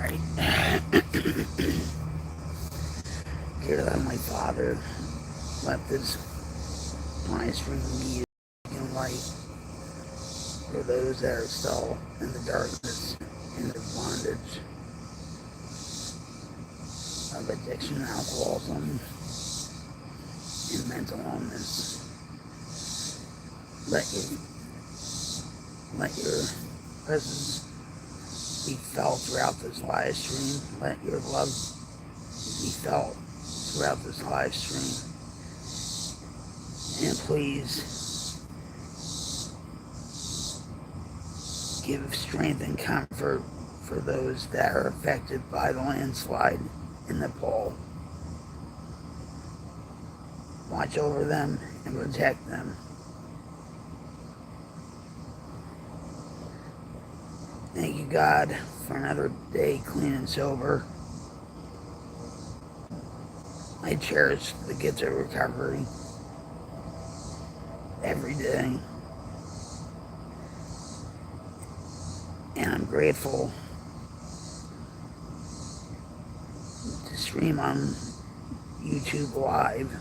Alright. Dear Heavenly Father, let this live stream be in light for those that are still in the darkness, in the bondage of addiction, alcoholism, and mental illness. Let your presence be felt throughout this live stream. Let your love be felt throughout this live stream. And please give strength and comfort for those that are affected by the landslide in Nepal. Watch over them and protect them. Thank you, God, for another day clean and sober. I cherish the gift of recovery every day. And I'm grateful to stream on YouTube Live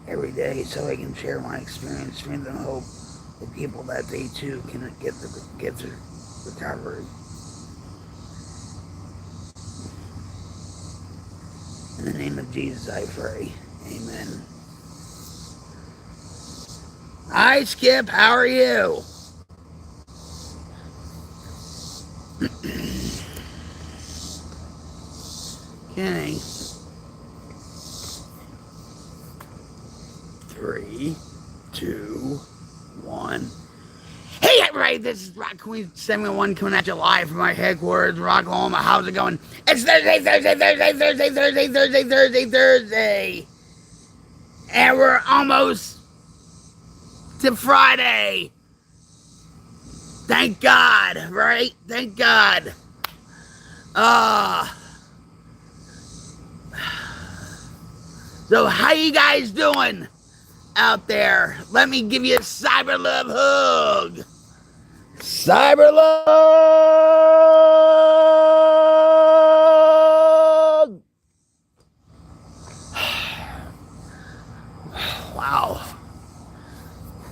every day so I can share my experience, strength, and hope with people that they too can get the gift of recovery. In the name of Jesus, I pray. Amen. Hi, Skip. How are you? Okay. 3, 2, 1. Hey, everybody, this is Rock Queen 71 coming at you live from our headquarters, Rocklahoma. How's it going? It's Thursday. And we're almost to Friday. Thank God, right? Thank God. So how you guys doing out there? Let me give you a cyber love hug. Cyber love. Wow.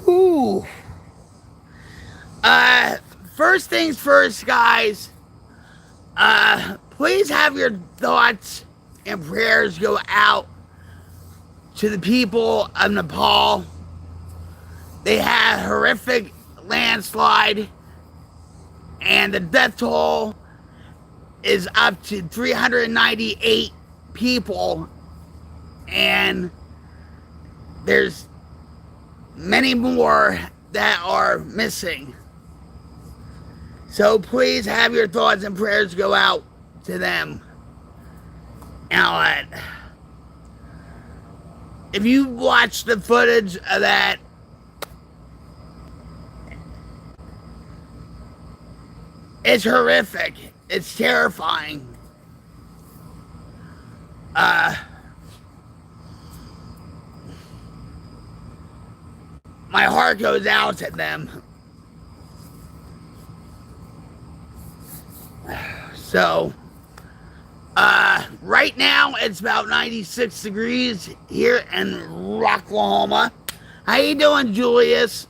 Whew. First things first, guys. Please have your thoughts and prayers go out to the people of Nepal. They had a horrific landslide, and the death toll is up to 398 people, and there's many more that are missing. So please have your thoughts and prayers go out to them. Now, if you watch the footage of that, it's horrific. It's terrifying. My heart goes out to them. So, right now it's about 96 degrees here in Rocklahoma. How you doing, Julius?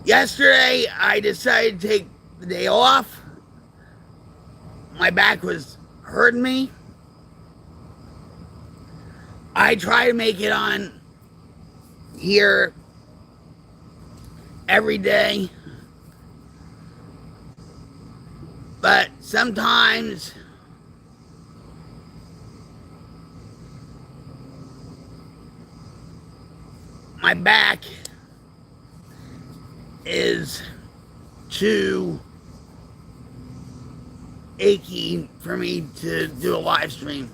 Yesterday I decided to take the day off. My back was hurting me. I try to make it on here every day. But sometimes my back is too achy for me to do a live stream.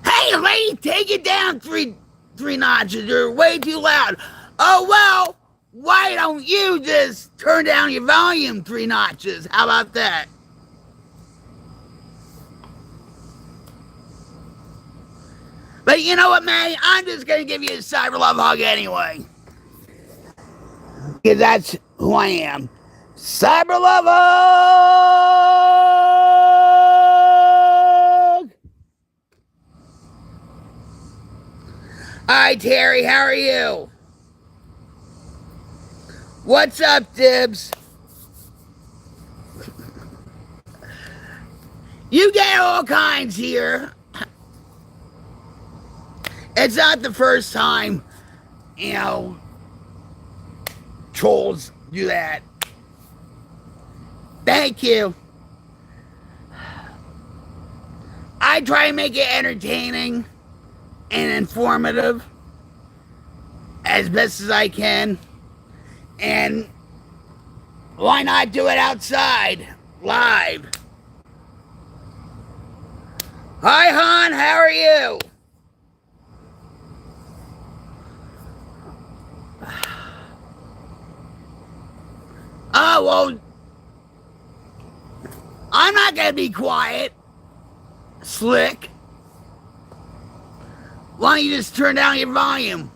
Hey, lady, take it down three notches. You're way too loud. Oh, well, why don't you just turn down your volume 3 notches? How about that? But you know what, May? I'm just going to give you a cyber love hug anyway. Because who I am. Cyber Lover! Hi, Terry. How are you? What's up, Dibs? You get all kinds here. It's not the first time, trolls do that. Thank you. I try to make it entertaining and informative as best as I can. And why not do it outside, live? Hi, Han, how are you? Oh, well, I'm not going to be quiet. Slick. Why don't you just turn down your volume?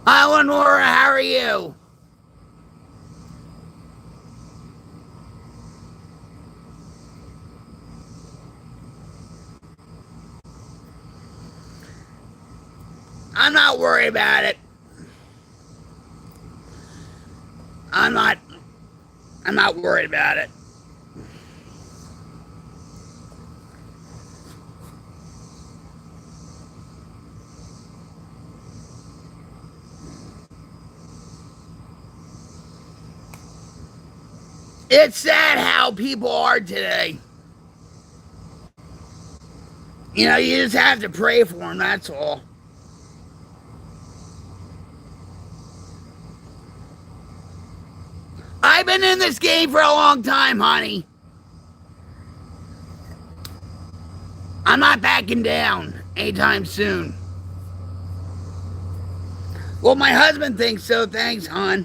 Hi, Lenora, how are you? I'm not worried about it. I'm not worried about it. It's sad how people are today. You just have to pray for them, that's all. I've been in this game for a long time, honey. I'm not backing down anytime soon. Well, my husband thinks so. Thanks, hon.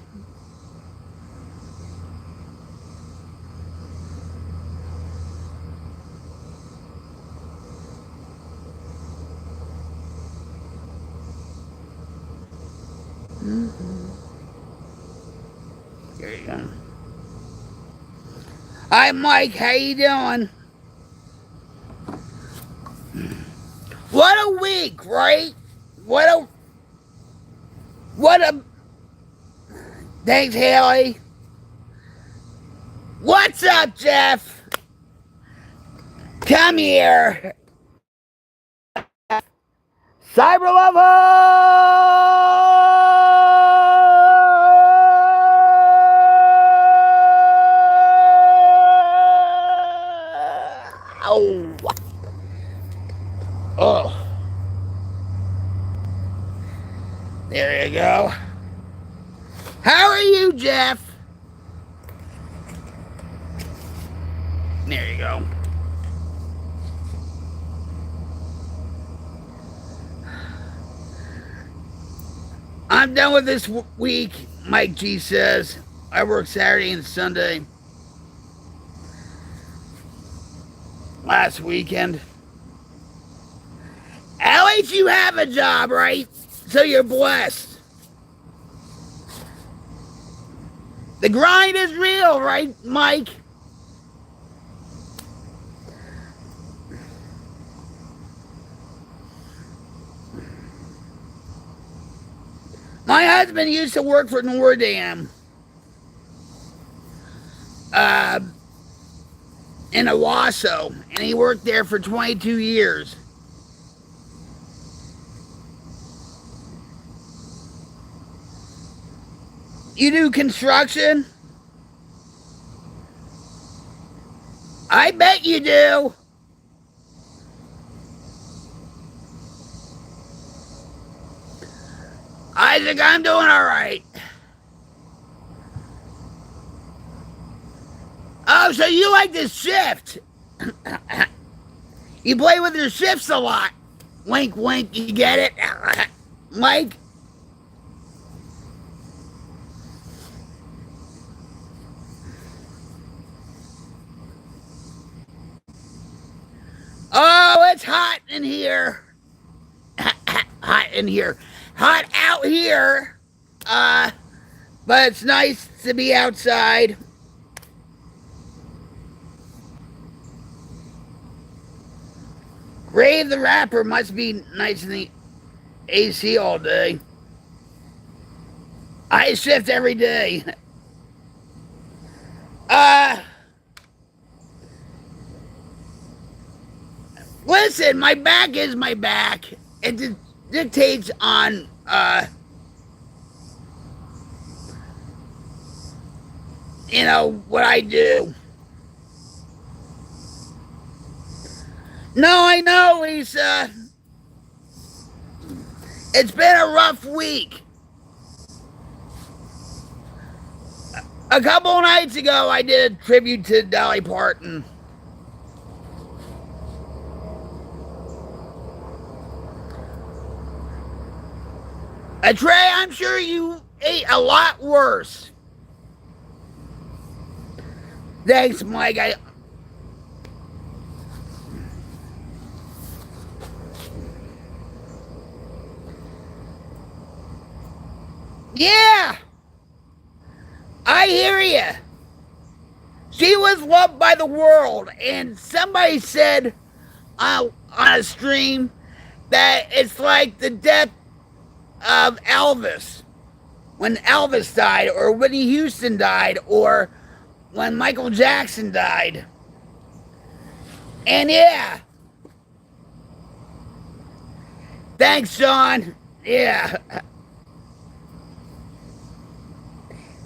There you go. Hi, Mike. How you doing? What a week, right? What a... Thanks, Haley. What's up, Jeff? Come here. Cyber Lover! Oh. Oh. There you go. How are you, Jeff? There you go. I'm done with this week, Mike G says. I work Saturday and Sunday. Last weekend. At least you have a job, right? So you're blessed. The grind is real, right, Mike? My husband used to work for Nordam in Owasso, and he worked there for 22 years. You do construction? I bet you do. Isaac, I'm doing all right. Oh, so you like to shift. You play with your shifts a lot. Wink, wink, you get it? Mike? Oh, it's hot in here. Hot in here. Hot out here. But it's nice to be outside. Grave the Rapper must be nice in the AC all day. I shift every day. Listen, my back is my back. It dictates on, what I do. No, I know, Lisa. It's been a rough week. A couple of nights ago, I did a tribute to Dolly Parton. Trey, I'm sure you ate a lot worse. Thanks, Mike. Yeah, I hear you. She was loved by the world, and somebody said on a stream that it's like the death of Elvis. When Elvis died, or Whitney Houston died, or when Michael Jackson died. And yeah. Thanks, Sean. Yeah.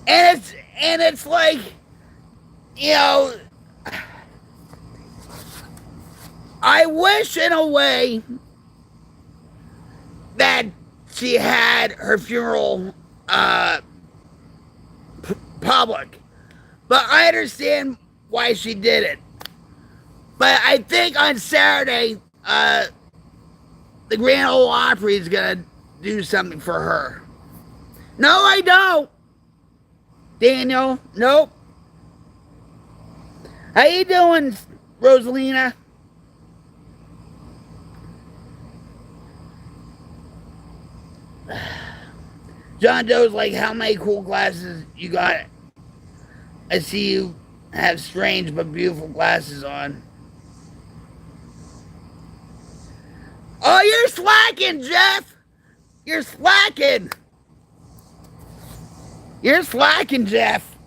And it's like, I wish in a way that she had her funeral public. But I understand why she did it. But I think on Saturday, the Grand Ole Opry is going to do something for her. No, I don't. Daniel, nope. How you doing, Rosalina? John Doe's like, how many cool glasses you got? I see you have strange but beautiful glasses on. Oh, you're slacking, Jeff. You're slacking. You're slacking, Jeff.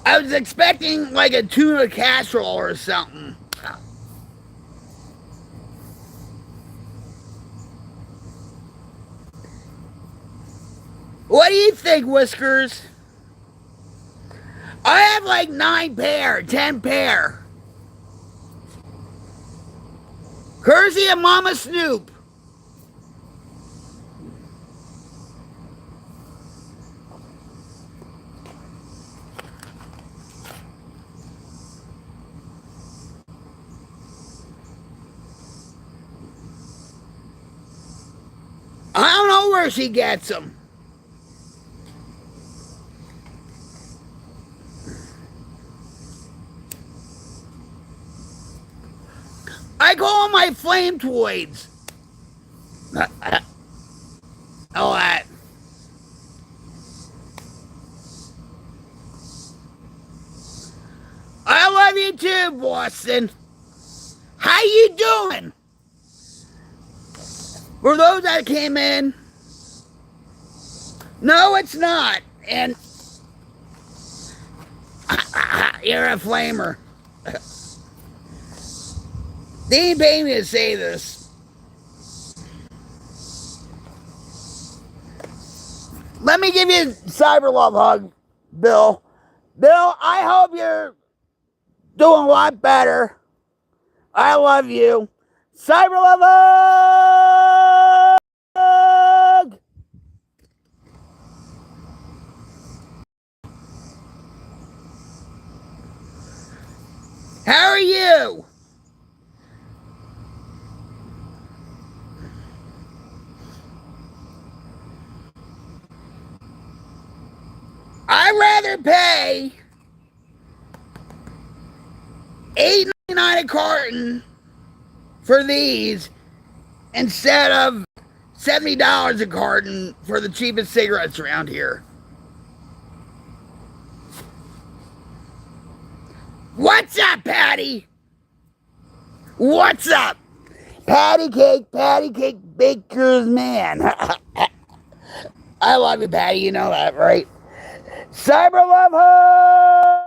I was expecting like a tuna casserole or something. What do you think, Whiskers? I have like 9 pair, 10 pair. Courtesy of Mama Snoop. I don't know where she gets them. I call them my flame toys. All that. I love you too, Boston. How you doing? For those that came in, no, it's not. And you're a flamer. They didn't pay me to say this. Let me give you a cyber love hug, Bill. Bill, I hope you're doing a lot better. I love you. Cyber love hug! How are you? I'd rather pay $8.99 a carton for these instead of $70 a carton for the cheapest cigarettes around here. What's up, Patty? What's up? Patty cake baker's man. I love you, Patty. You know that, right? Cyber love her.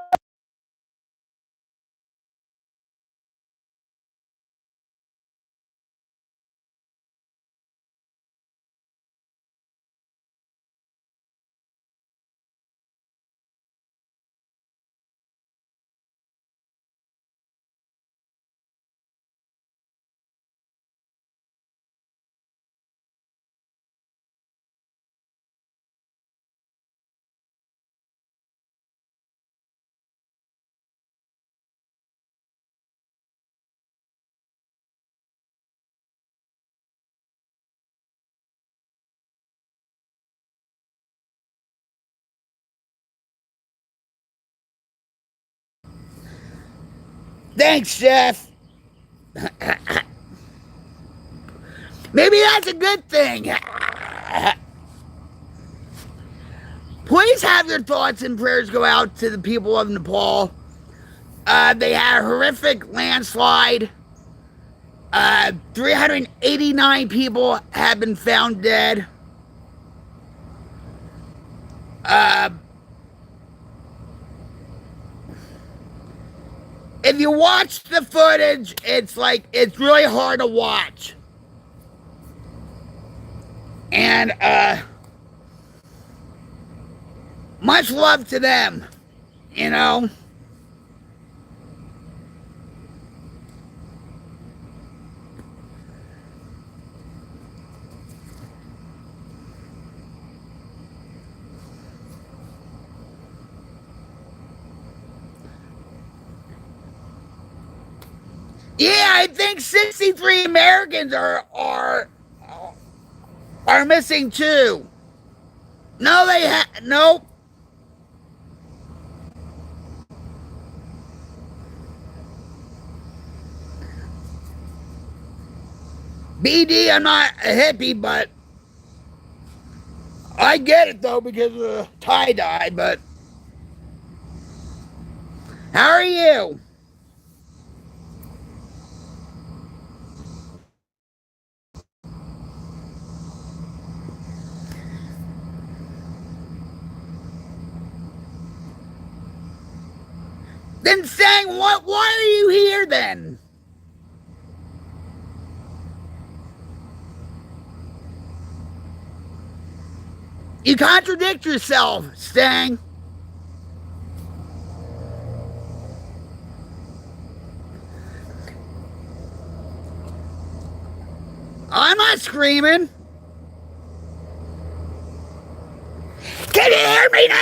Thanks, Jeff. Maybe that's a good thing. Please have your thoughts and prayers go out to the people of Nepal. They had a horrific landslide. 389 people have been found dead. If you watch the footage, it's really hard to watch. And much love to them, you know. Yeah, I think 63 Americans are missing too. No, nope. BD, I'm not a hippie, but I get it though because of tie-dye, but how are you? Then saying what? Why are you here then? You contradict yourself, Stang. I'm not screaming. Can you hear me now?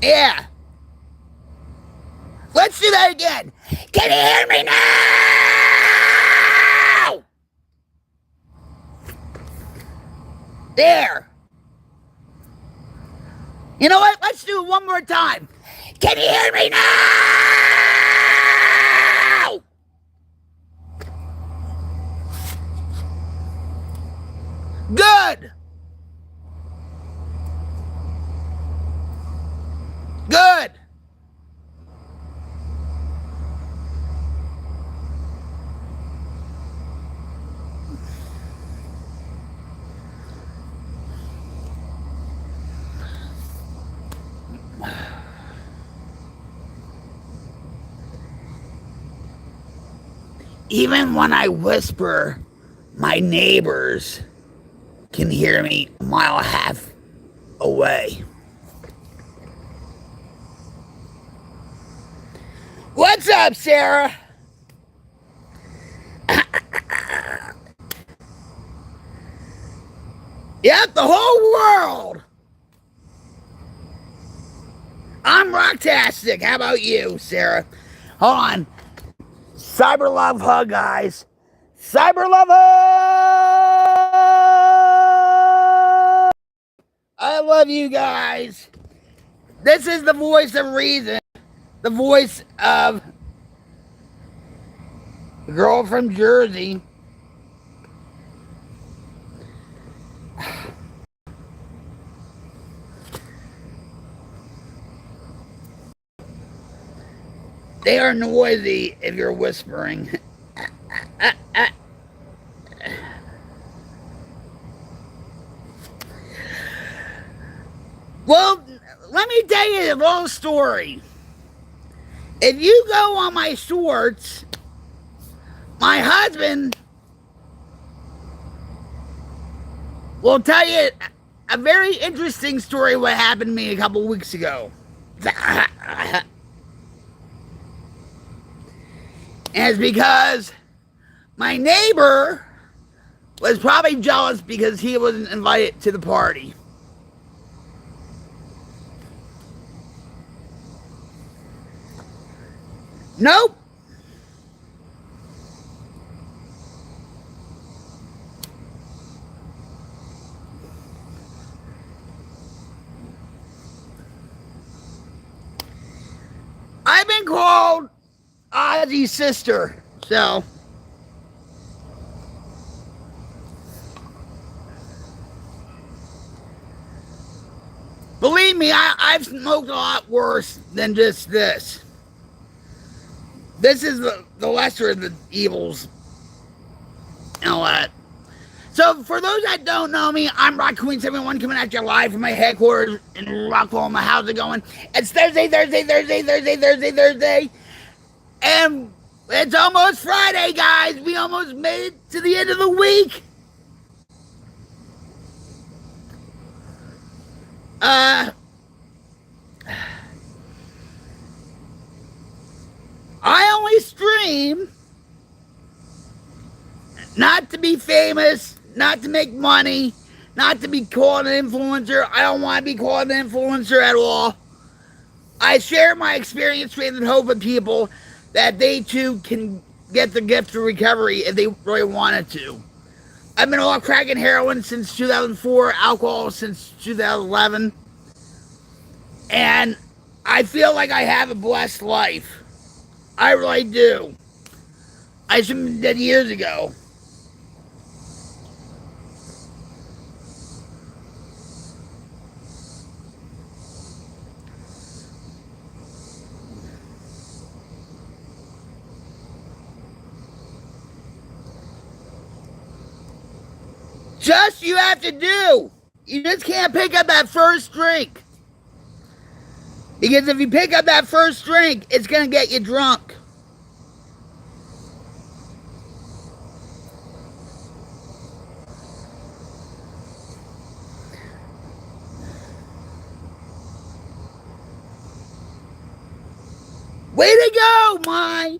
Yeah. Let's do that again. Can you hear me now? There. You know what? Let's do it one more time. Can you hear me now? Good. Good. Even when I whisper, my neighbors can hear me a mile and a half away. What's up, Sarah? Yep, the whole world. I'm rocktastic. How about you, Sarah? Hold on. Cyber love hug, guys. Cyber love hug! I love you guys. This is the voice of reason. the voice of the girl from Jersey. They are noisy if you're whispering. Well, let me tell you a little story. If you go on my shorts, my husband will tell you a very interesting story what happened to me a couple weeks ago. And it's because my neighbor was probably jealous because he wasn't invited to the party. Nope. I've been called Ozzy's sister, so believe me, I've smoked a lot worse than just this. This is the lesser of the evils and all that. So, for those that don't know me, I'm Rock Queen 71 coming at you live from my headquarters in Rockville. How's it going? It's Thursday. And it's almost Friday, guys. We almost made it to the end of the week. I only stream not to be famous, not to make money, not to be called an influencer. I don't want to be called an influencer at all. I share my experience, faith, and hope with people that they too can get the gift of recovery if they really wanted to. I've been off crack and heroin since 2004, alcohol since 2011, and I feel like I have a blessed life. I really do. I should have been dead years ago. Just you have to do. You just can't pick up that first drink. Because if you pick up that first drink, it's going to get you drunk. Way to go, my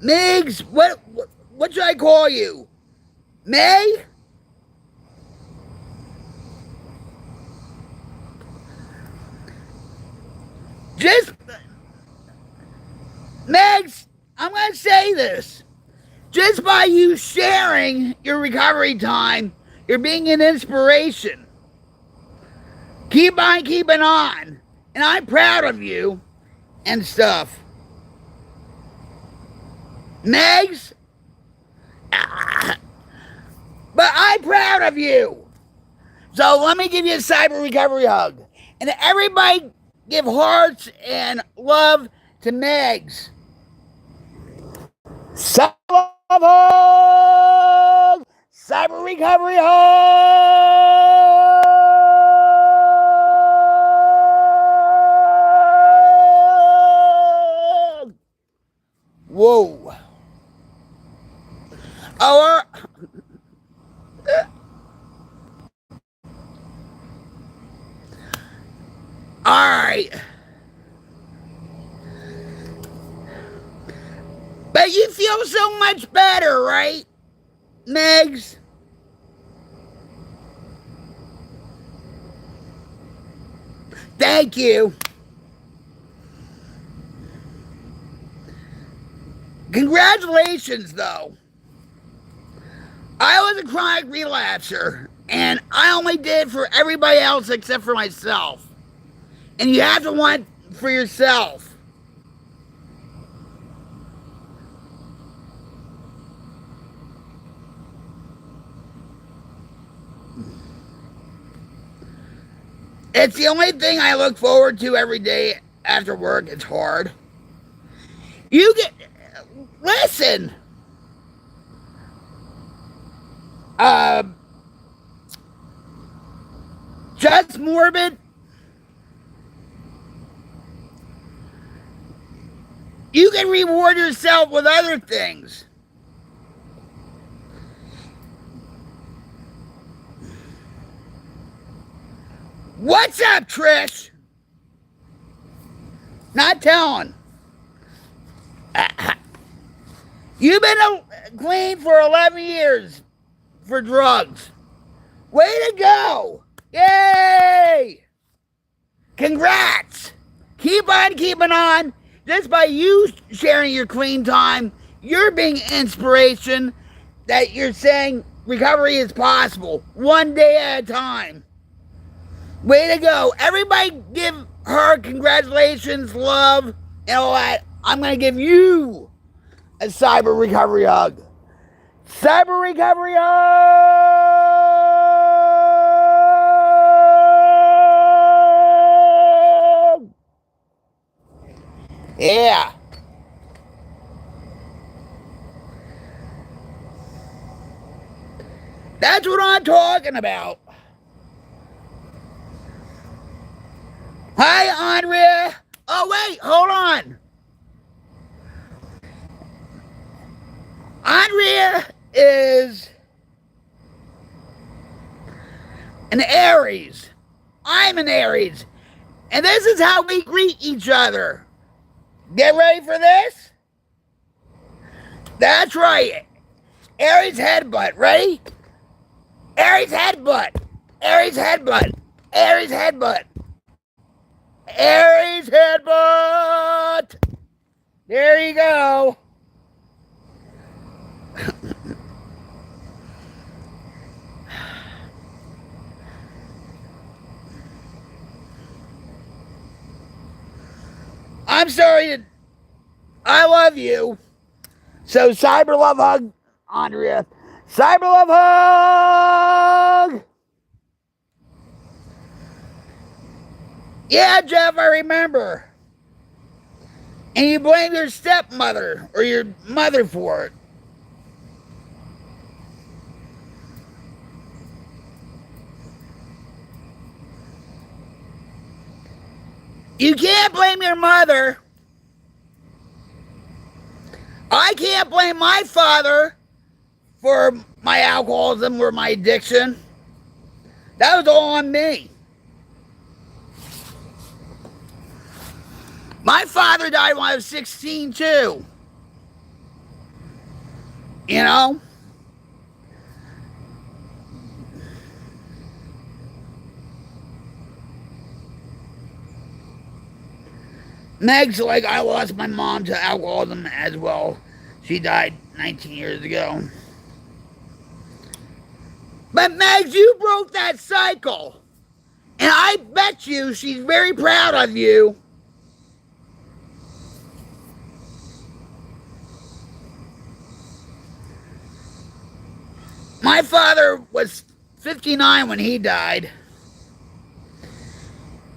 Migs. What should I call you? May? Just, Megs, I'm going to say this. Just by you sharing your recovery time, you're being an inspiration. Keep on keeping on. And I'm proud of you and stuff. Megs? But I'm proud of you. So let me give you a cyber recovery hug. And everybody give hearts and love to Megs. Cyber hug! Cyber recovery hug! Whoa. All right. But you feel so much better, right, Megs? Thank you. Congratulations, though. I was a chronic relapser, and I only did for everybody else except for myself. And you have to want for yourself. It's the only thing I look forward to every day after work. It's hard. You get. Listen. Uh, just morbid. You can reward yourself with other things. What's up, Trish? Not telling. You've been clean for 11 years for drugs. Way to go! Yay! Congrats! Keep on keeping on. Just by you sharing your clean time, you're being inspiration that you're saying recovery is possible, one day at a time. Way to go. Everybody give her congratulations, love, and all that. I'm going to give you a cyber recovery hug. Cyber recovery hug! Yeah. That's what I'm talking about. Hi, Andrea. Oh, wait, hold on. Andrea is an Aries. I'm an Aries. And this is how we greet each other. Get ready for this? That's right. Aries headbutt. Ready? Aries headbutt. Aries headbutt. Aries headbutt. Aries headbutt. There you go. I'm sorry. I love you. So cyber love hug, Andrea. Cyber love hug. Yeah, Jeff, I remember. And you blame your stepmother or your mother for it. You can't blame your mother. I can't blame my father for my alcoholism or my addiction. That was all on me. My father died when I was 16 too. You know? Meg's like, I lost my mom to alcoholism as well. She died 19 years ago. But Megs, you broke that cycle. And I bet you she's very proud of you. My father was 59 when he died.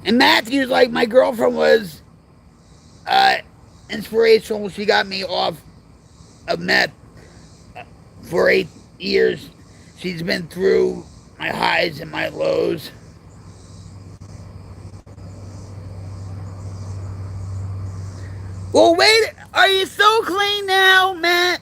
And Matthew's like, my girlfriend was inspirational. She got me off of meth for 8 years. She's been through my highs and my lows. Well, wait, are you so clean now, Matt?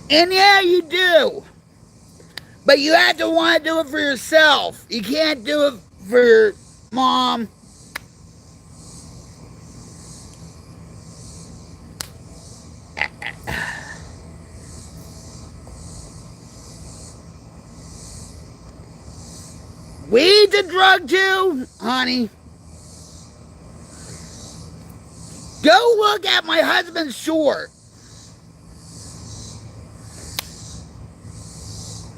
And yeah, you do. But you have to want to do it for yourself. You can't do it for your mom. Weed's a drug too, honey. Go look at my husband's short.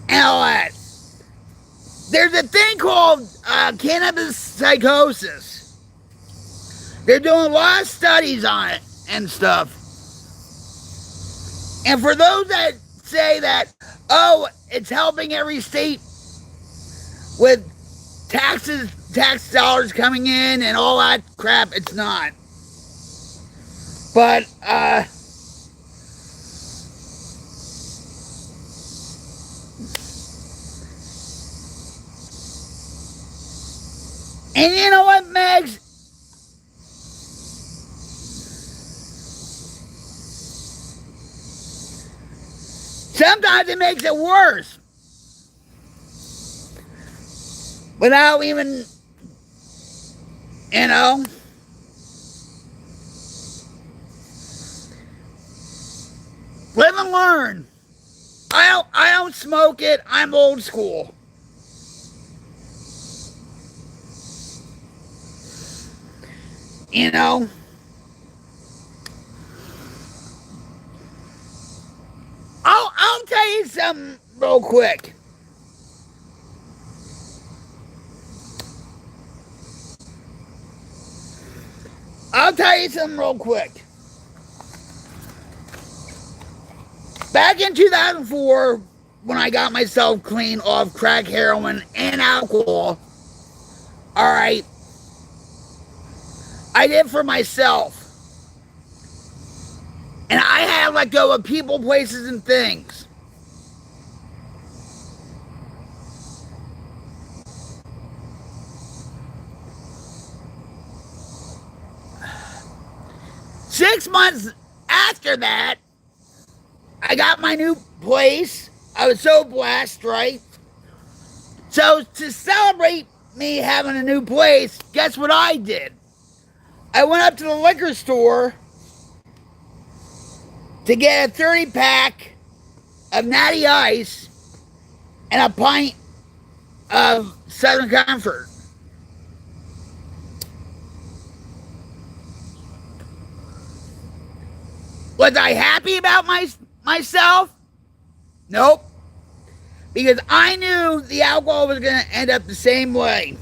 And all that. there's a thing called cannabis psychosis. They're doing a lot of studies on it and stuff. And for those that say that, oh, it's helping every state with tax dollars coming in and all that crap, it's not. But, and you know what, Megs? Sometimes it makes it worse. Without even, you know. Live and learn. I don't smoke it. I'm old school. You know. I'll tell you something real quick. I'll tell you something real quick. Back in 2004, when I got myself clean off crack, heroin, and alcohol, all right, I did for myself. And I had to let go of people, places, and things. Six months after that, I got my new place. I was so blessed, right? So to celebrate me having a new place, guess what I did? I went up to the liquor store to get a 30-pack of Natty Ice and a pint of Southern Comfort. Was I happy about myself? Nope. Because I knew the alcohol was going to end up the same way.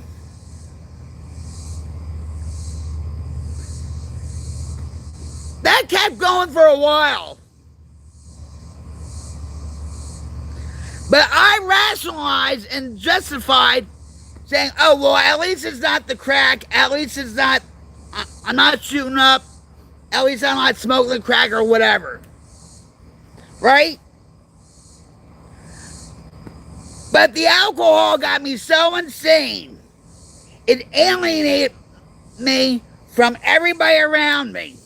That kept going for a while. But I rationalized and justified saying, oh, well, at least it's not the crack. At least it's not, I'm not shooting up. At least I'm not smoking the crack or whatever. Right? But the alcohol got me so insane. It alienated me from everybody around me.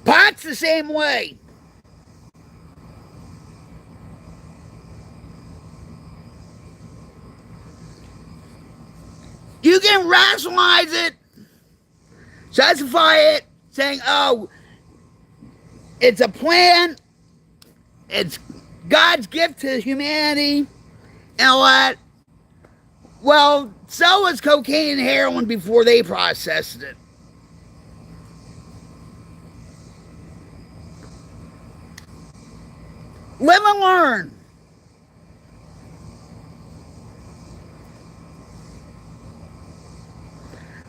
Pot's the same way. You can rationalize it, justify it, saying, oh, it's a plan, it's God's gift to humanity, and all that. Well, so was cocaine and heroin before they processed it. Live and learn.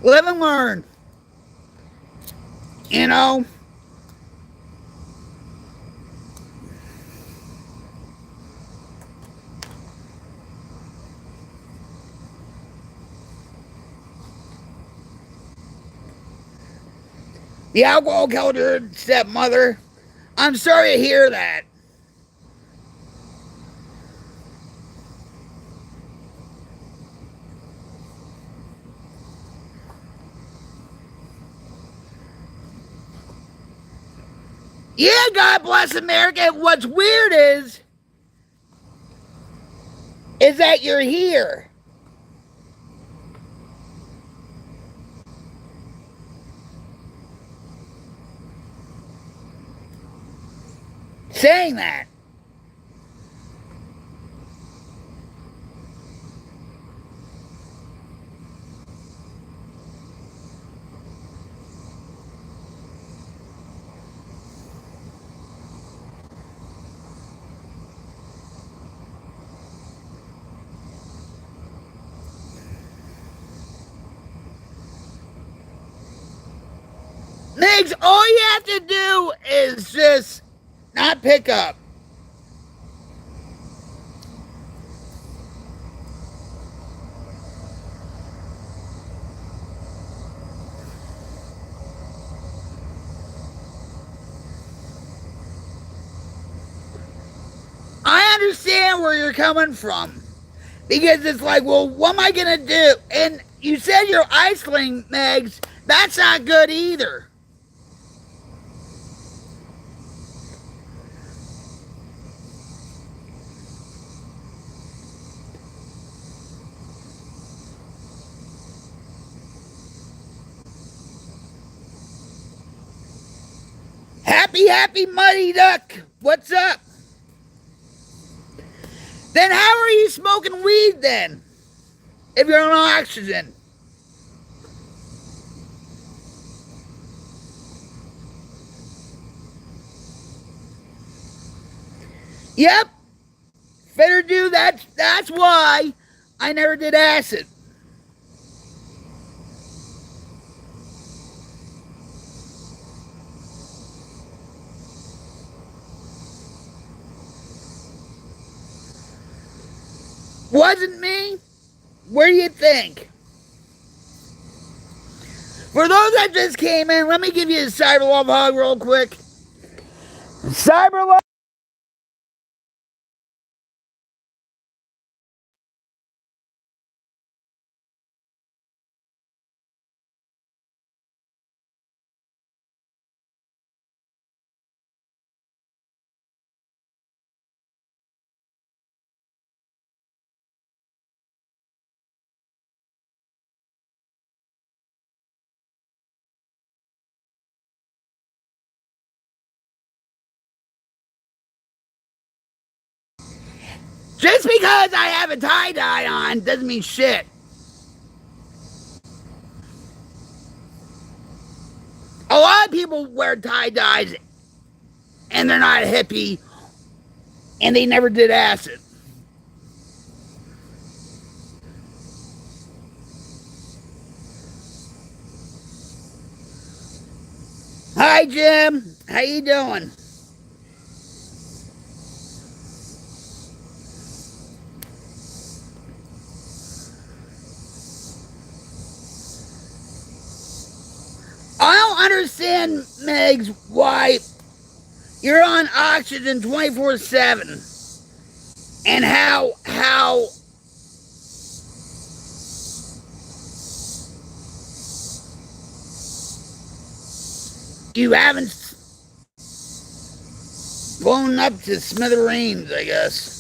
Live and learn. You know? The alcohol killed her stepmother. I'm sorry to hear that. Yeah, God bless America. What's weird is that you're here. Saying that. Megs, all you have to do is just not pick up. I understand where you're coming from. Because it's like, well, what am I going to do? And you said you're isolating, Megs. That's not good either. Happy Muddy Duck. What's up? Then how are you smoking weed then? If you're on oxygen? Yep. Better do that. That's why I never did acid. Wasn't me? Where do you think? For those that just came in, let me give you a cyber love hug real quick. Cyber love. Just because I have a tie-dye on doesn't mean shit. A lot of people wear tie-dyes and they're not a hippie and they never did acid. Hi, Jim. How you doing? I don't understand, Megs, why you're on oxygen 24/7 and how you haven't blown up to smithereens, I guess.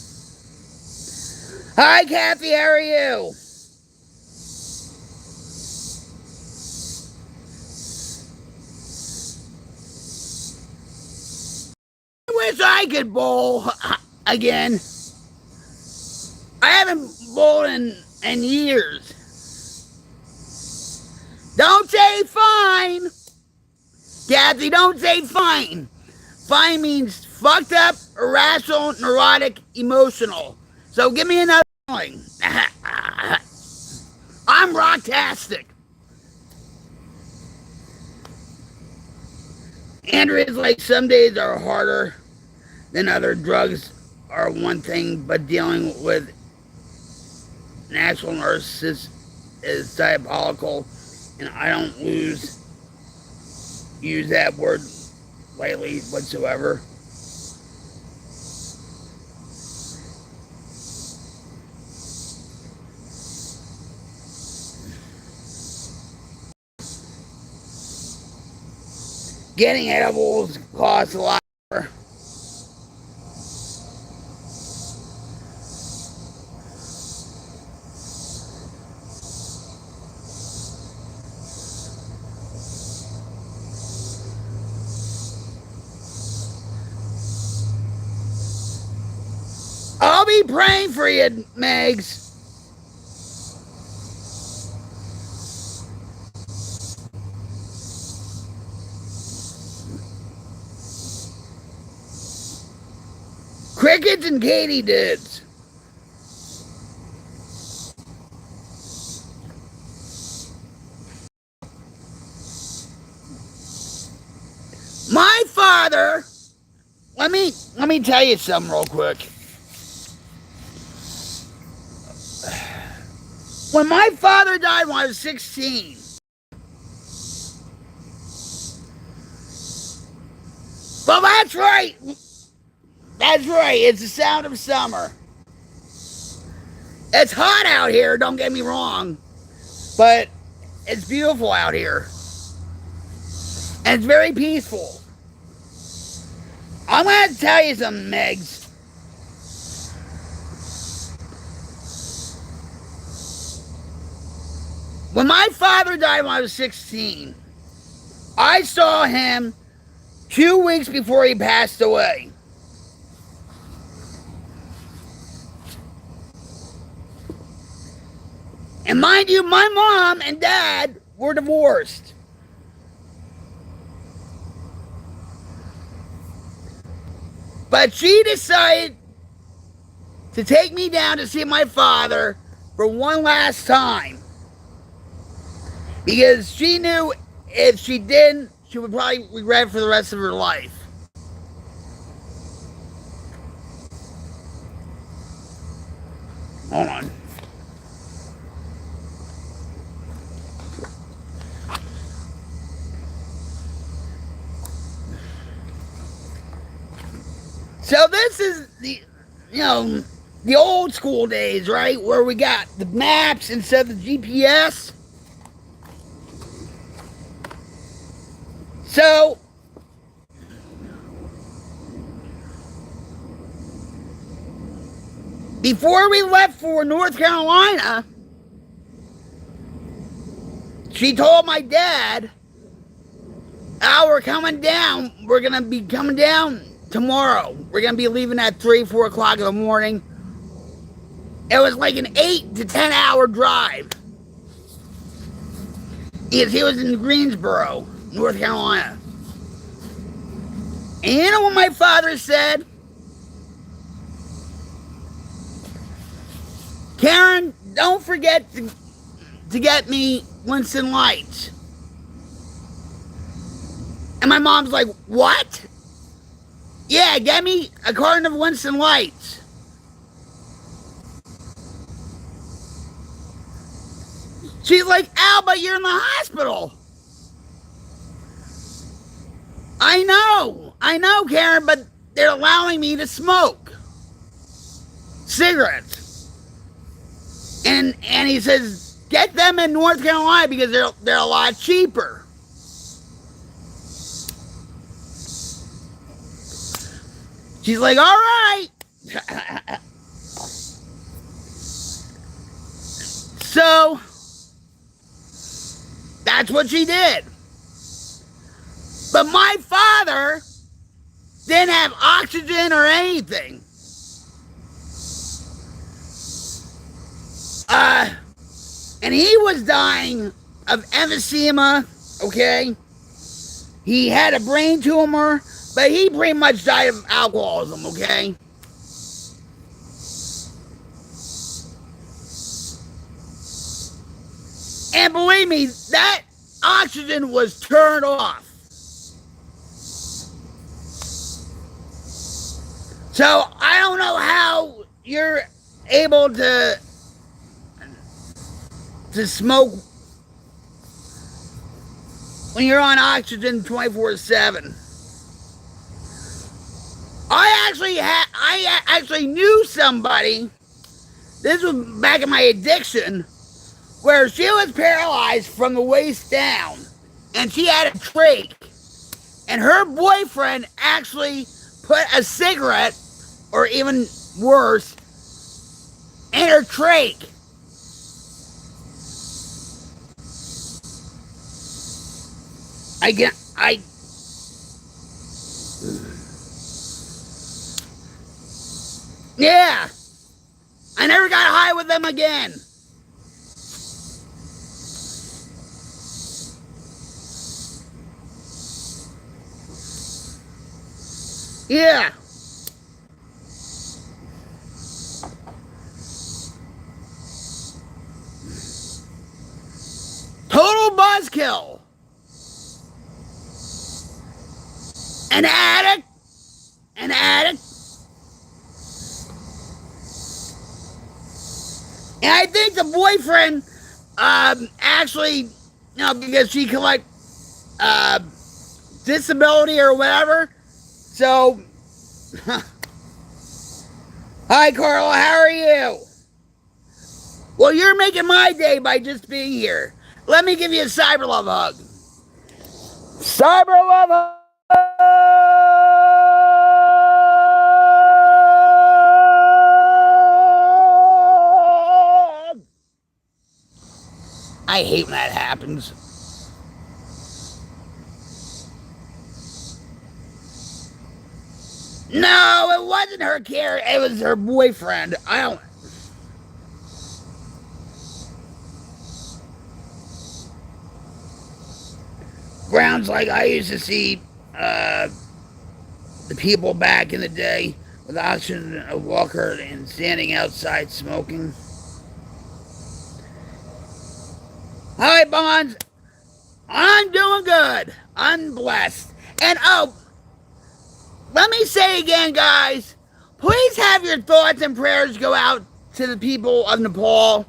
Hi, Kathy, how are you? I wish I could bowl again. I haven't bowled in years. Don't say fine. Kathy, don't say fine. Fine means fucked up, irrational, neurotic, emotional. So give me another feeling. I'm rocktastic. Andrea's like, some days are harder than other. Drugs are one thing, but dealing with natural narcissists is diabolical, and I don't use that word lightly whatsoever. Getting edibles costs a lot more. I'll be praying for you, Megs. Crickets and katydids. let me tell you something real quick. When my father died when I was 16, well, that's right. That's right. It's the sound of summer. It's hot out here, don't get me wrong, but it's beautiful out here. And it's very peaceful. I'm going to tell you something, Megs. When my father died when I was 16, I saw him 2 weeks before he passed away. And mind you, my mom and dad were divorced. But she decided to take me down to see my father for one last time. Because she knew if she didn't, she would probably regret it for the rest of her life. Hold on. So this is the, the old school days, right? Where we got the maps instead of the GPS. So, before we left for North Carolina, she told my dad, we're coming down. We're going to be coming down tomorrow. We're going to be leaving at 3, 4 o'clock in the morning. It was like an 8 to 10 hour drive. Because he was in Greensboro, North Carolina. And you know what my father said? Karen, don't forget to get me Winston Lights. And my mom's like, what? Yeah, get me a carton of Winston Lights. She's like, Al, but you're in the hospital. I know, Karen, but they're allowing me to smoke cigarettes. And he says, get them in North Carolina because they're a lot cheaper. She's like, all right. So, that's what she did. But my father didn't have oxygen or anything. And he was dying of emphysema, okay? He had a brain tumor, but he pretty much died of alcoholism, okay? And believe me, that oxygen was turned off. So I don't know how you're able to smoke when you're on oxygen 24/7. I actually knew somebody. This was back in my addiction, where she was paralyzed from the waist down, and she had a trach, and her boyfriend actually put a cigarette, or even worse, in her trach. Yeah, I never got high with them again. Yeah. Total buzzkill. An addict And I think the boyfriend actually, because she collect uh, disability or whatever. So, hi Carl, how are you? Well, you're making my day by just being here. Let me give you a cyber love hug. Cyber love hug. I hate when that happens. No, it wasn't her care. It was her boyfriend. I don't. Grounds like I used to see the people back in the day with the option of walker and standing outside smoking. Hi, Bonds. I'm doing good. I'm blessed. And let me say again, guys, please have your thoughts and prayers go out to the people of Nepal.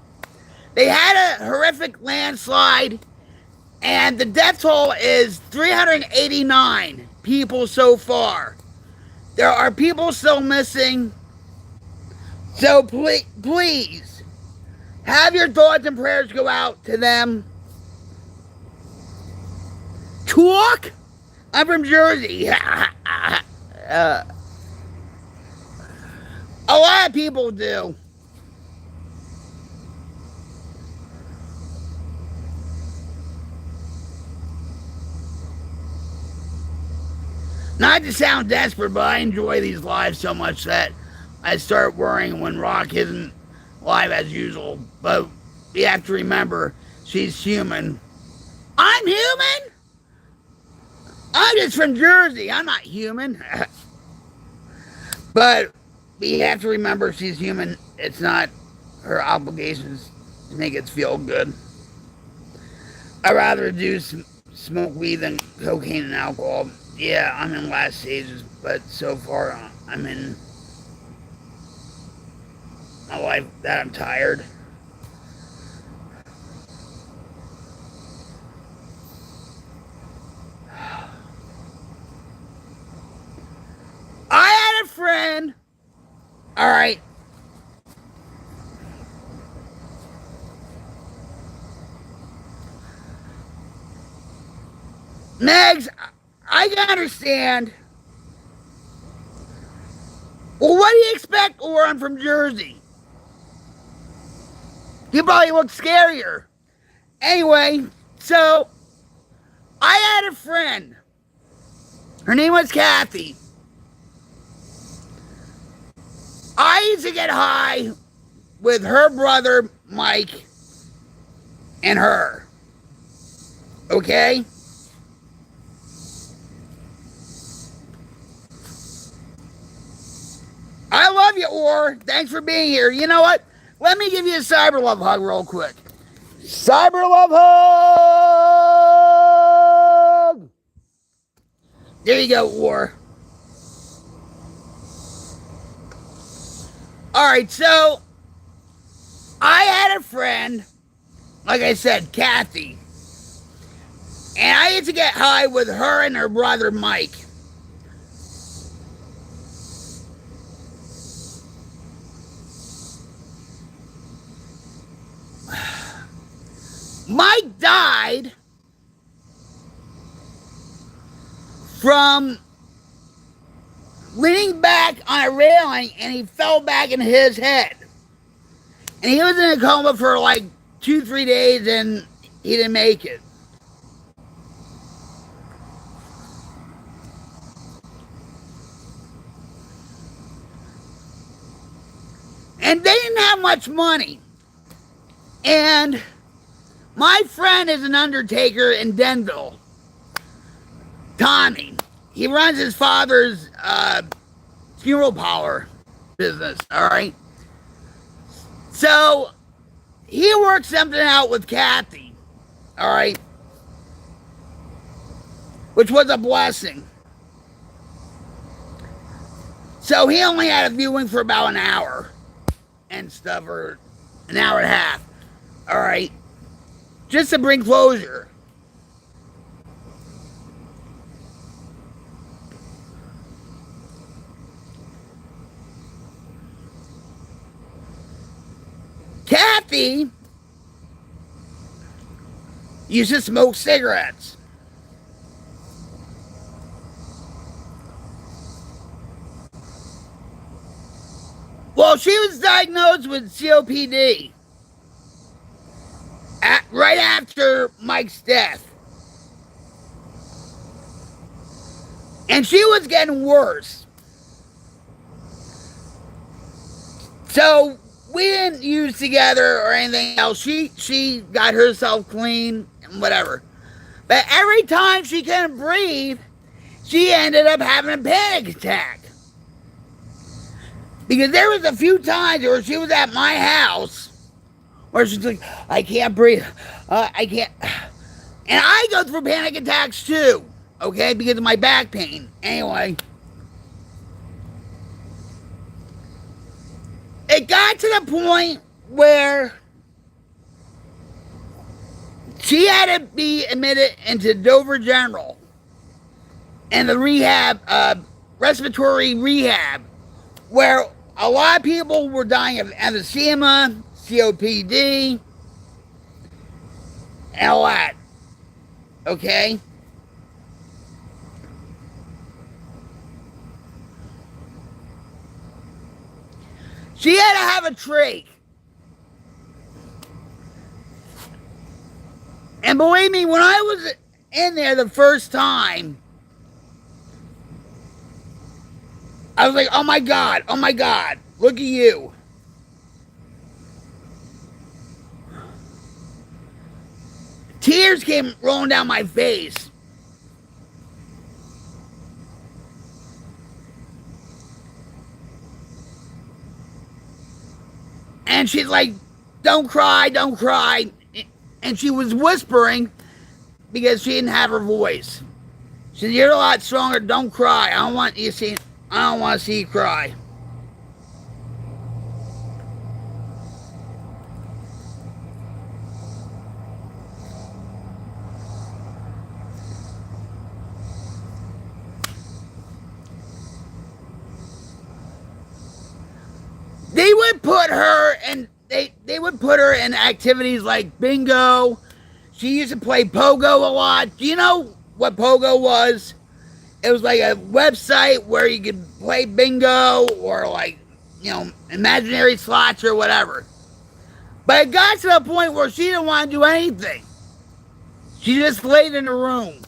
They had a horrific landslide, and the death toll is 389 people so far. There are people still missing. So please have your thoughts and prayers go out to them. Talk? I'm from Jersey. A lot of people do. Not to sound desperate, but I enjoy these lives so much that I start worrying when Rock isn't live as usual. But you have to remember, she's human. I'm human? I'm just from Jersey. I'm not human. But you have to remember, she's human. It's not her obligations to make us feel good. I'd rather do smoke weed than cocaine and alcohol. Yeah, I'm in last stages, but so far I'm in my life that I'm tired. I had a friend. All right. Megs, I can understand. Well, what do you expect? Or I'm from Jersey. You probably look scarier. Anyway, so I had a friend. Her name was Kathy. I used to get high with her brother, Mike, and her. Okay? I love you, Orr. Thanks for being here. You know what? Let me give you a cyber love hug real quick. Cyber love hug! There you go, Orr. Alright, so I had a friend, like I said, Kathy. And I used to get high with her and her brother, Mike. Mike died from leaning back on a railing and he fell back in his head. And he was in a coma for like 2-3 days and he didn't make it. And they didn't have much money. And my friend is an undertaker in Denville. Tommy. He runs his father's funeral parlor business, all right? So he worked something out with Kathy, all right? Which was a blessing. So he only had a viewing for about an hour and stuff, or an hour and a half. All right. Just to bring closure. Kathy used to smoke cigarettes. Well, she was diagnosed with COPD right after Mike's death. And she was getting worse. So we didn't use together or anything else. She got herself clean and whatever. But every time she couldn't breathe, she ended up having a panic attack. Because there was a few times where she was at my house where she's like, I can't breathe. I can't. And I go through panic attacks too, okay, because of my back pain. Anyway. It got to the point where she had to be admitted into Dover General and the rehab, respiratory rehab, where a lot of people were dying of emphysema, COPD, and all that. Okay? She had to have a trach. And believe me, when I was in there the first time, I was like, oh my God, look at you. Tears came rolling down my face. And she's like, don't cry. And she was whispering because she didn't have her voice. She said, you're a lot stronger, don't cry. I don't want to see you cry. They would put her in they would put her in activities like bingo. She used to play pogo a lot. Do you know what pogo was? It was like a website where you could play bingo or like, imaginary slots or whatever. But it got to the point where she didn't want to do anything. She just laid in the room.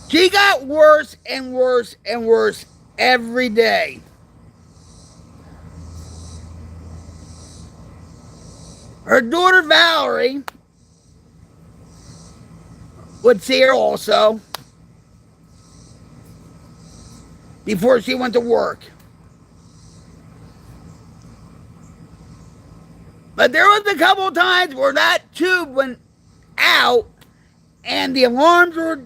She got worse and worse and worse every day. Her daughter Valerie would see her also before she went to work. But there was a couple of times where that tube went out and the alarms were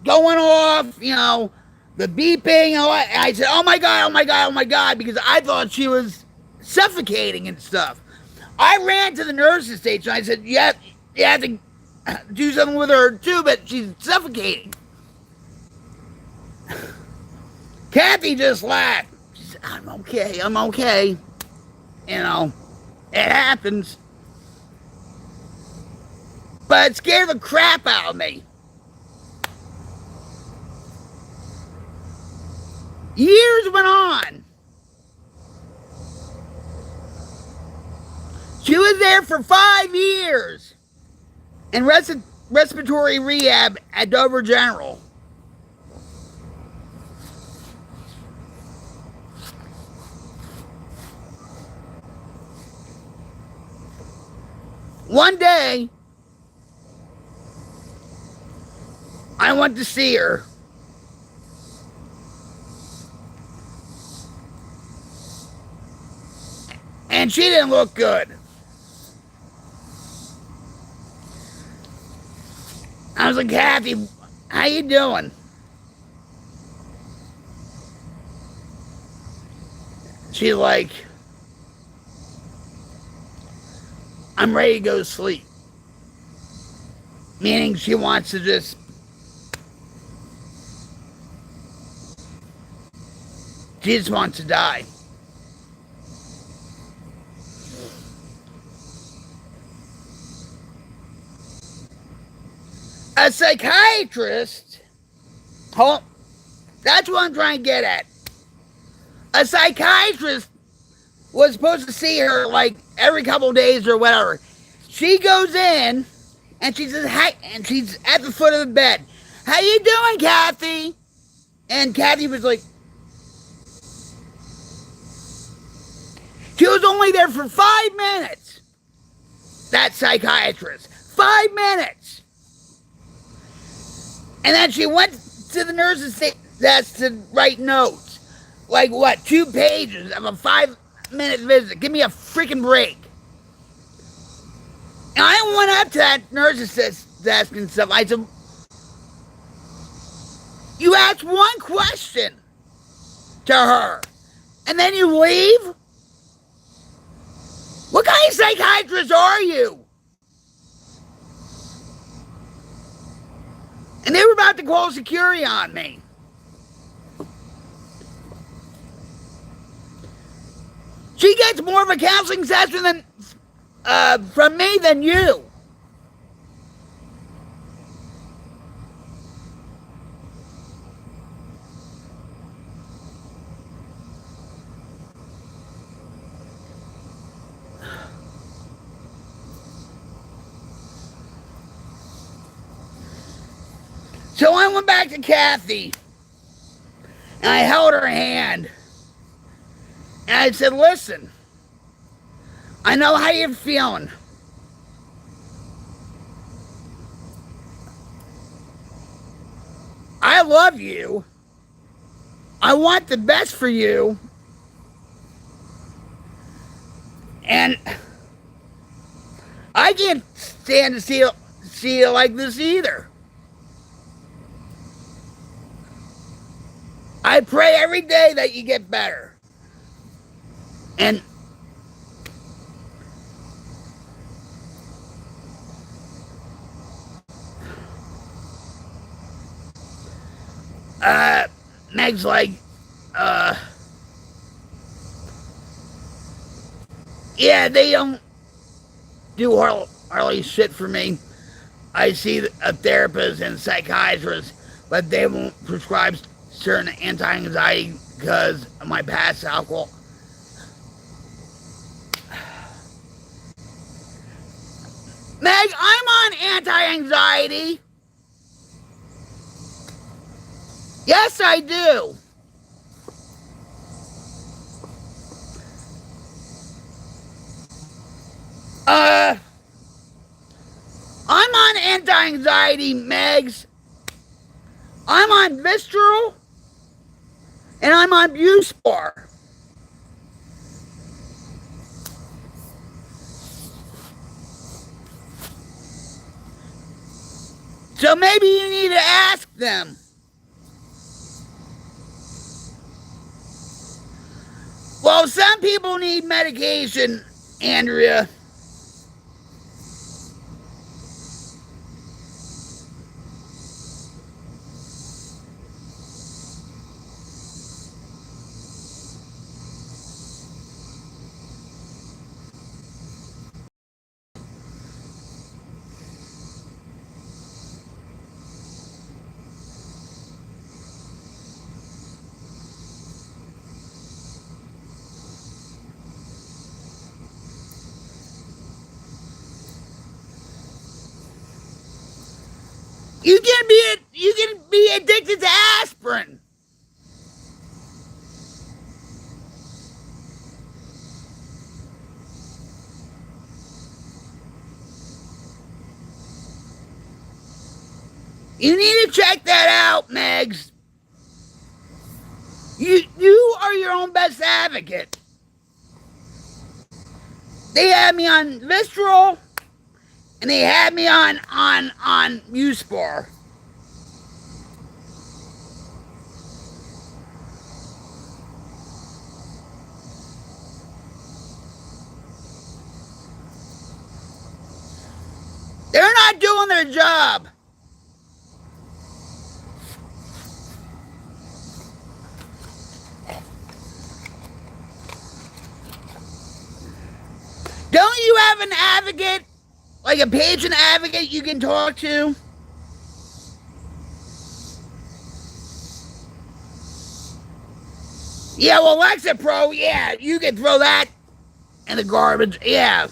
going off, the beeping and all that. And I said, oh my God, because I thought she was suffocating and stuff. I ran to the nurse's station. I said, you have to do something with her too, but she's suffocating. Kathy just laughed. She said, I'm okay. It happens. But it scared the crap out of me. Years went on. She was there for 5 years in respiratory rehab at Dover General. One day, I went to see her. And she didn't look good. I was like, Kathy, how you doing? she's like, I'm ready to go to sleep. Meaning she wants to just wants to die. A psychiatrist, that's what I'm trying to get at. A psychiatrist was supposed to see her like every couple of days or whatever. She goes in and she says, "Hey," and she's at the foot of the bed. "How you doing, Kathy?" And Kathy was like, she was only there for 5 minutes. That psychiatrist, 5 minutes. And then she went to the nurse's desk to write notes. Like what, 2 pages of a 5-minute visit. Give me a freaking break. And I went up to that nurse's desk and stuff. I said, you asked one question to her, and then you leave? What kind of psychiatrist are you? And they were about to call security on me. She gets more of a counseling session from me than you. So I went back to Kathy, and I held her hand, and I said, listen, I know how you're feeling. I love you. I want the best for you. And I can't stand to see you like this either. I pray every day that you get better. And Meg's like, yeah, they don't do hardly shit for me. I see a therapist and psychiatrist, but they won't prescribe certain anti-anxiety because of my past alcohol. Meg, I'm on anti-anxiety. Yes, I do. I'm on anti-anxiety, Megs. I'm on Visceral, and I'm on Buspar. So maybe you need to ask them. Well, some people need medication, Andrea. You can be addicted to aspirin. You need to check that out, Megs. You are your own best advocate. They had me on Visceral, and they had me on Uspar. They're not doing their job. Don't you have an advocate? Like a patient advocate you can talk to? Yeah, well, Lexapro, yeah, you can throw that in the garbage. Yeah.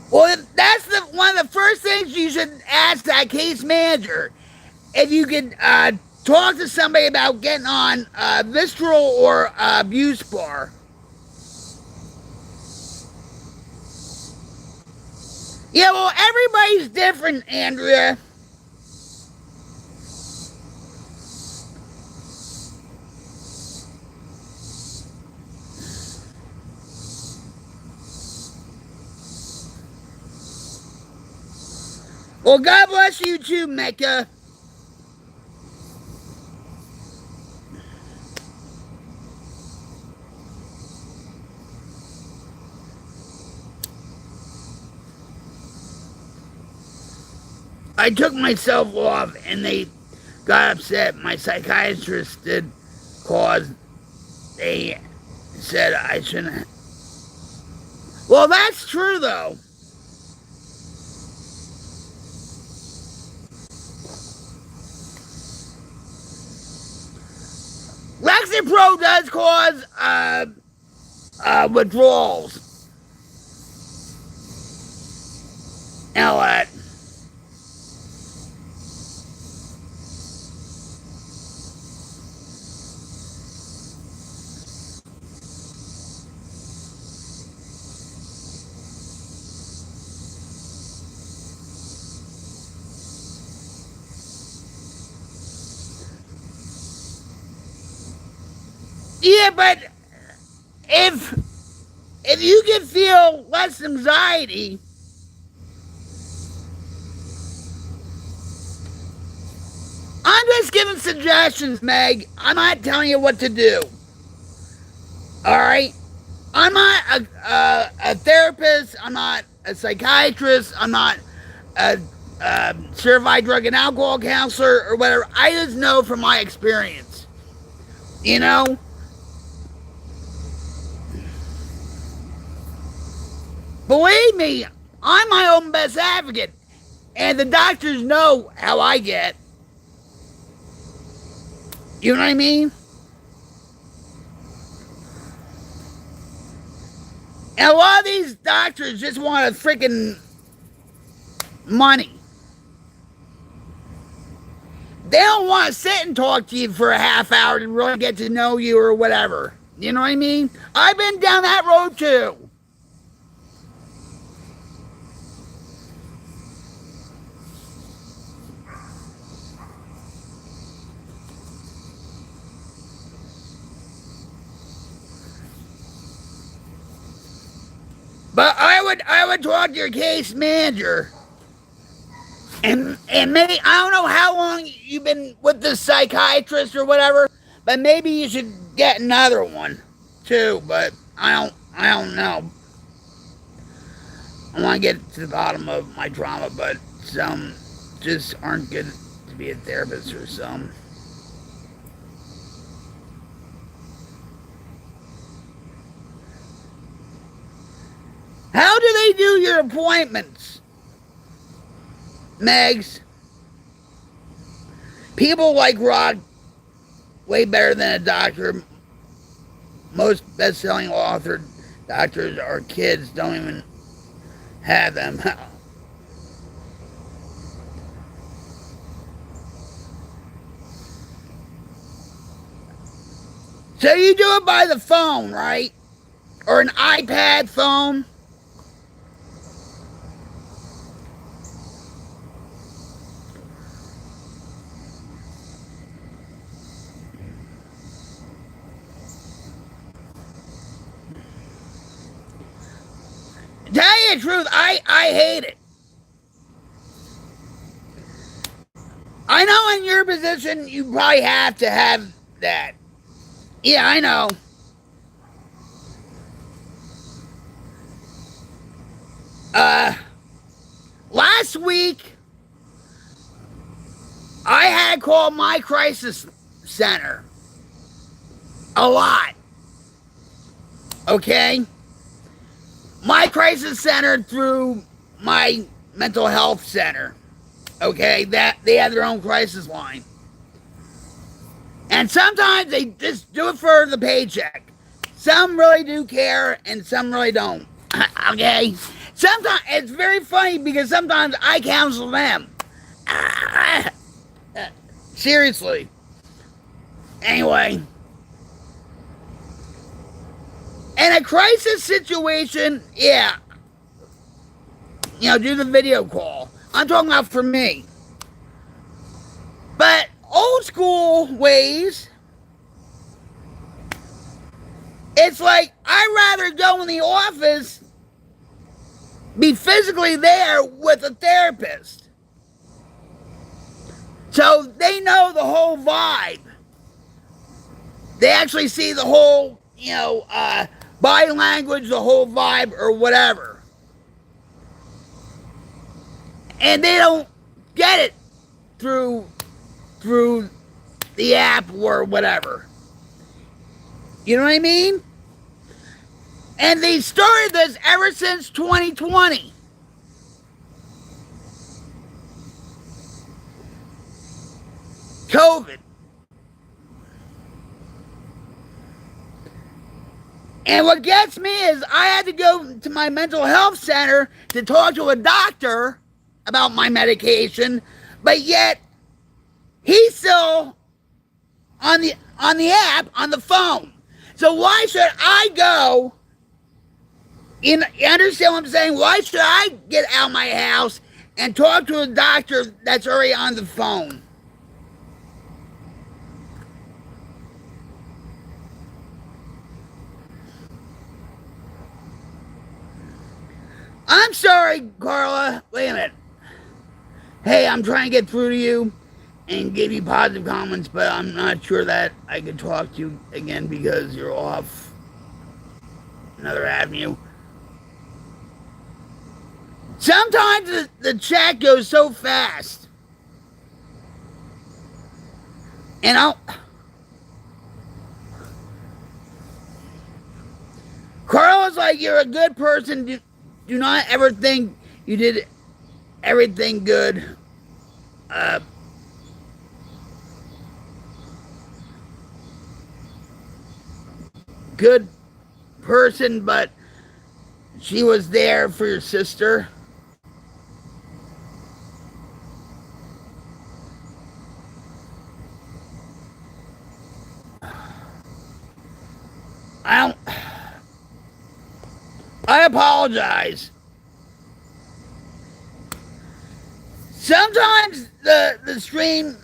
Well, that's one of the first things you should ask that case manager. If you could talk to somebody about getting on Visceral or Abuse Bar. Yeah, well, everybody's different, Andrea. Well, God bless you too, Mecca. I took myself off and they got upset. My psychiatrist did cause they said I shouldn't. Well, that's true though. Lexapro does cause withdrawals. Now what? Yeah, but if you can feel less anxiety, I'm just giving suggestions, Meg. I'm not telling you what to do. All right? I'm not a therapist. I'm not a psychiatrist. I'm not a certified drug and alcohol counselor or whatever. I just know from my experience. You know? Believe me, I'm my own best advocate. And the doctors know how I get. You know what I mean? And a lot of these doctors just want a freaking money. They don't want to sit and talk to you for a half hour to really get to know you or whatever. You know what I mean? I've been down that road too. But I would talk to your case manager. And maybe I don't know how long you've been with this psychiatrist or whatever, but maybe you should get another one too, but I don't know. I want to get to the bottom of my trauma, but some just aren't good to be a therapist or some. How do they do your appointments, Megs? People like Rod way better than a doctor. Most best-selling author doctors are kids, don't even have them. So you do it by the phone, right? Or an iPad phone? you the truth, I hate it. I know in your position you probably have to have that. Yeah, I know. Last week, I had called my crisis center a lot. Okay? My crisis center through my mental health center. Okay? That they have their own crisis line. And sometimes they just do it for the paycheck. Some really do care and some really don't. Okay? Sometimes it's very funny because sometimes I counsel them. Seriously. Anyway. In a crisis situation, yeah. Do the video call. I'm talking about for me. But old school ways, it's like I'd rather go in the office, be physically there with a therapist. So they know the whole vibe. They actually see the whole, body language, the whole vibe or whatever. And they don't get it through the app or whatever. You know what I mean? And they started this ever since 2020. COVID. And what gets me is I had to go to my mental health center to talk to a doctor about my medication, but yet he's still on the app on the phone. So why should I go? You understand what I'm saying? Why should I get out of my house and talk to a doctor that's already on the phone? I'm sorry, Carla. Wait a minute. Hey, I'm trying to get through to you and give you positive comments, but I'm not sure that I could talk to you again because you're off another avenue. Sometimes the chat goes so fast. And Carla's like, you're a good person. Do not ever think you did everything good. Good person, but she was there for your sister. I apologize. Sometimes the stream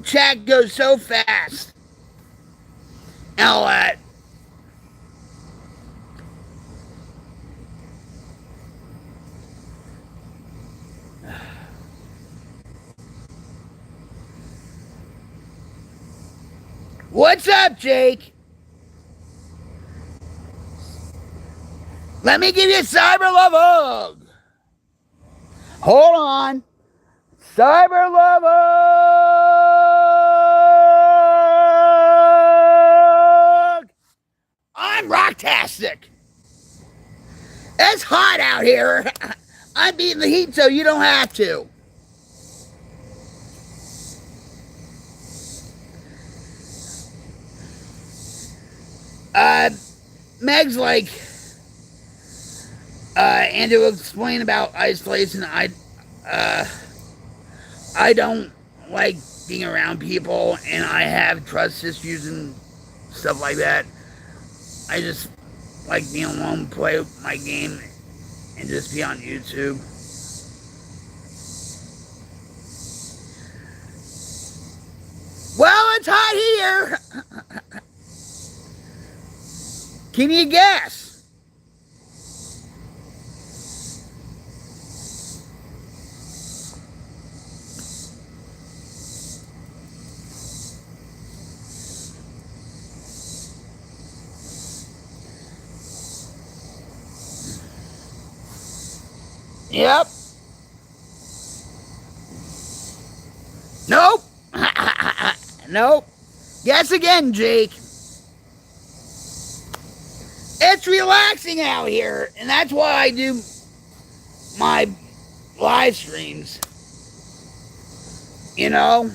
chat goes so fast. And all that. What's up, Jake? Let me give you a cyber love hug. Hold on. Cyber love hug. I'm rocktastic. It's hot out here. I'm beating the heat so you don't have to. Meg's like, and to explain about isolation, I don't like being around people, and I have trust issues and stuff like that. I just like being alone, play my game, and just be on YouTube. Well, it's hot here. Can you guess? Yep. Nope. Nope. Guess again, Jake. It's relaxing out here, and that's why I do my live streams. You know?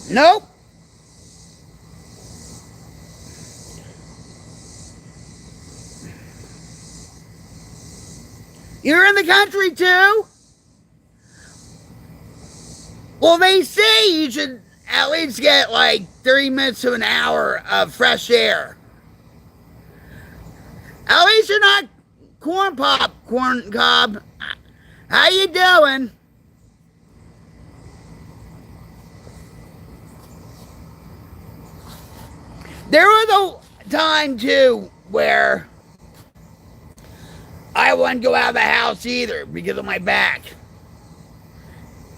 Nope. You're in the country too? Well, they say you should at least get like 30 minutes to an hour of fresh air. At least you're not corn cob. How you doing? There was a time too where I wouldn't go out of the house either because of my back.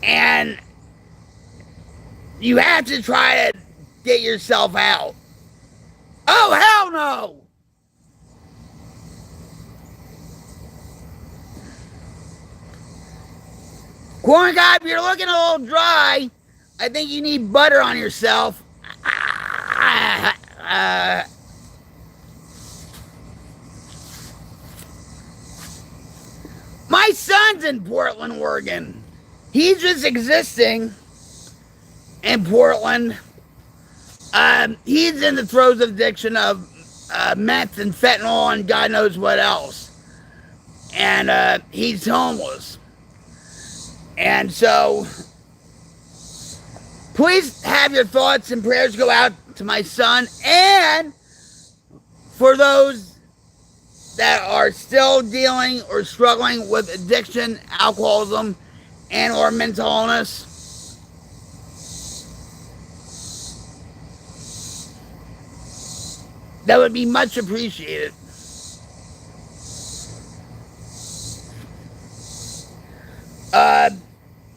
And you have to try to get yourself out. Oh, hell no! Corn cob, you're looking a little dry. I think you need butter on yourself. My son's in Portland, Oregon. He's just existing in Portland. He's in the throes of addiction of meth and fentanyl and God knows what else. And he's homeless. And so, please have your thoughts and prayers go out to my son and for those that are still dealing or struggling with addiction, alcoholism, and or mental illness. That would be much appreciated.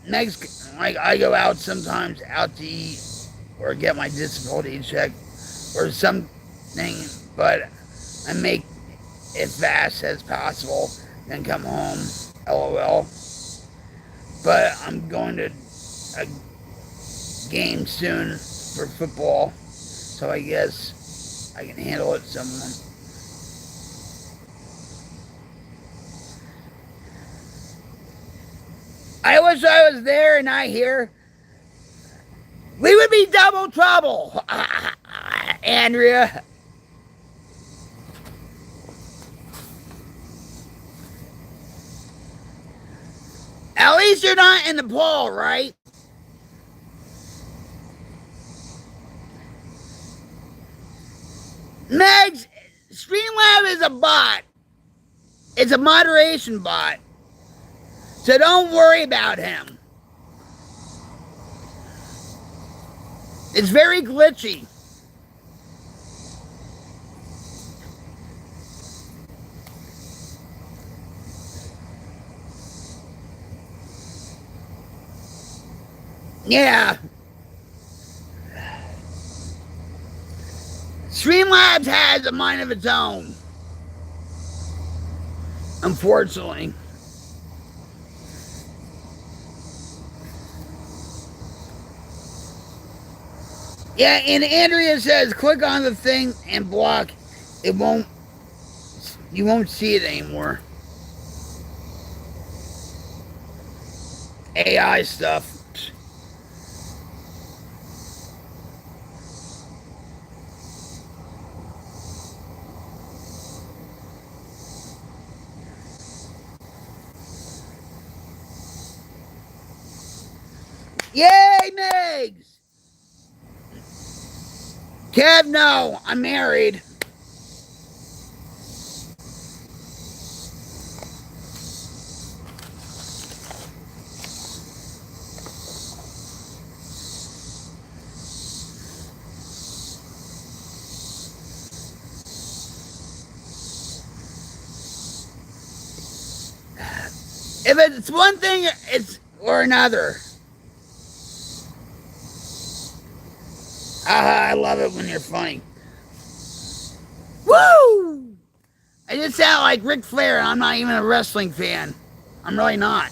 Next, like I go out sometimes out to eat or get my disability check or something, but I make it fast as possible, then come home, LOL. But I'm going to a game soon for football, so I guess I can handle it somewhat. I wish I was there and not here. We would be double trouble, Andrea. At least you're not in Nepal, right? Megs, Streamlab is a bot. It's a moderation bot. So don't worry about him. It's very glitchy. Yeah. Streamlabs has a mind of its own. Unfortunately. Yeah, and Andrea says, click on the thing and block. You won't see it anymore. AI stuff. Yay, Megs! Kev, no, I'm married. If it's one thing, it's or another. I love it when you're funny. Woo! I just sound like Ric Flair, and I'm not even a wrestling fan. I'm really not.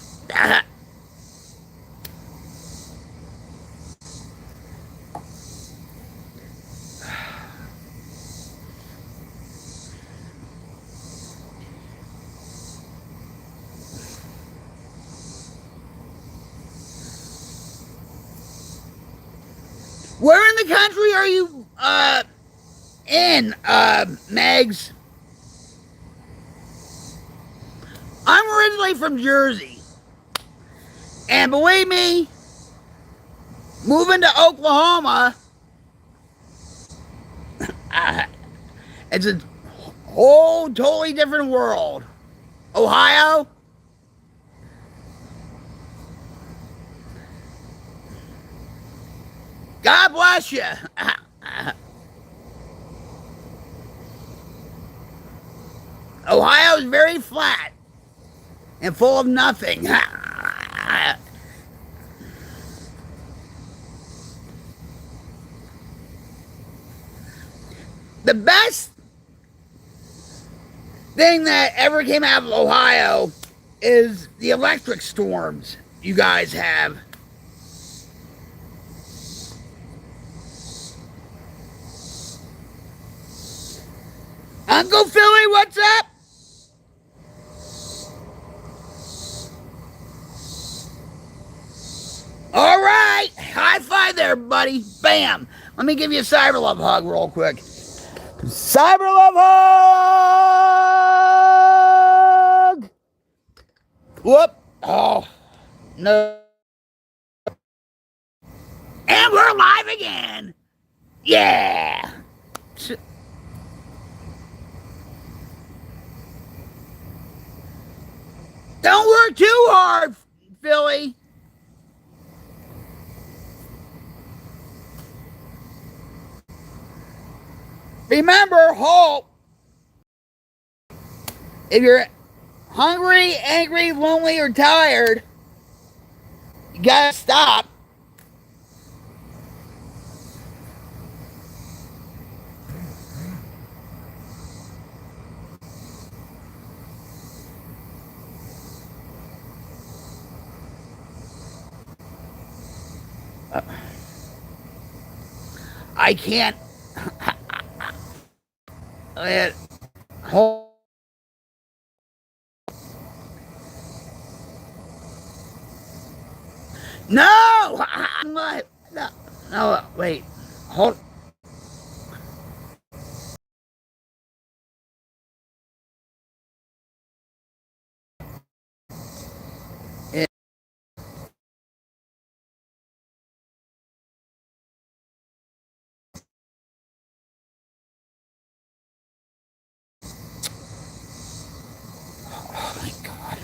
Where in the country are you in, Megs? I'm originally from Jersey. And believe me, moving to Oklahoma, it's a whole totally different world. Ohio? God bless you. Ohio is very flat and full of nothing. The best thing that ever came out of Ohio is the electric storms you guys have. Uncle Philly, what's up? All right. High five there, buddy. Bam. Let me give you a cyber love hug real quick. Cyber love hug. Whoop. Oh, no. And we're live again. Yeah. Don't work too hard, Philly. Remember, halt. If you're hungry, angry, lonely, or tired, you gotta stop. I can't. Hold. No! I'm not. No, no, wait. Hold. Oh my God.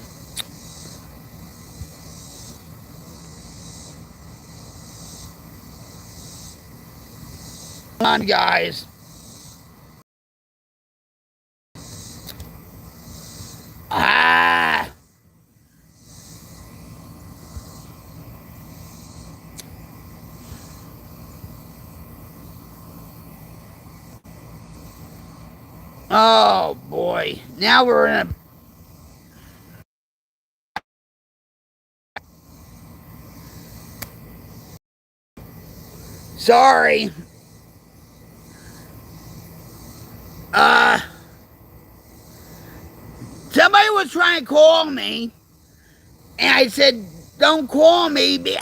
Come on, guys. Ah. Oh boy. Now we're in a. Sorry. Uh. Somebody was trying to call me, and I said, "Don't call me," because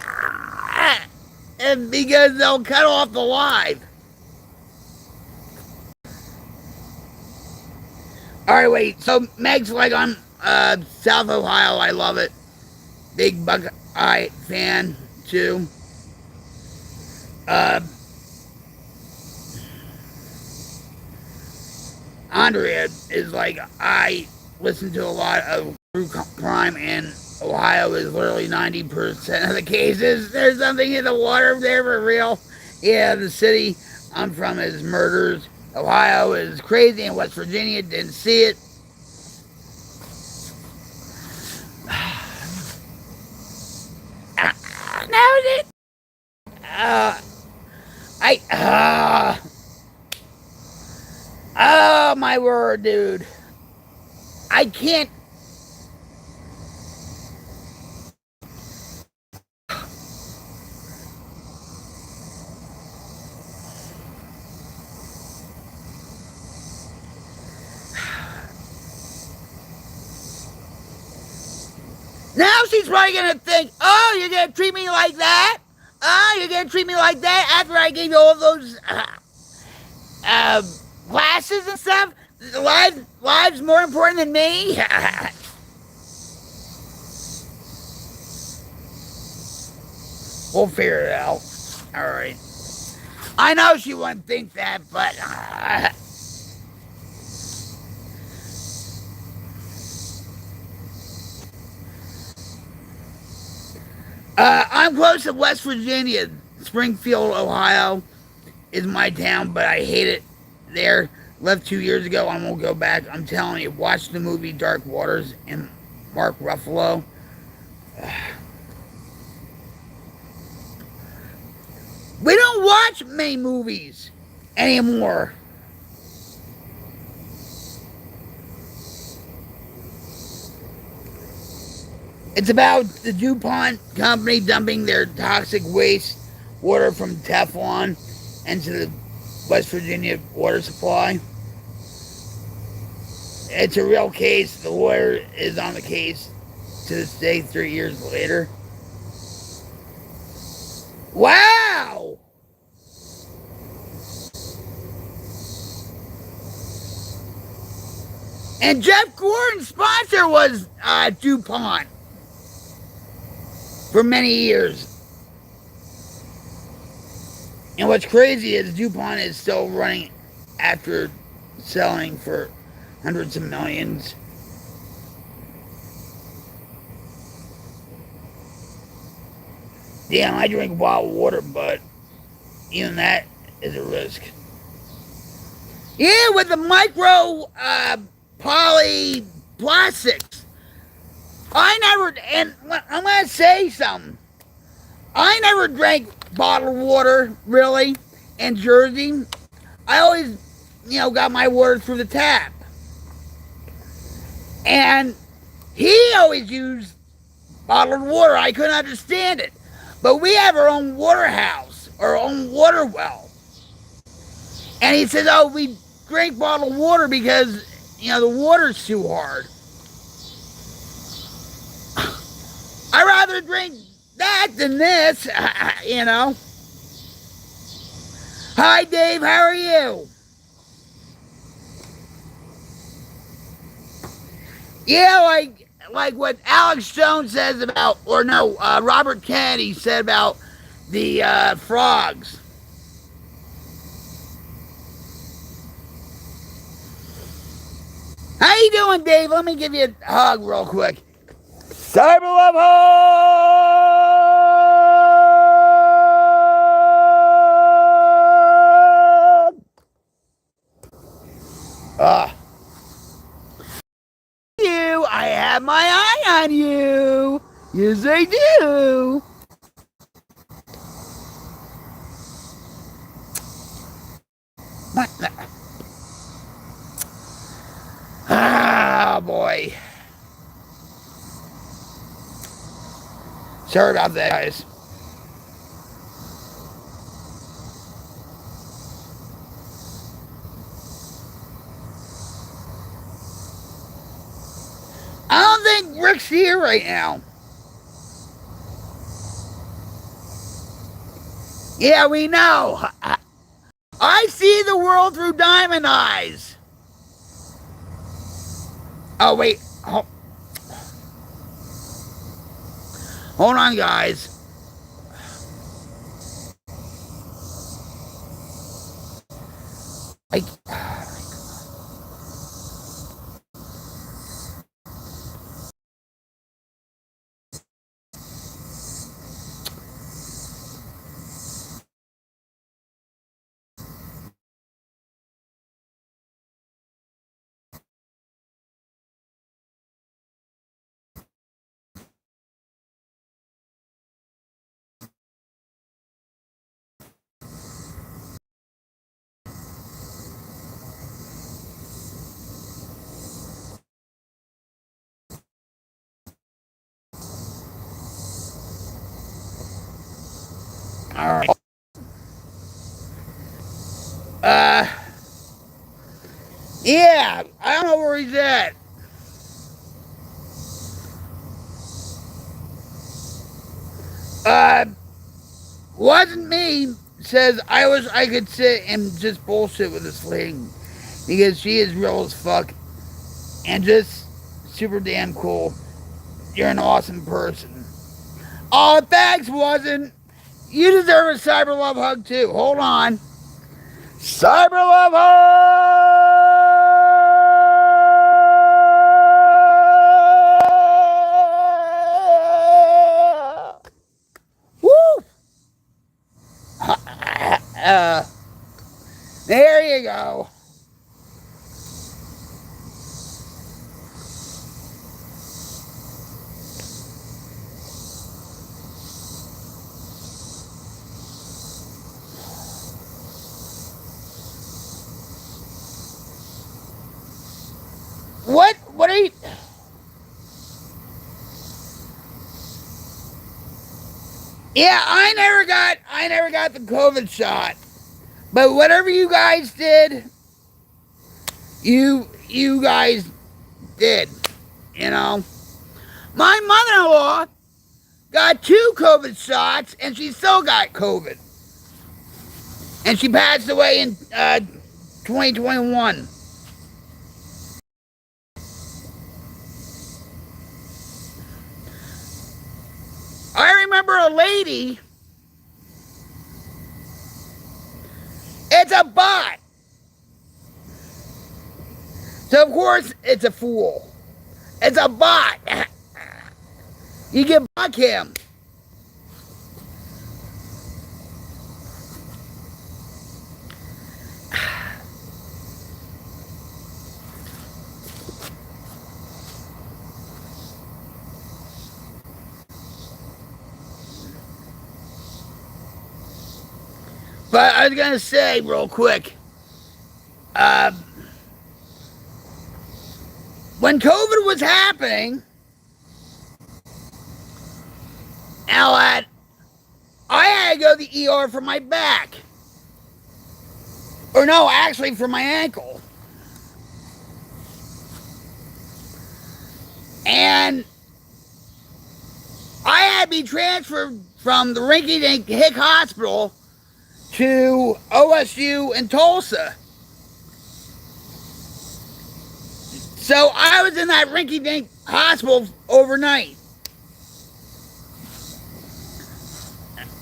they'll cut off the live. All right, wait. So Meg's like on South Ohio. I love it. Big Buckeye fan too. Uh, Andrea is like, I listen to a lot of true crime, and Ohio is literally 90% of the cases. There's something in the water there for real. Yeah, the city I'm from is murders. Ohio is crazy, and West Virginia didn't see it. Now it. Oh my word, dude. I can't. Now she's probably gonna think, oh, you're gonna treat me like that? Oh, you're gonna treat me like that after I gave you all those uh, classes and stuff? Lives more important than me? We'll figure it out. Alright. I know she wouldn't think that, but I'm close to West Virginia. Springfield, Ohio is my town, but I hate it there. Left 2 years ago. I won't go back. I'm telling you, watch the movie Dark Waters and Mark Ruffalo. We don't watch many movies anymore. It's about the DuPont company dumping their toxic waste water from Teflon into the West Virginia water supply. It's a real case. The lawyer is on the case to this day, 3 years later. Wow! And Jeff Gordon's sponsor was DuPont for many years. And what's crazy is DuPont is still running after selling for hundreds of millions. Damn, I drink bottled water, but even that is a risk. Yeah, with the micro poly plastics. I never, and I'm going to say something. I never drank bottled water, really, in Jersey. I always, got my water through the tap. And he always used bottled water. I couldn't understand it. But we have our own water house, our own water well. And he says, oh, we drink bottled water because, the water's too hard. I'd rather drink that than this, Hi, Dave, how are you? Yeah, like what Alex Jones says about, or no, Robert Kennedy said about the frogs. How you doing, Dave? Let me give you a hug real quick. Cyber Love hug! You, I have my eye on you. Yes, I do. Ah, boy. Sorry about that, guys. I don't think Rick's here right now. Yeah, we know. I see the world through diamond eyes. Oh, wait. Hold on, guys. I Alright. Yeah, I don't know where he's at. Wasn't me. Says I wish I could sit and just bullshit with this lady because she is real as fuck and just super damn cool. You're an awesome person. Oh, thanks, wasn't. You deserve a cyber love hug too. Hold on. Cyber love hug! Woo! There you go. What are you... Yeah, I never got the COVID shot. But whatever you guys did, you guys did, you know. My mother-in-law got 2 COVID shots and she still got COVID. And she passed away in 2021. I remember a lady. It's a bot. So of course it's a fool. It's a bot. You can block him. But I was gonna say real quick, when COVID was happening, I had to go to the ER for my back. Or no, actually for my ankle. And I had to be transferred from the rinky-dink Hick Hospital to OSU in Tulsa. So I was in that rinky-dink hospital overnight.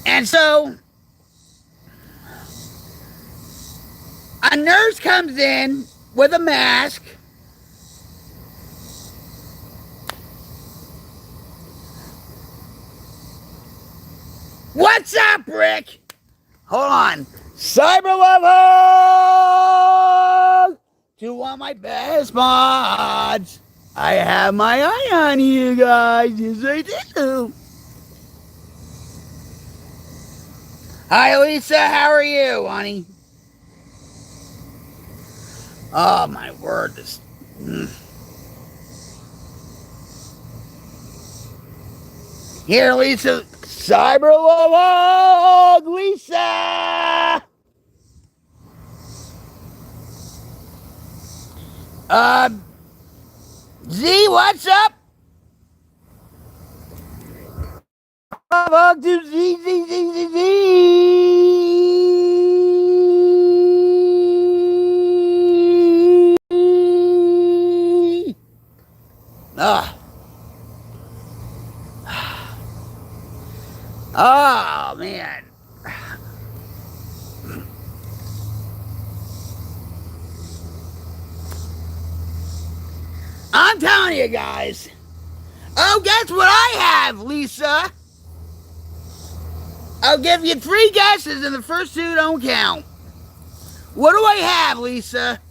And so a nurse comes in with a mask. What's up, Rick? Hold on. Cyber love hug to one of my best mods. I have my eye on you guys. Yes, I do. Hi, Lisa. How are you, honey? Oh, my word. This... Here, Lisa. Cyber love hug, Lisa. Z, what's up? Love hug to Z, Z, Z, Z, Z. Oh, man. I'm telling you guys. Oh, guess what I have, Lisa? I'll give you 3 guesses and the first 2 don't count. What do I have, Lisa?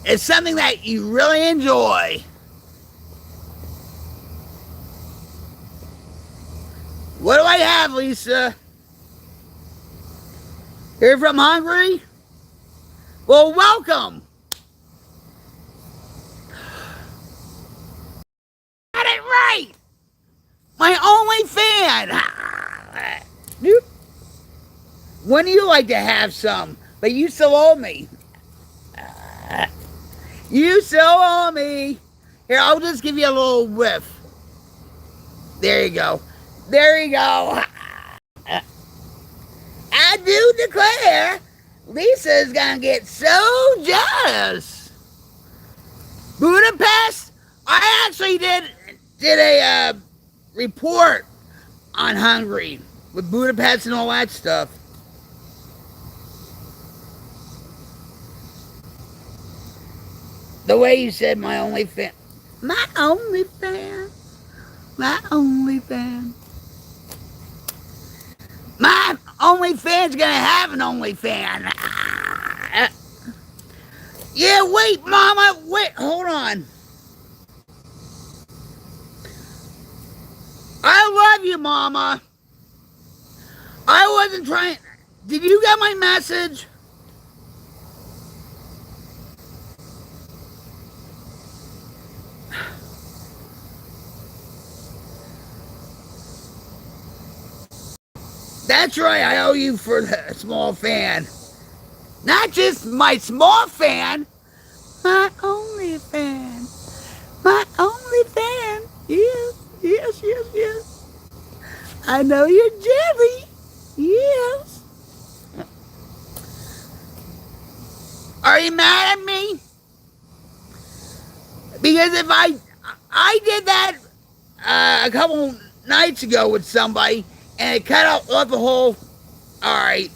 It's something that you really enjoy. What do I have, Lisa? You're from Hungary? Well, welcome. Wouldn't you like to have some? But you still owe me. You still owe me. Here, I'll just give you a little whiff. There you go. There you go. I do declare, Lisa's gonna get so jealous. Budapest, I actually did a report on Hungary with Budapest and all that stuff. The way you said my only fan. My only fan. My only fan. My only fan's gonna have an only fan. Yeah, wait, Mama. Wait, hold on. I love you, Mama. I wasn't trying. Did you get my message? That's right, I owe you for the small fan. Not just my small fan, my only fan. My only fan. Yes, yes, yes, yes. I know you're jelly. Yes. Are you mad at me? Because if I did that a couple nights ago with somebody and it cut off the whole. All right.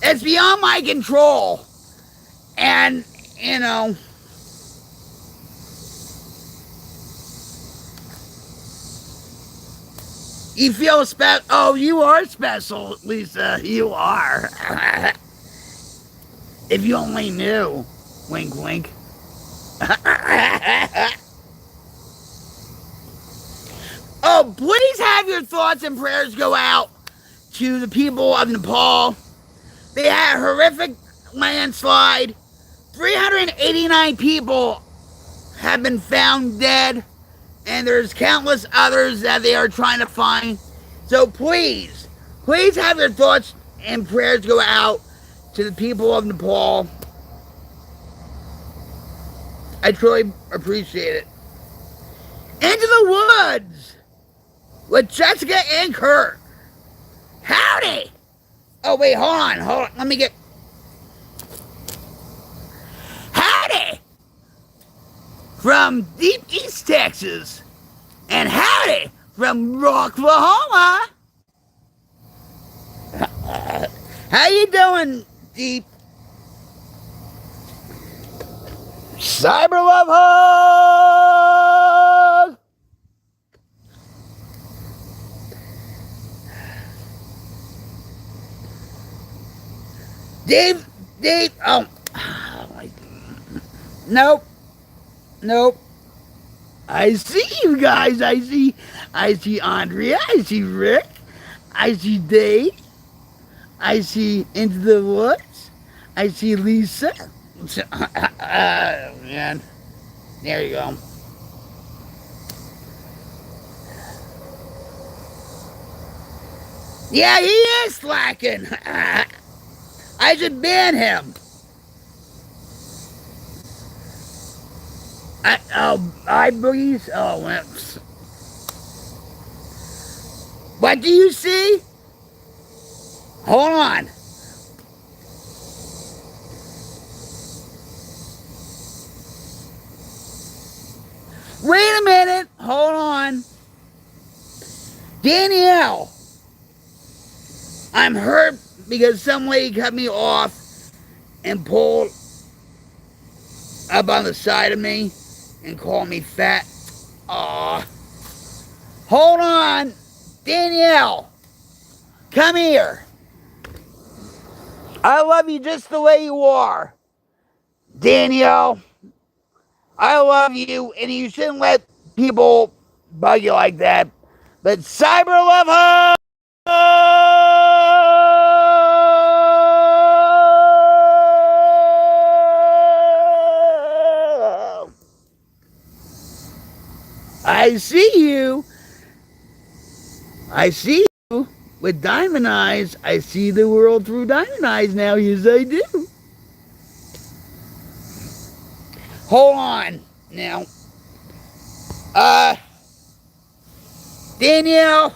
It's beyond my control. And, you know, you feel special. Oh, you are special, Lisa. You are. If you only knew. Wink, wink. Oh, please have your thoughts and prayers go out to the people of Nepal. They had a horrific landslide. 389 people have been found dead, and there's countless others that they are trying to find. So please have your thoughts and prayers go out to the people of Nepal. I truly appreciate it. Into the Woods with Jessica and Kurt. Howdy! Oh, wait, hold on. Let me get... Howdy! From Deep East Texas. And howdy from Rocklahoma. How you doing, Deep? Cyber Love Hug! Dave, oh. Nope. I see you guys. I see Andrea. I see Rick. I see Dave. I see Into the Woods. I see Lisa. Man. There you go. Yeah, he is slacking. I should ban him. I boogies. Oh, whoops. What do you see? Hold on. Wait a minute. Hold on. Danielle. I'm hurt because some lady cut me off and pulled up on the side of me and called me fat. Aw. Hold on. Danielle. Come here. I love you just the way you are. Danielle. I love you, and you shouldn't let people bug you like that. But Cyber Love Hug! I see you. I see you with diamond eyes. I see the world through diamond eyes now. Yes, I do. Hold on now. Danielle.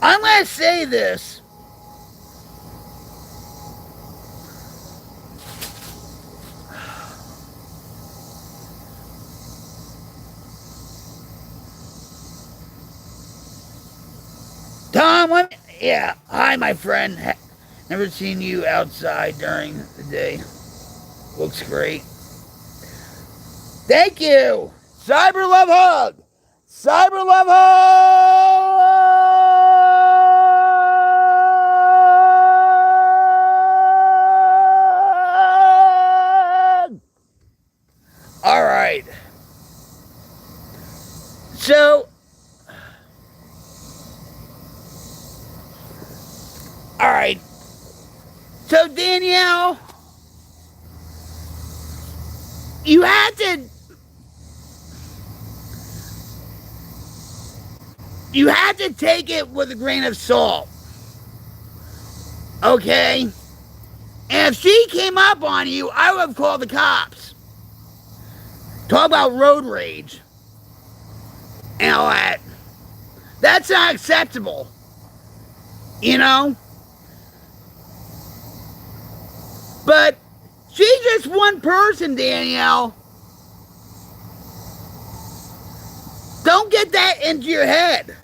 I'm going to say this. Tom, yeah, hi, my friend. Never seen you outside during the day. Looks great. Thank you. Cyber Love Hug. Cyber Love Hug. All right. So, all right. So, Danielle, you had to take it with a grain of salt. Okay? And if she came up on you, I would have called the cops. Talk about road rage and all that. That's not acceptable. You know? But she's just one person, Danielle. Don't get that into your head.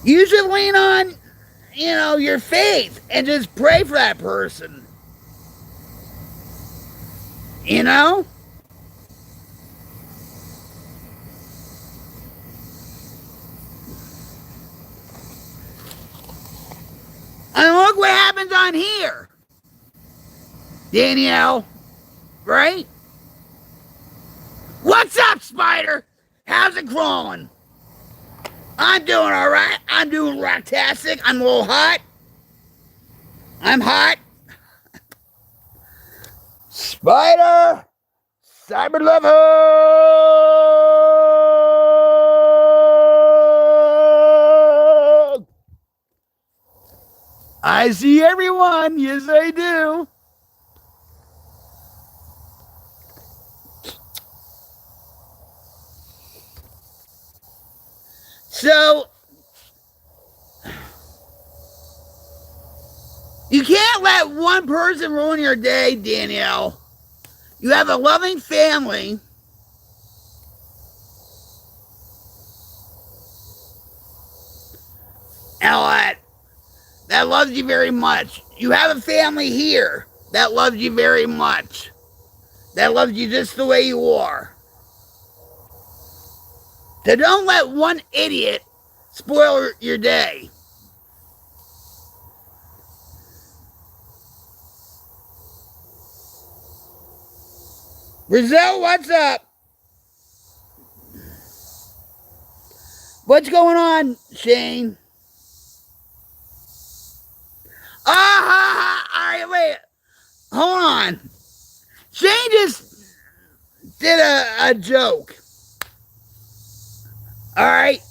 You should lean on, your faith and just pray for that person. You know? And look what happens on here. Danielle, right? What's up, Spider? How's it crawling? I'm doing all right. I'm doing rocktastic. I'm a little hot. I'm hot. Spider, Cyber Lover. I see everyone. Yes, I do. So, you can't let one person ruin your day, Danielle. You have a loving family. And that loves you very much. You have a family here that loves you very much. That loves you just the way you are. So don't let one idiot spoil your day. Brazil, what's up? What's going on, Shane? All right, wait. Hold on. Shane just did a joke. All right?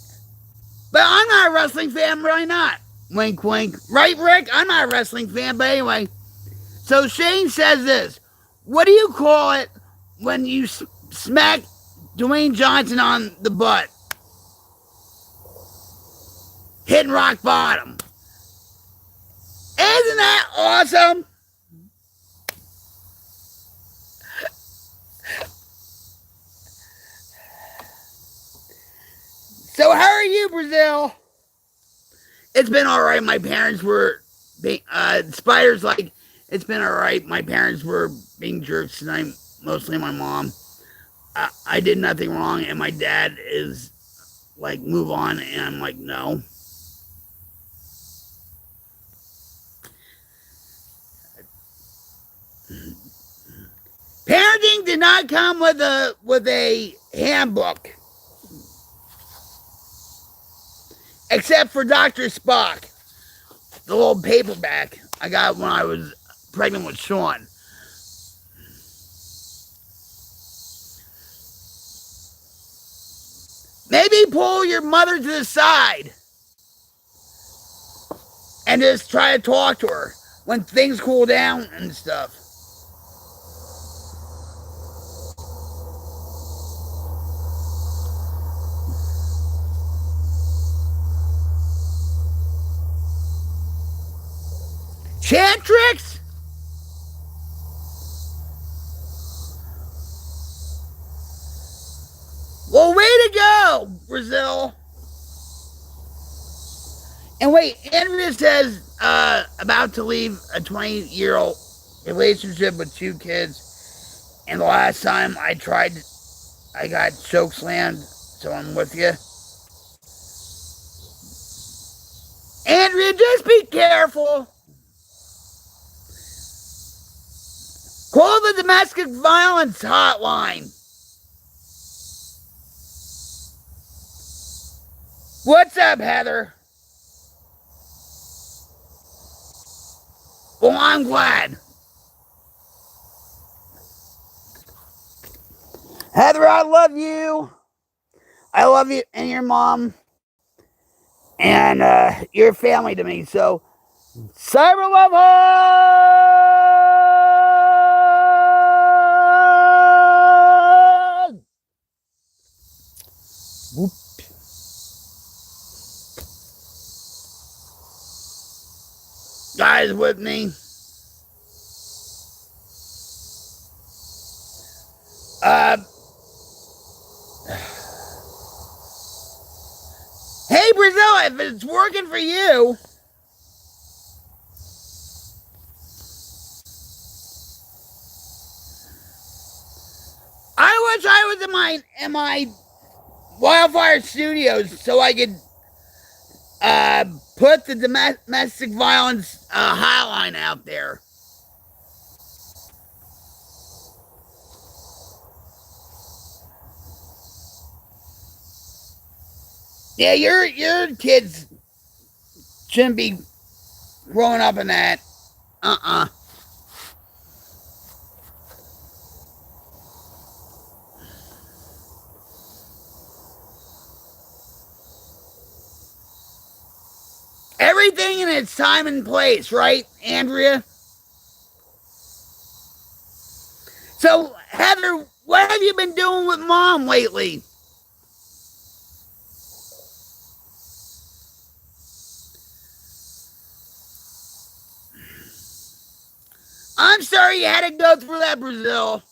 But I'm not a wrestling fan, really not. Wink, wink. Right, Rick? I'm not a wrestling fan, but anyway. So Shane says this. What do you call it when you smack Dwayne Johnson on the butt? Hitting rock bottom. Isn't that awesome? So how are you, Brazil? It's been all right. My parents were being, Spider's like, it's been all right. My parents were being jerks tonight, mostly my mom. I did nothing wrong, and my dad is like move on, and I'm like, no. Parenting did not come with a handbook, except for Dr. Spock, the little paperback I got when I was pregnant with Sean. Maybe pull your mother to the side and just try to talk to her when things cool down and stuff. Chantrix? Well, way to go, Brazil. And wait, Andrea says about to leave a 20-year-old relationship with 2 kids. And the last time I tried, I got choke slammed, so I'm with you. Andrea, just be careful. Call the domestic violence hotline. What's up, Heather? Well, I'm glad. Heather, I love you. I love you and your mom. And your family to me. So, cyber love hug! Whoop. Guys with me. Hey, Brazil, if it's working for you, I wish I was in my Wildfire Studios so I could put the domestic violence hotline out there. Yeah, your kids shouldn't be growing up in that. Everything in its time and place, right, Andrea? So, Heather, what have you been doing with Mom lately? I'm sorry you had to go through that, Brazil.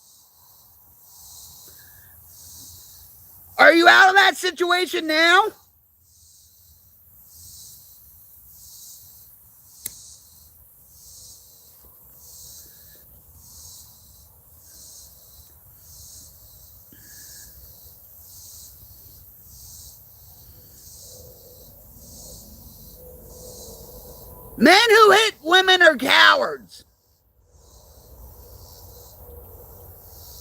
Are you out of that situation now? Men who hit women are cowards.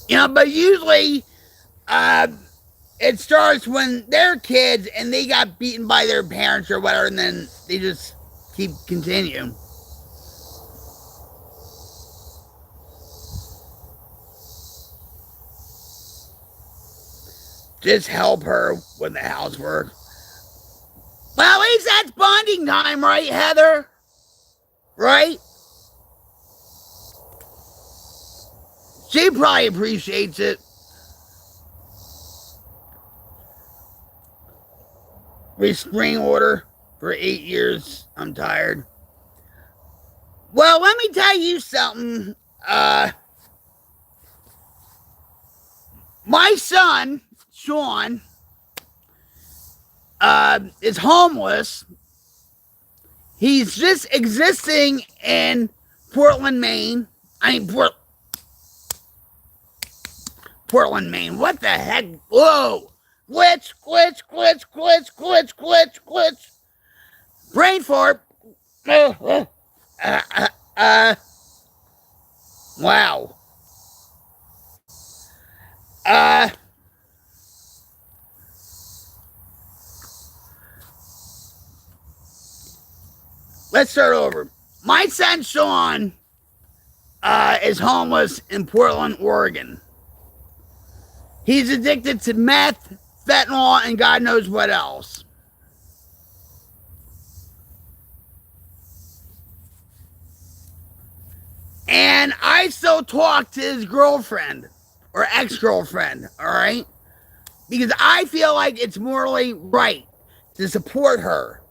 You know, but usually it starts when they're kids and they got beaten by their parents or whatever, and then they just keep continuing. Just help her with the housework. Well, at least that's bonding time, right, Heather? Right? She probably appreciates it. Restraining order for 8 years. I'm tired. Well, let me tell you something. My son, Sean, is homeless. He's just existing in Portland, Maine. Portland, Maine. What the heck? Whoa. Glitch, glitch, glitch, glitch, glitch, glitch, glitch. Brain fart. Wow. Let's start over. My son Sean is homeless in Portland, Oregon. He's addicted to meth, fentanyl, and God knows what else. And I still talk to his girlfriend or ex-girlfriend, all right? Because I feel like it's morally right to support her,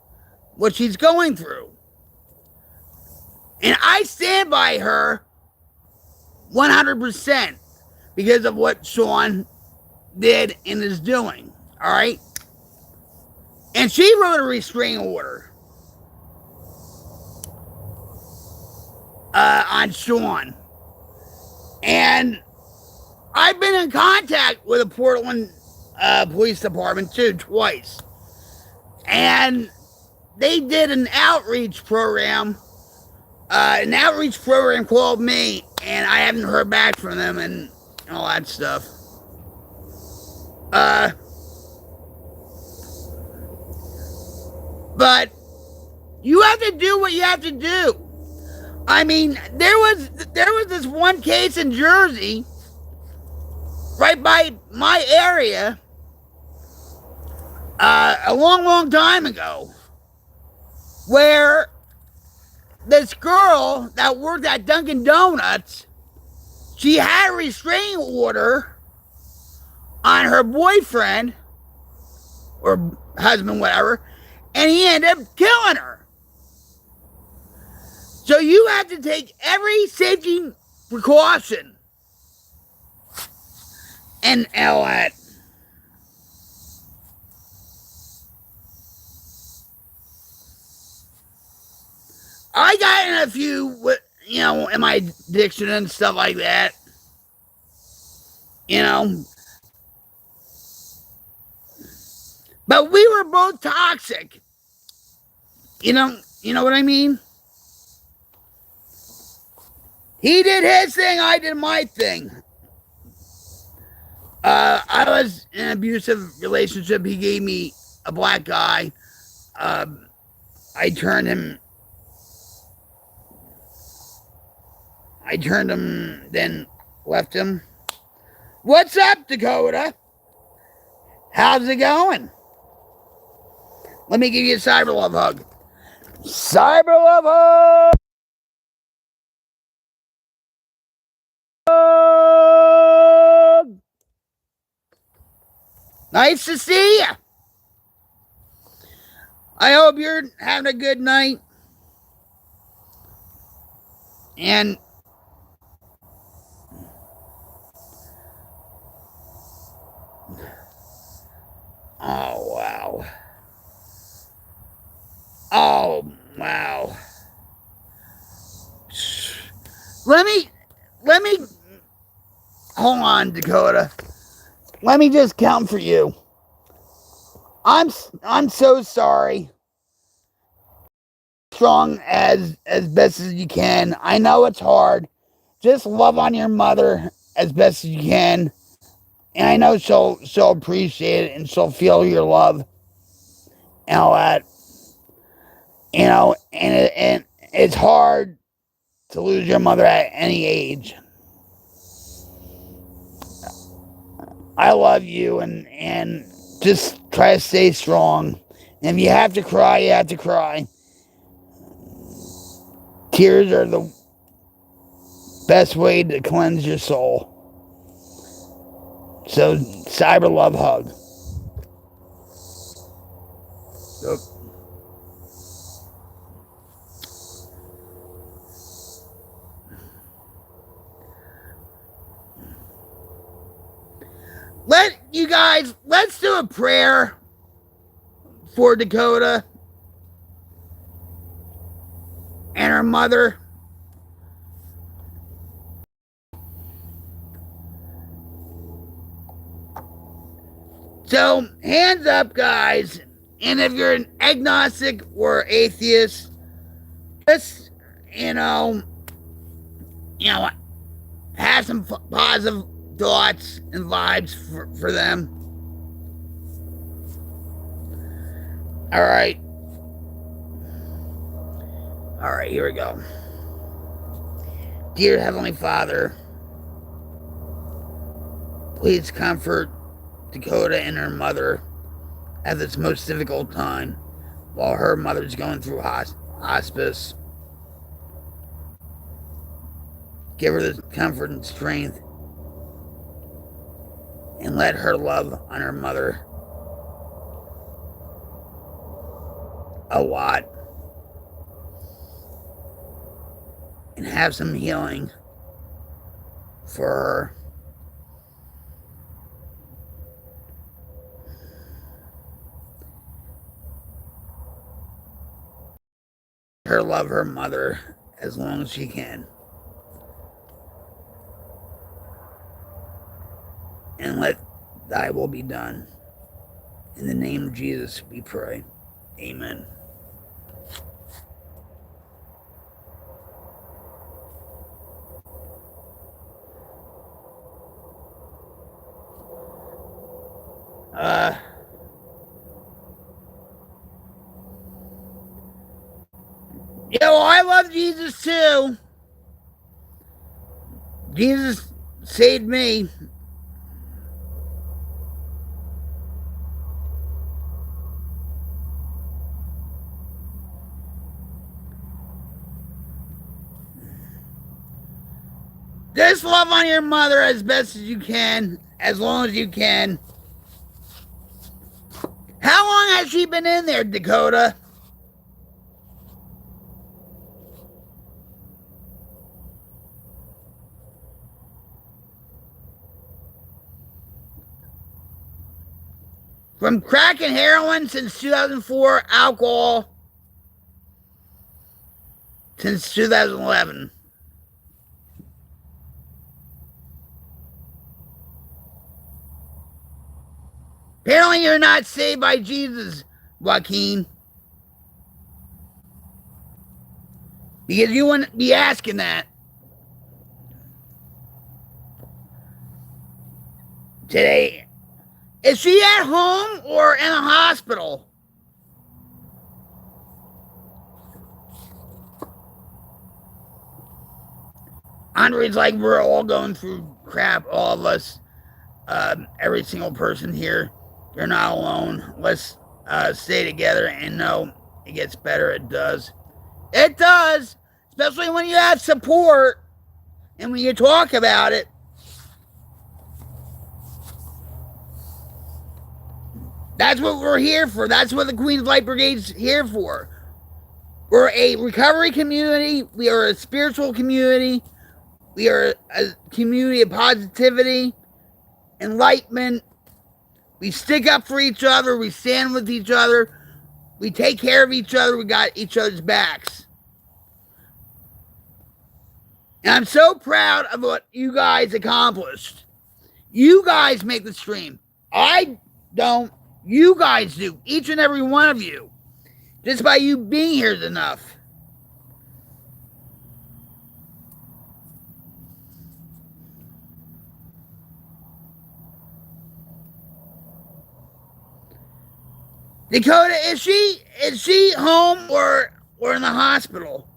what she's going through. And I stand by her 100% because of what Sean did and is doing, all right? And she wrote a restraining order on Sean. And I've been in contact with the Portland Police Department too, twice. And they did an outreach program. An outreach program called me, and I haven't heard back from them and all that stuff. But you have to do what you have to do. I mean, there was this one case in Jersey, right by my area, a long time ago, where this girl that worked at Dunkin' Donuts, she had a restraining order on her boyfriend or husband, whatever, and he ended up killing her. So you have to take every safety precaution and all that. I got in a few, in my addiction and stuff like that. But we were both toxic. You know what I mean? He did his thing, I did my thing. I was in an abusive relationship. He gave me a black guy. I turned him, then left him. What's up, Dakota? How's it going? Let me give you a cyber love hug. Cyber love hug! Nice to see you. I hope you're having a good night. And oh wow. Oh wow. Let me hold on, Dakota. Let me just count for you. I'm so sorry. Strong as best as you can. I know it's hard. Just love on your mother as best as you can. And I know she'll appreciate it and she'll feel your love and all that. And it's hard to lose your mother at any age. I love you and just try to stay strong. And if you have to cry, you have to cry. Tears are the best way to cleanse your soul. So, cyber love hug. Let's do a prayer for Dakota and her mother. So, hands up, guys. And if you're an agnostic or atheist, just, you know, have some positive thoughts and vibes for them. All right. All right, here we go. Dear Heavenly Father, please comfort Dakota and her mother at this most difficult time while her mother's going through hospice. Give her the comfort and strength and let her love on her mother a lot and have some healing for her. Her love her mother as long as she can. And let thy will be done. In the name of Jesus we pray. Amen. Yeah, well, I love Jesus too. Jesus saved me. Just love on your mother as best as you can, as long as you can. How long has she been in there, Dakota? From crack and heroin since 2004, alcohol since 2011. Apparently you're not saved by Jesus, Joaquin. Because you wouldn't be asking that. Today, is she at home or in a hospital? Andre's like, we're all going through crap, all of us. Every single person here. You're not alone. Let's stay together and know it gets better. It does. It does. Especially when you have support and when you talk about it. That's what we're here for. That's what the Queen Light Brigade's here for. We're a recovery community. We are a spiritual community. We are a community of positivity, enlightenment. We stick up for each other. We stand with each other. We take care of each other. We got each other's backs. And I'm so proud of what you guys accomplished. You guys make the stream. I don't. You guys do. Each and every one of you. Just by you being here is enough. Dakota, is she home or in the hospital?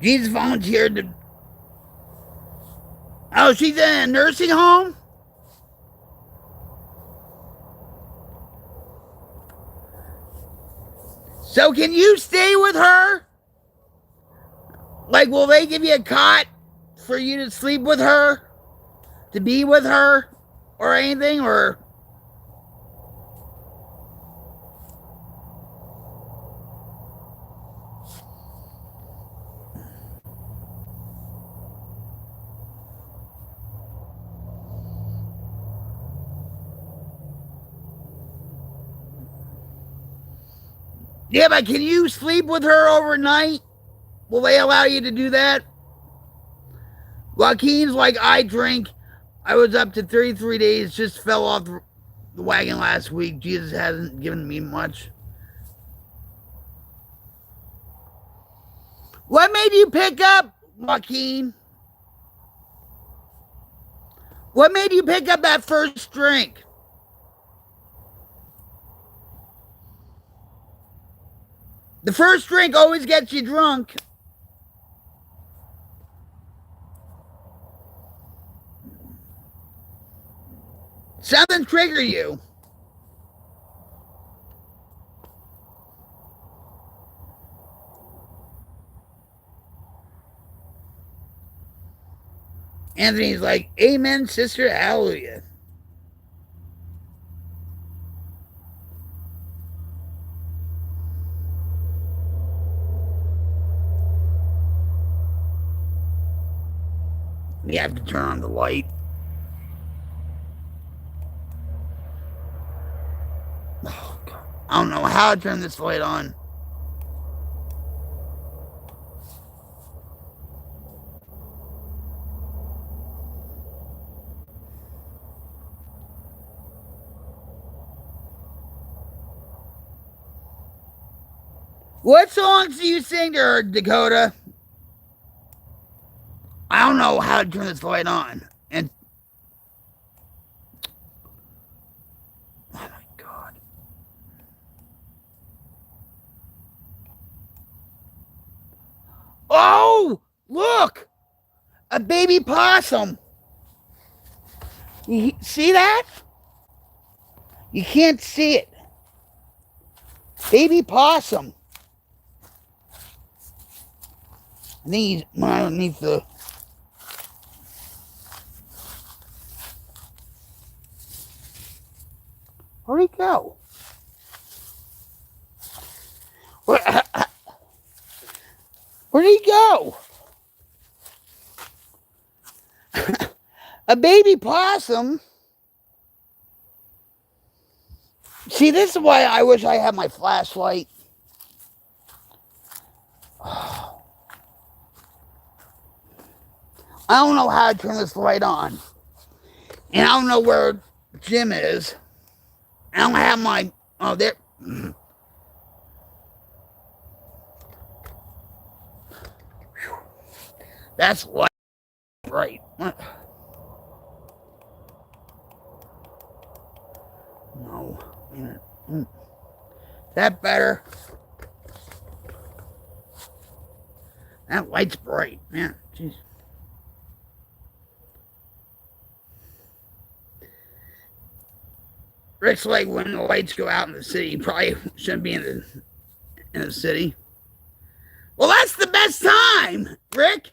Jesus volunteered to. Oh, she's in a nursing home? So can you stay with her? Like, will they give you a cot for you to sleep with her? To be with her? Or anything? Or. Yeah, but can you sleep with her overnight? Will they allow you to do that? Joaquin's like, I drink. I was up to 33 days, just fell off the wagon last week. Jesus hasn't given me much. What made you pick up, Joaquin? What made you pick up that first drink? The first drink always gets you drunk. Something triggered you. Anthony's like, amen, sister, hallelujah. You have to turn on the light. Oh, God. I don't know how to turn this light on. What songs do you sing to her, Dakota? I don't know how to turn this light on. And oh my God. Oh, look! A baby possum. You see that? You can't see it. Baby possum. I think he's underneath the. Where'd he go? Where'd he go? A baby possum. See, this is why I wish I had my flashlight. I don't know how to turn this light on. And I don't know where Jim is. I don't have my. Oh, there. That's light. Right. What? No. Is that better? That light's bright. Man, jeez. Rick's like, when the lights go out in the city, you probably shouldn't be in the city. Well, that's the best time, Rick.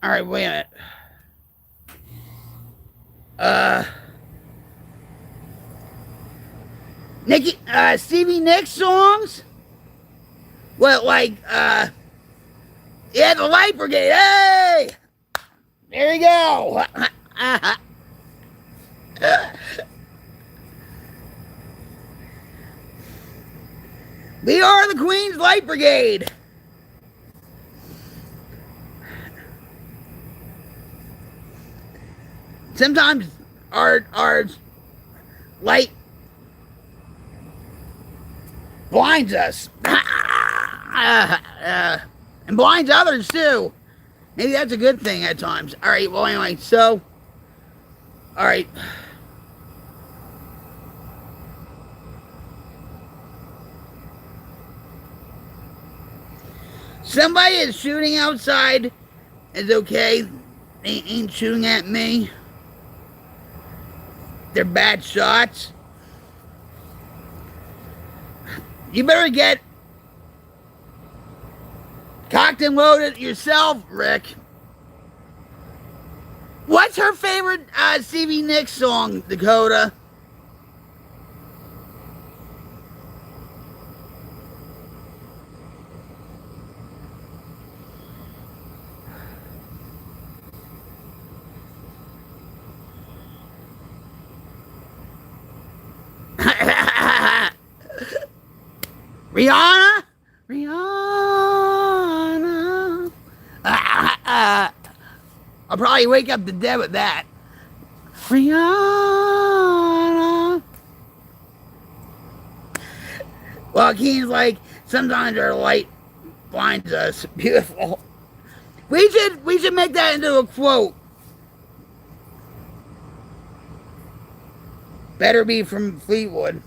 All right, wait a minute. Nikki, Stevie Nicks songs? What, like, yeah, the Light Brigade. Hey! There you go. We are the Queen's Light Brigade. Sometimes our light blinds us. And blinds others too. Maybe that's a good thing at times. All right, well, anyway, so, all right. Somebody is shooting outside. It's okay. They ain't shooting at me. They're bad shots. You better get cocked and loaded yourself, Rick. What's her favorite Stevie Nicks song, Dakota? Rihanna? Rihanna. I'll probably wake up the dead with that. Rihanna. Well, Keen's like, sometimes our light blinds us. Beautiful. We should make that into a quote. Better be from Fleetwood.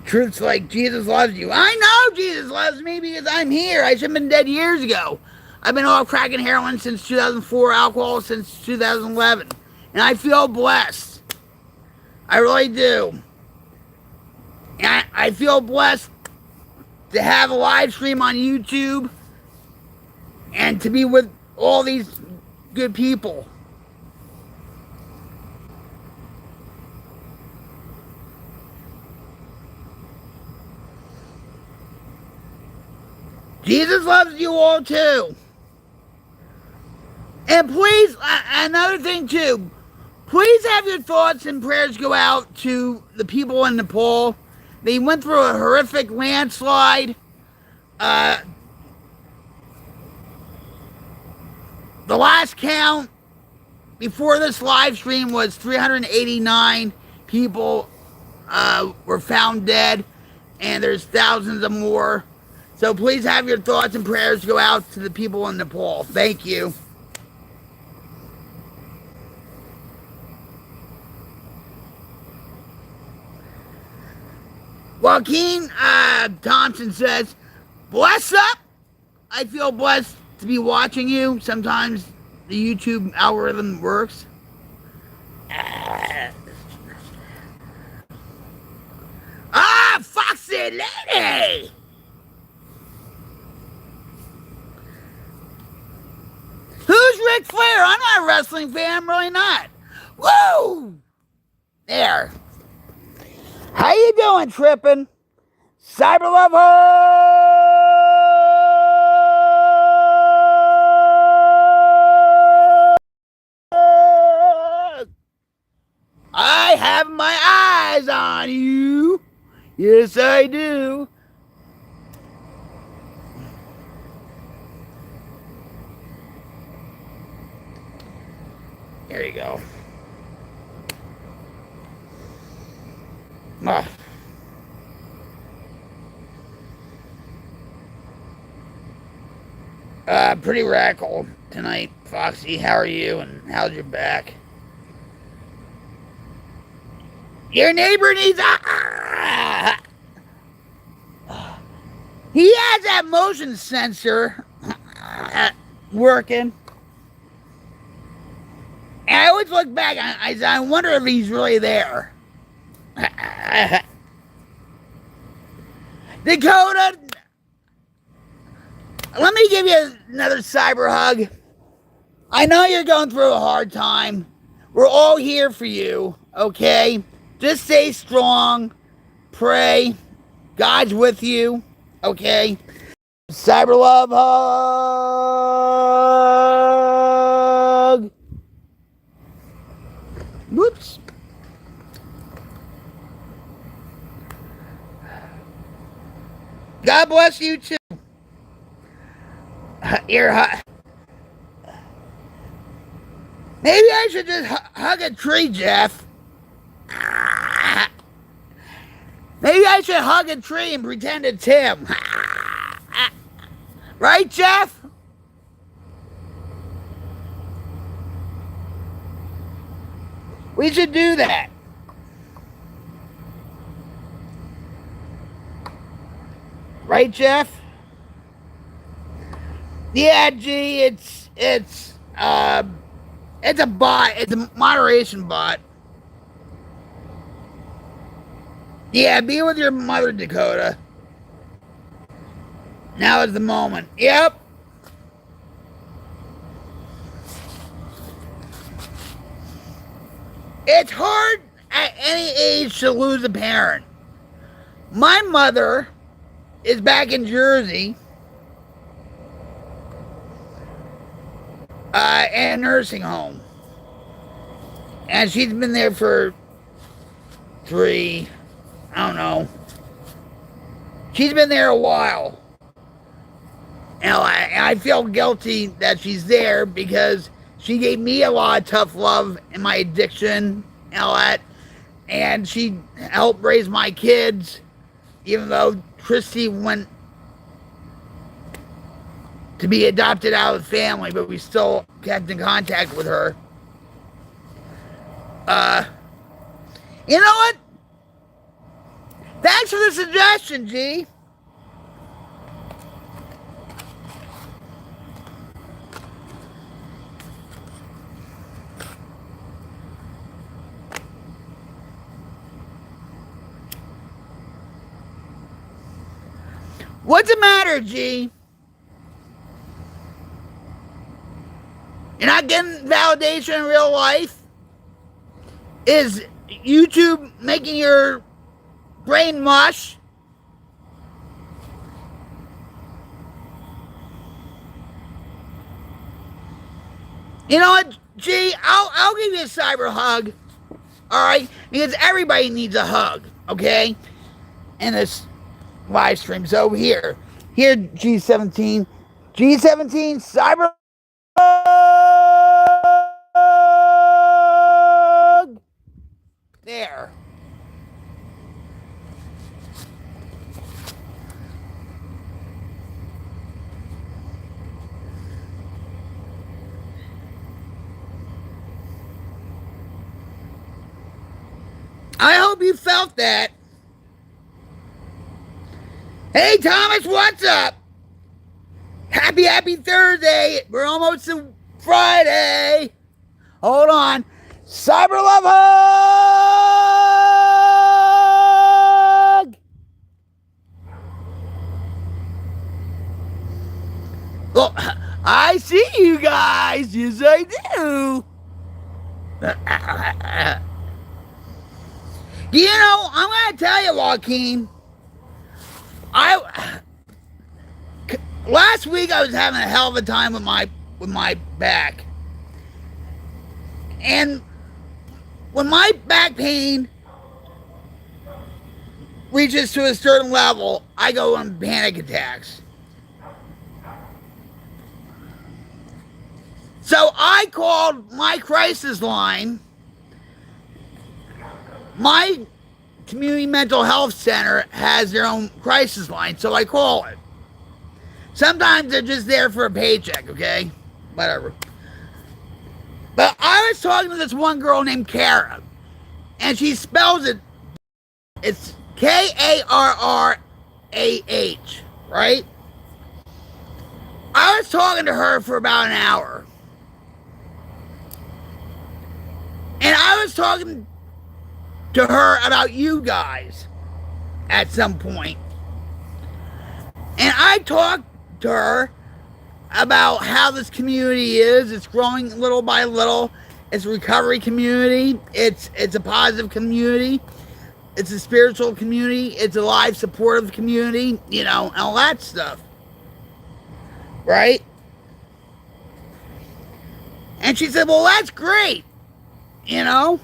Truth's like, Jesus loves you. I know Jesus loves me because I'm here. I should have been dead years ago. I've been off crack and heroin since 2004, alcohol since 2011. And I feel blessed. I really do. And I feel blessed to have a live stream on YouTube and to be with all these good people. Jesus loves you all too. And please, another thing too, please have your thoughts and prayers go out to the people in Nepal. They went through a horrific landslide. The last count before this live stream was 389 people were found dead, and there's thousands of more. So please have your thoughts and prayers go out to the people in Nepal. Thank you. Joaquin Thompson says, bless up. I feel blessed to be watching you. Sometimes the YouTube algorithm works. Foxy lady. Who's Ric Flair? I'm not a wrestling fan. I'm really not. Woo! There. How you doing, Trippin'? Cyber Lover! I have my eyes on you. Yes, I do. There you go. Pretty radical tonight, Foxy. How are you? And how's your back? Your neighbor needs he has that motion sensor working. And I always look back, I wonder if he's really there. Dakota, let me give you another cyber hug. I know you're going through a hard time. We're all here for you, okay? Just stay strong. Pray. God's with you, okay? Cyber love hug. Whoops. God bless you too. You're hot. Maybe I should just hug a tree, Jeff. Maybe I should hug a tree and pretend it's him. Right, Jeff? We should do that. Right, Jeff? Yeah, G, it's a bot. It's a moderation bot. Yeah, be with your mother, Dakota. Now is the moment. Yep. It's hard at any age to lose a parent. My mother is back in Jersey in a nursing home. And she's been there for 3, I don't know. She's been there a while. And I feel guilty that she's there because she gave me a lot of tough love in my addiction and all that. And she helped raise my kids, even though Christy went to be adopted out of the family, but we still kept in contact with her. You know what? Thanks for the suggestion, G. What's the matter, G? You're not getting validation in real life? Is YouTube making your brain mush? You know what, G? I'll give you a cyber hug. Alright? Because everybody needs a hug, okay? In this live stream. So here, G17. G17 cyber hug. There. I hope you felt that. Hey, Thomas, what's up? Happy Thursday. We're almost to Friday. Hold on. Cyber love hug. Well, I see you guys. Yes, I do. You know, I'm going to tell you, Joaquin. Last week I was having a hell of a time with my back. And when my back pain reaches to a certain level, I go on panic attacks. So I called my crisis line. My community mental health center has their own crisis line, so I call it. Sometimes they're just there for a paycheck, okay? Whatever. But I was talking to this one girl named Kara, and she spells it, it's Karrarah, right? I was talking to her for about an hour. And I was talking to her about you guys at some point. And I talked to her about how this community is. It's growing little by little. It's a recovery community. It's a positive community. It's a spiritual community. It's a live supportive community, you know, and all that stuff. Right? And she said, well, that's great, you know?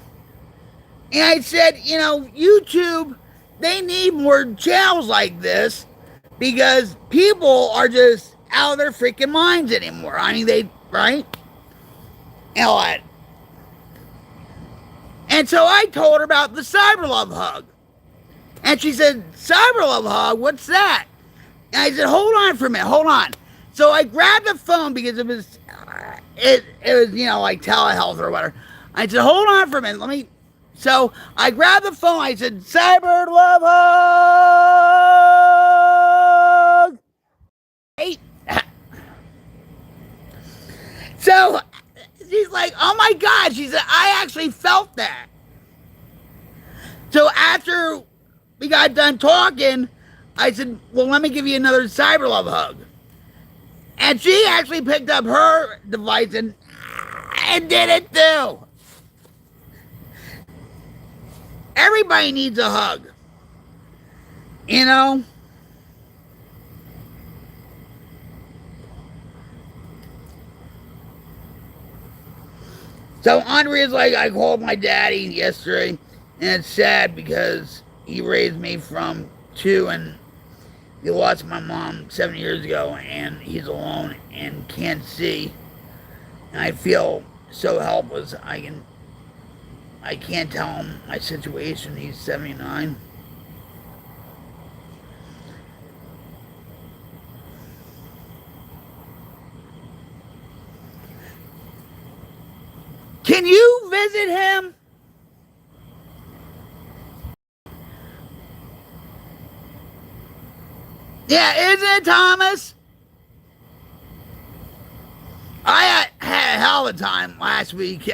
And I said, you know, YouTube, they need more channels like this because people are just out of their freaking minds anymore. I mean, right? And all that. And so I told her about the Cyber Love Hug. And she said, Cyber Love Hug? What's that? And I said, hold on for a minute, hold on. So I grabbed the phone because it was, you know, like telehealth or whatever. I said, hold on for a minute, So I grabbed the phone, I said, Cyber Love Hug! Hey. So she's like, oh my God, she said, I actually felt that. So after we got done talking, I said, well, let me give you another Cyber Love Hug. And she actually picked up her device and did it too. Everybody needs a hug. You know? So Andrea's like, I called my daddy yesterday. And it's sad because he raised me from 2, and he lost my mom 7 years ago, and he's alone and can't see. And I feel so helpless. I can't tell him my situation. He's 79. Can you visit him? Yeah, isn't it, Thomas? I had a hell of a time last week.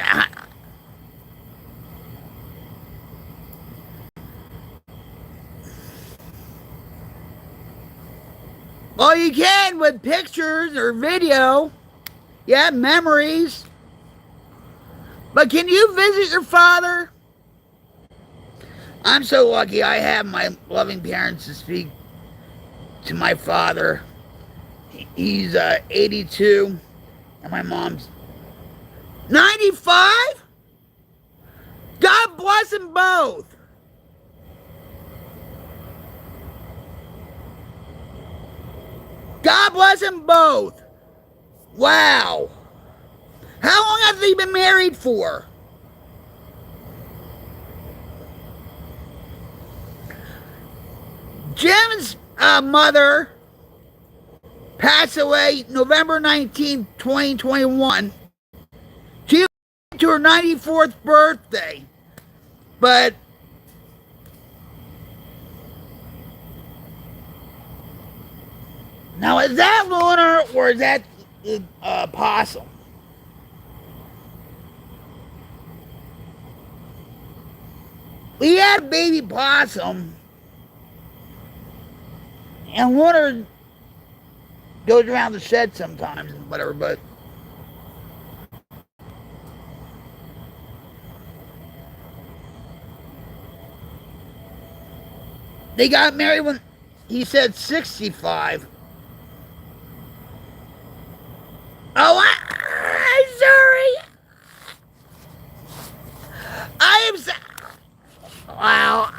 Well, you can with pictures or video. Yeah, memories. But can you visit your father? I'm so lucky I have my loving parents to speak to my father. He's 82, and my mom's 95? God bless them both. God bless them both. Wow. How long have they been married for? Jim's mother passed away November 19th, 2021. She went to her 94th birthday. But now, is that lunar or is that possum? We had a baby possum, and lunar goes around the shed sometimes and whatever, but they got married when he said 65. Oh, I'm sorry. I am sorry. Wow.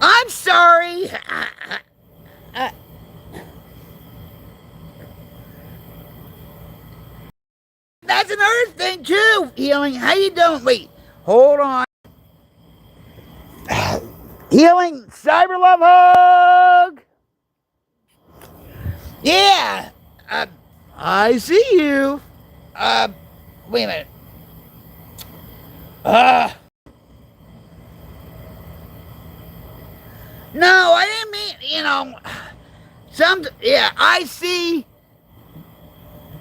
I'm sorry. That's another thing too. Healing. How you doing? Wait. Hold on. Healing. Cyber love hug. Yeah. I see you. Wait a minute. No, I didn't mean, yeah, I see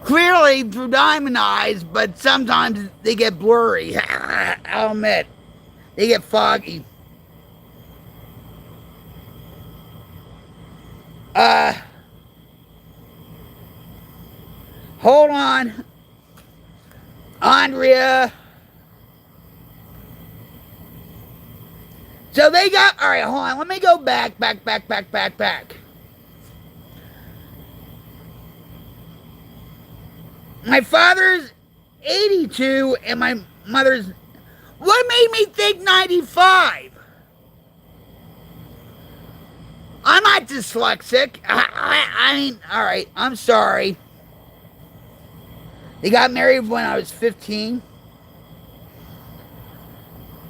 clearly through diamond eyes, but sometimes they get blurry. I'll admit. They get foggy. Hold on. Andrea. So they got, all right, hold on. Let me go back. My father's 82 and my mother's, what made me think 95? I'm not dyslexic. I mean, all right, I'm sorry. They got married when I was 15.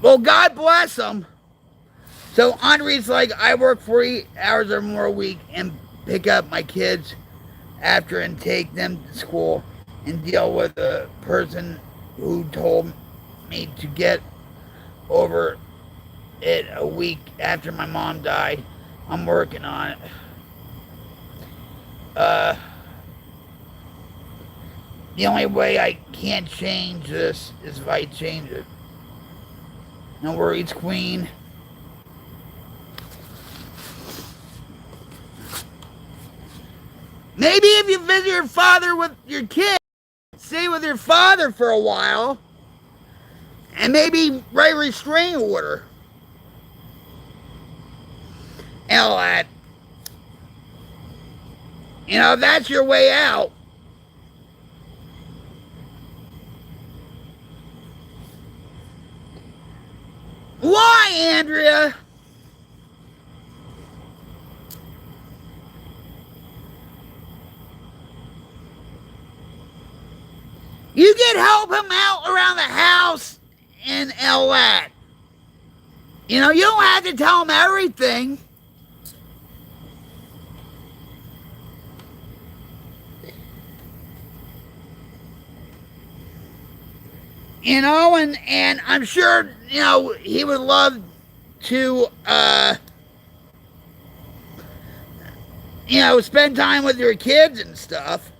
Well, God bless them. So Andre's like, I work 40 hours or more a week and pick up my kids after and take them to school and deal with the person who told me to get over it a week after my mom died. I'm working on it. The only way I can't change this is if I change it. No worries, Queen. Maybe if you visit your father with your kid, stay with your father for a while, and maybe write a restraining order. And all that. That's your way out. Why, Andrea? You can help him out around the house and all that. You know, you don't have to tell him everything. You know, and I'm sure, you know, he would love to, you know, spend time with your kids and stuff.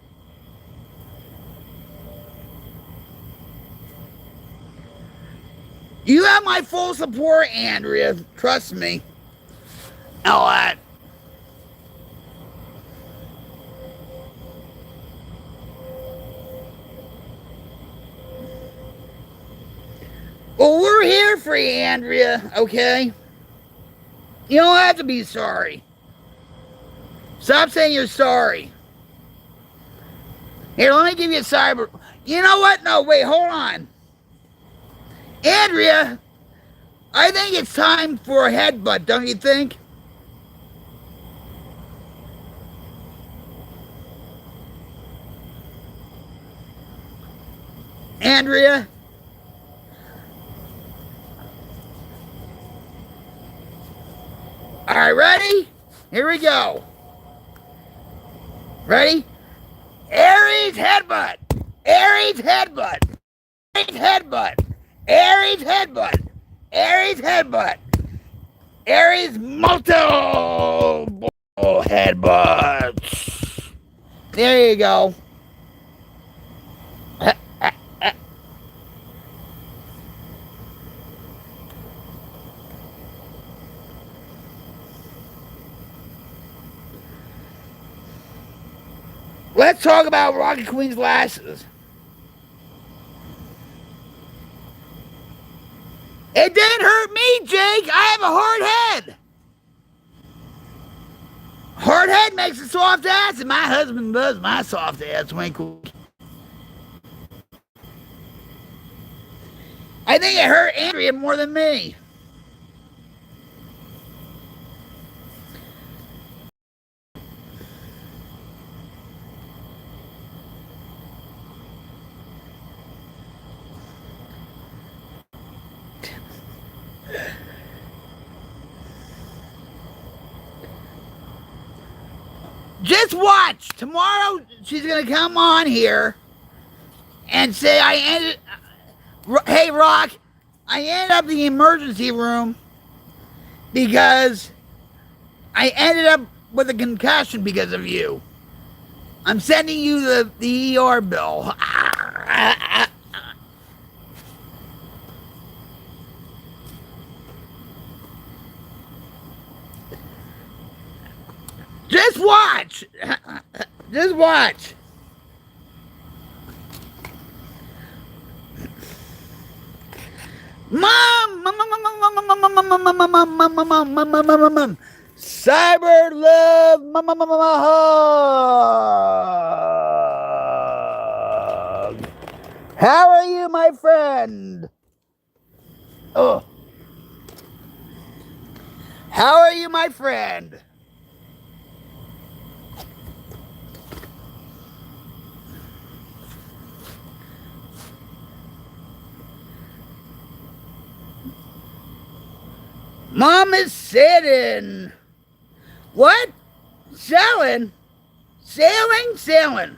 You have my full support, Andrea. Trust me. All that. Well, we're here for you, Andrea, okay? You don't have to be sorry. Stop saying you're sorry. Here, let me give you a cyber... You know what? No, wait, hold on. Andrea, I think it's time for a headbutt, don't you think? Andrea? All right, ready? Here we go. Ready? Aries headbutt. Aries headbutt. Aries headbutt. Aries headbutt. Aries headbutt. Aries multiple headbutts. There you go. Let's talk about Rocket Queen's lashes. It didn't hurt me, Jake. I have a hard head. Hard head makes a soft ass, and my husband loves my soft ass. Winkle. I think it hurt Andrea more than me. Just watch. Tomorrow she's gonna come on here and say hey Rock, I ended up in the emergency room because I ended up with a concussion because of you. I'm sending you the ER bill. Just watch. Just watch. Mom, cyber love, hug. How are you, my friend? Oh. How are you, my friend? Mom is sitting. What? Selling? Sailing? Sailing.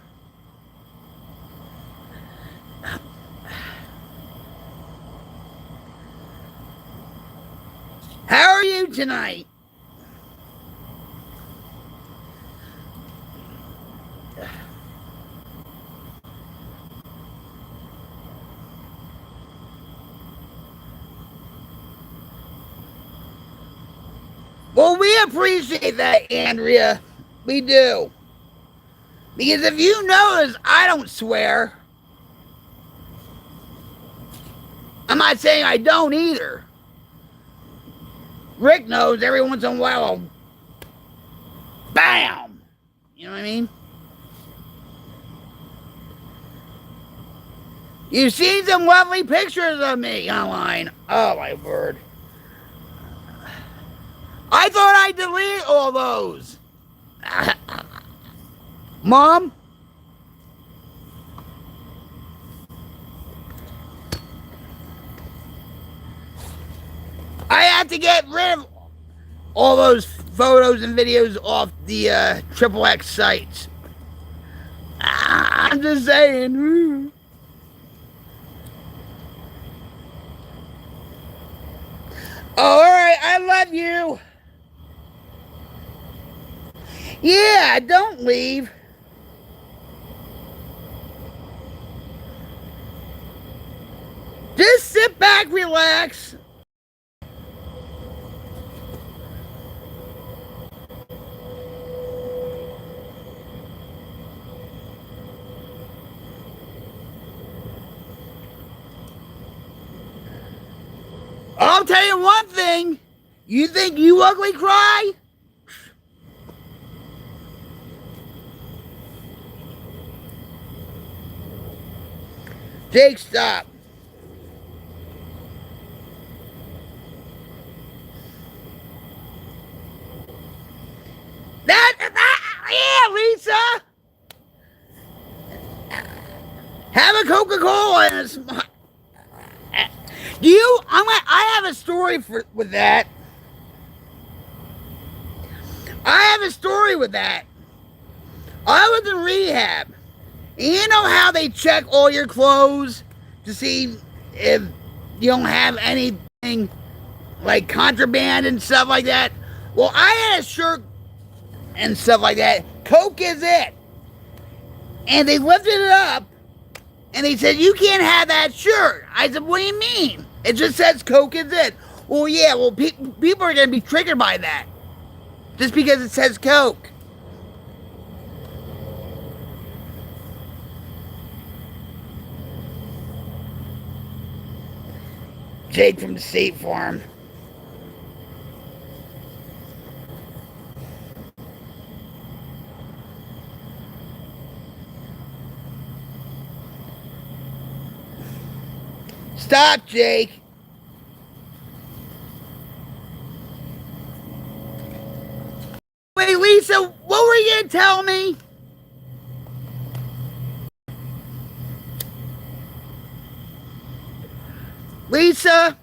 How are you tonight? Well, we appreciate that, Andrea. We do. Because if you notice, I don't swear. I'm not saying I don't either. Rick knows every once in a while I'll bam! You know what I mean? You've seen some lovely pictures of me online. Oh, my word. thought I deleted all those. Mom? I had to get rid of all those photos and videos off the Triple X sites. I'm just saying. Oh, alright, I love you. Yeah, don't leave. Just sit back, relax. I'll tell you one thing. You think you ugly cry? Jake, stop. Yeah, Lisa. Have a Coca-Cola and a smile. I have a story with that. I have a story with that. I was in rehab. And you know how they check all your clothes to see if you don't have anything like contraband and stuff like that? Well, I had a shirt and stuff like that. Coke is it. And they lifted it up and they said, you can't have that shirt. I said, what do you mean? It just says Coke is it. Well, yeah, well, people are going to be triggered by that. Just because it says Coke. Jake from the State Farm. Stop, Jake. Wait, Lisa, what were you going to tell me? Lisa,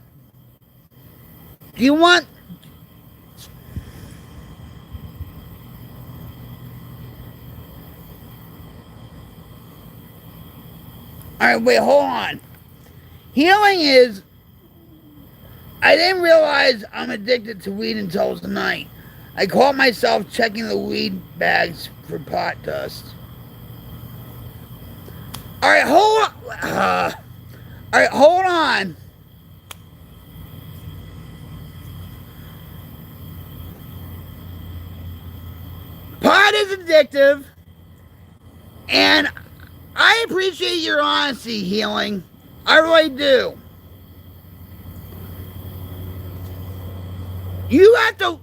do you want... Alright, wait, hold on. Healing is... I didn't realize I'm addicted to weed until tonight. I caught myself checking the weed bags for pot dust. Alright, hold on. Alright, hold on. Pot is addictive, and I appreciate your honesty, Healing. I really do. You have to...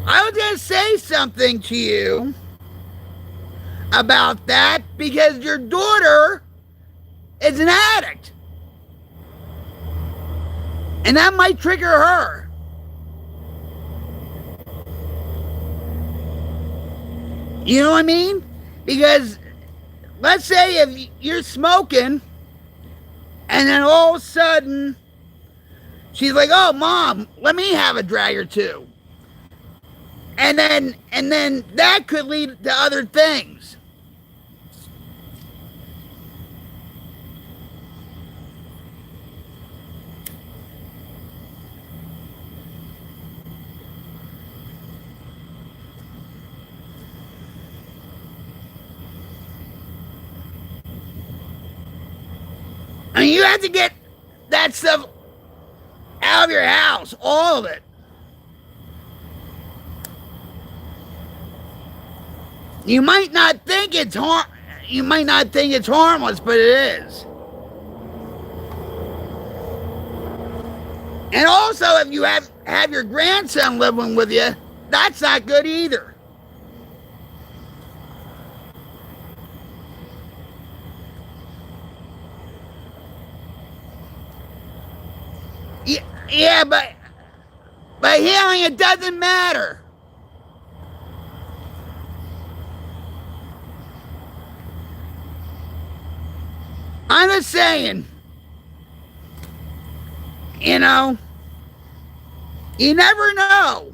I was going to say something to you about that because your daughter is an addict. And that might trigger her. You know what I mean? Because let's say if you're smoking and then all of a sudden she's like, oh, Mom, let me have a drag or two. And then that could lead to other things. I mean, you have to get that stuff out of your house, all of it. You might not think it's harmless, but it is. And also, if you have your grandson living with you, that's not good either. Yeah, but By healing, it doesn't matter. I'm just saying, you know, you never know.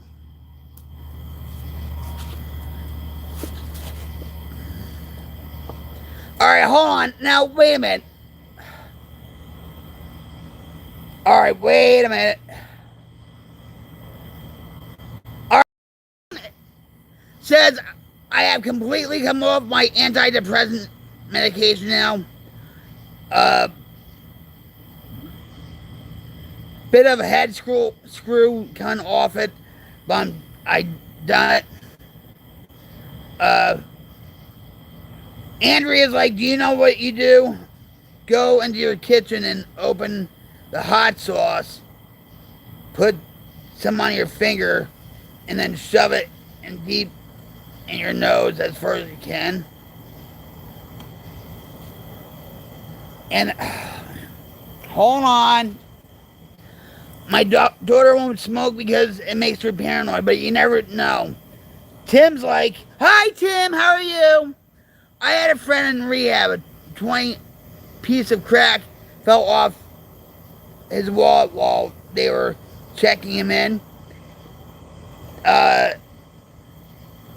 All right, hold on. Now, wait a minute. All right, wait a minute. All right. Says, I have completely come off my antidepressant medication now. Bit of a head screw coming off it, but I done it. Andrea's like, do you know what you do? Go into your kitchen and open the hot sauce, put some on your finger, and then shove it in deep in your nose as far as you can. And hold on. My daughter won't smoke because it makes her paranoid, but you never know. Tim's like, hi Tim, how are you? I had a friend in rehab, a 20 piece of crack fell off his wall while they were checking him in.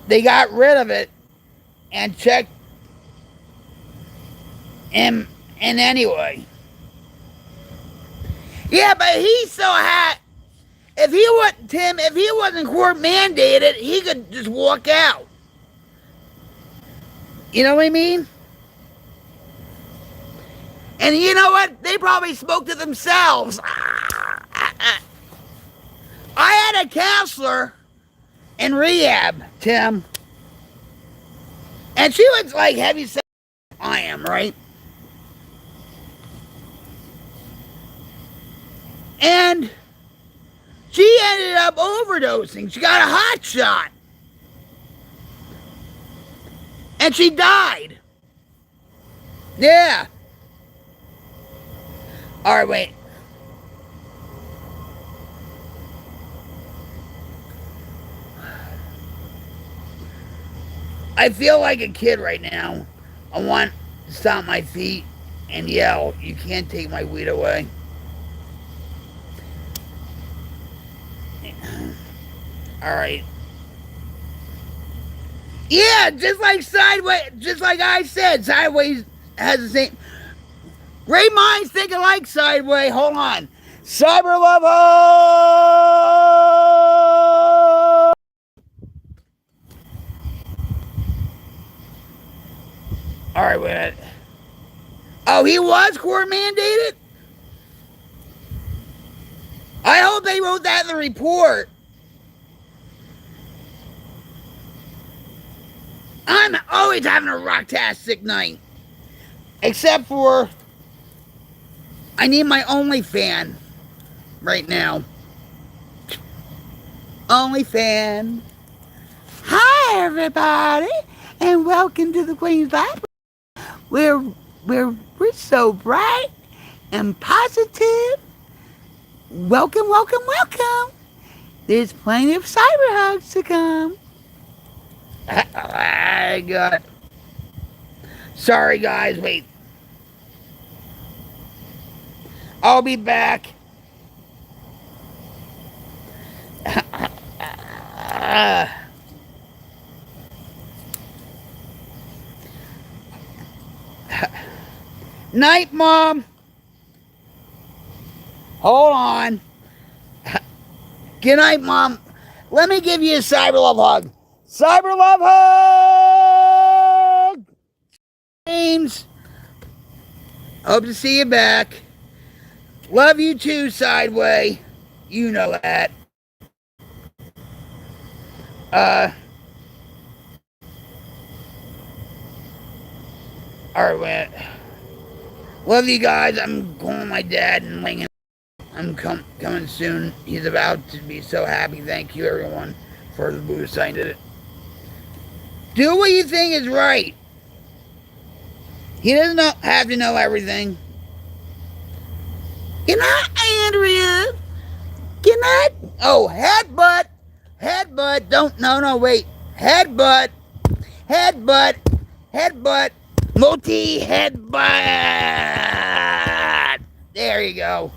They got rid of it and checked him in anyway. Yeah, but he still had. If he wasn't court mandated, he could just walk out. You know what I mean? And you know what? They probably spoke to themselves. I had a counselor in rehab, Tim. And she was like heavy set. I am, right? And she ended up overdosing. She got a hot shot. And she died. Yeah. All right, wait. I feel like a kid right now. I want to stomp my feet and yell, you can't take my weed away. All right. Yeah, just like Sideways, just like I said, Sideways has the same. Great minds think alike, Sideways. Hold on. Cyber Lover! All right, wait. Oh, he was court mandated? I hope they wrote that in the report. I'm always having a rocktastic night. Except for I need my OnlyFan right now. OnlyFan. Hi everybody, and welcome to the Queen Light Brigade. We're so bright and positive. Welcome, welcome, welcome. There's plenty of cyber hugs to come. I got. Sorry guys, wait. I'll be back. Night, Mom. Hold on. Good night, Mom. Let me give you a cyber love hug. Cyber love hug! James. Hope to see you back. Love you too, Sideway. You know that. Alright, wait. Love you guys. I'm calling my dad and laying. I'm coming soon. He's about to be so happy. Thank you, everyone, for the boost. I did it. Do what you think is right. He doesn't have to know everything. You know, Andrea, Can I? Oh, headbutt. Headbutt. Don't. No, wait. Headbutt. Headbutt. Headbutt. Multi headbutt. There you go.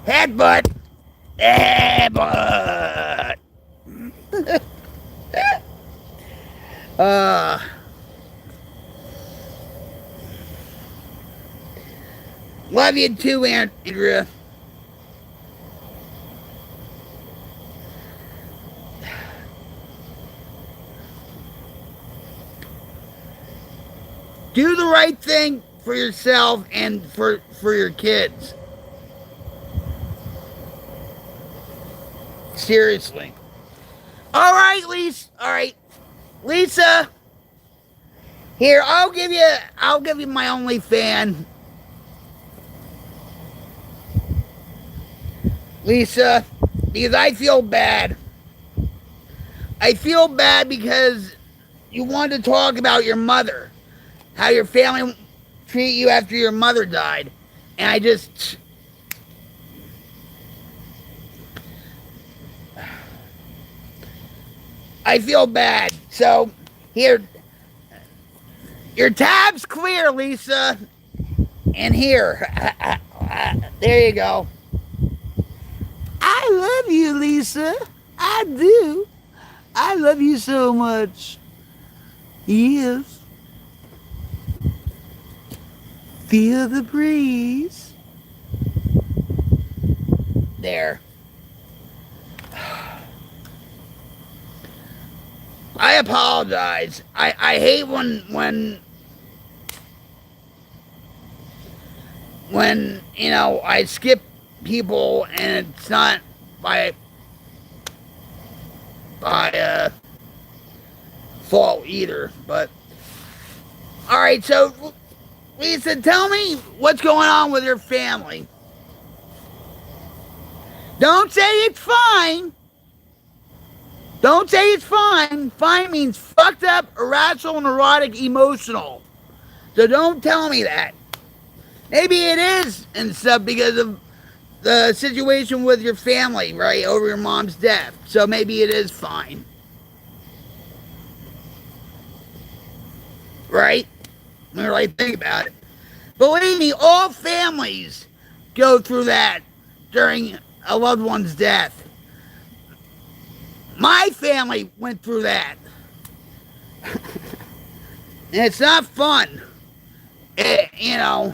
Headbutt. Headbutt. uh. Love you too, Andrea. Do the right thing for yourself and for your kids. Seriously. All right, Lisa. All right, Lisa. Here, I'll give you my only fan. Lisa, because I feel bad. I feel bad because you wanted to talk about your mother, how your family treat you after your mother died, and I feel bad. So, here, your tab's clear, Lisa. And here, there you go. I love you, Lisa. I do. I love you so much. Yes. Feel the breeze. There. I apologize. I hate when you know I skip people and it's not by fault either. But all right, so Lisa, tell me what's going on with your family. Don't say it's fine. Don't say it's fine. Fine means fucked up, irrational, neurotic, emotional. So don't tell me that. Maybe it is and stuff because of the situation with your family, right, over your mom's death. So maybe it is fine. Right? When I think about it. Believe me, all families go through that during a loved one's death. My family went through that. And it's not fun. You know.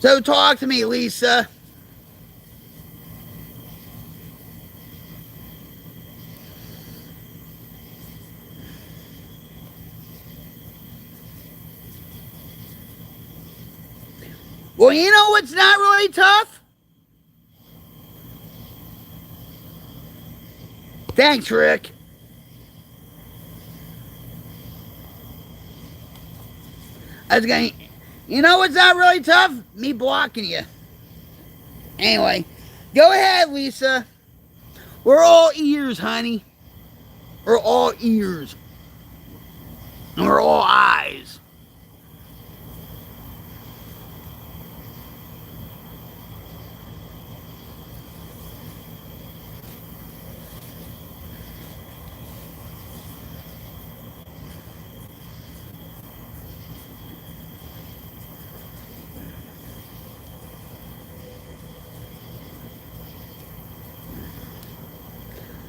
So talk to me, Lisa. Well, you know what's not really tough? Thanks, Rick. I was going, you know what's not really tough? Me blocking you. Anyway, go ahead, Lisa. We're all ears, honey. We're all ears. And we're all eyes.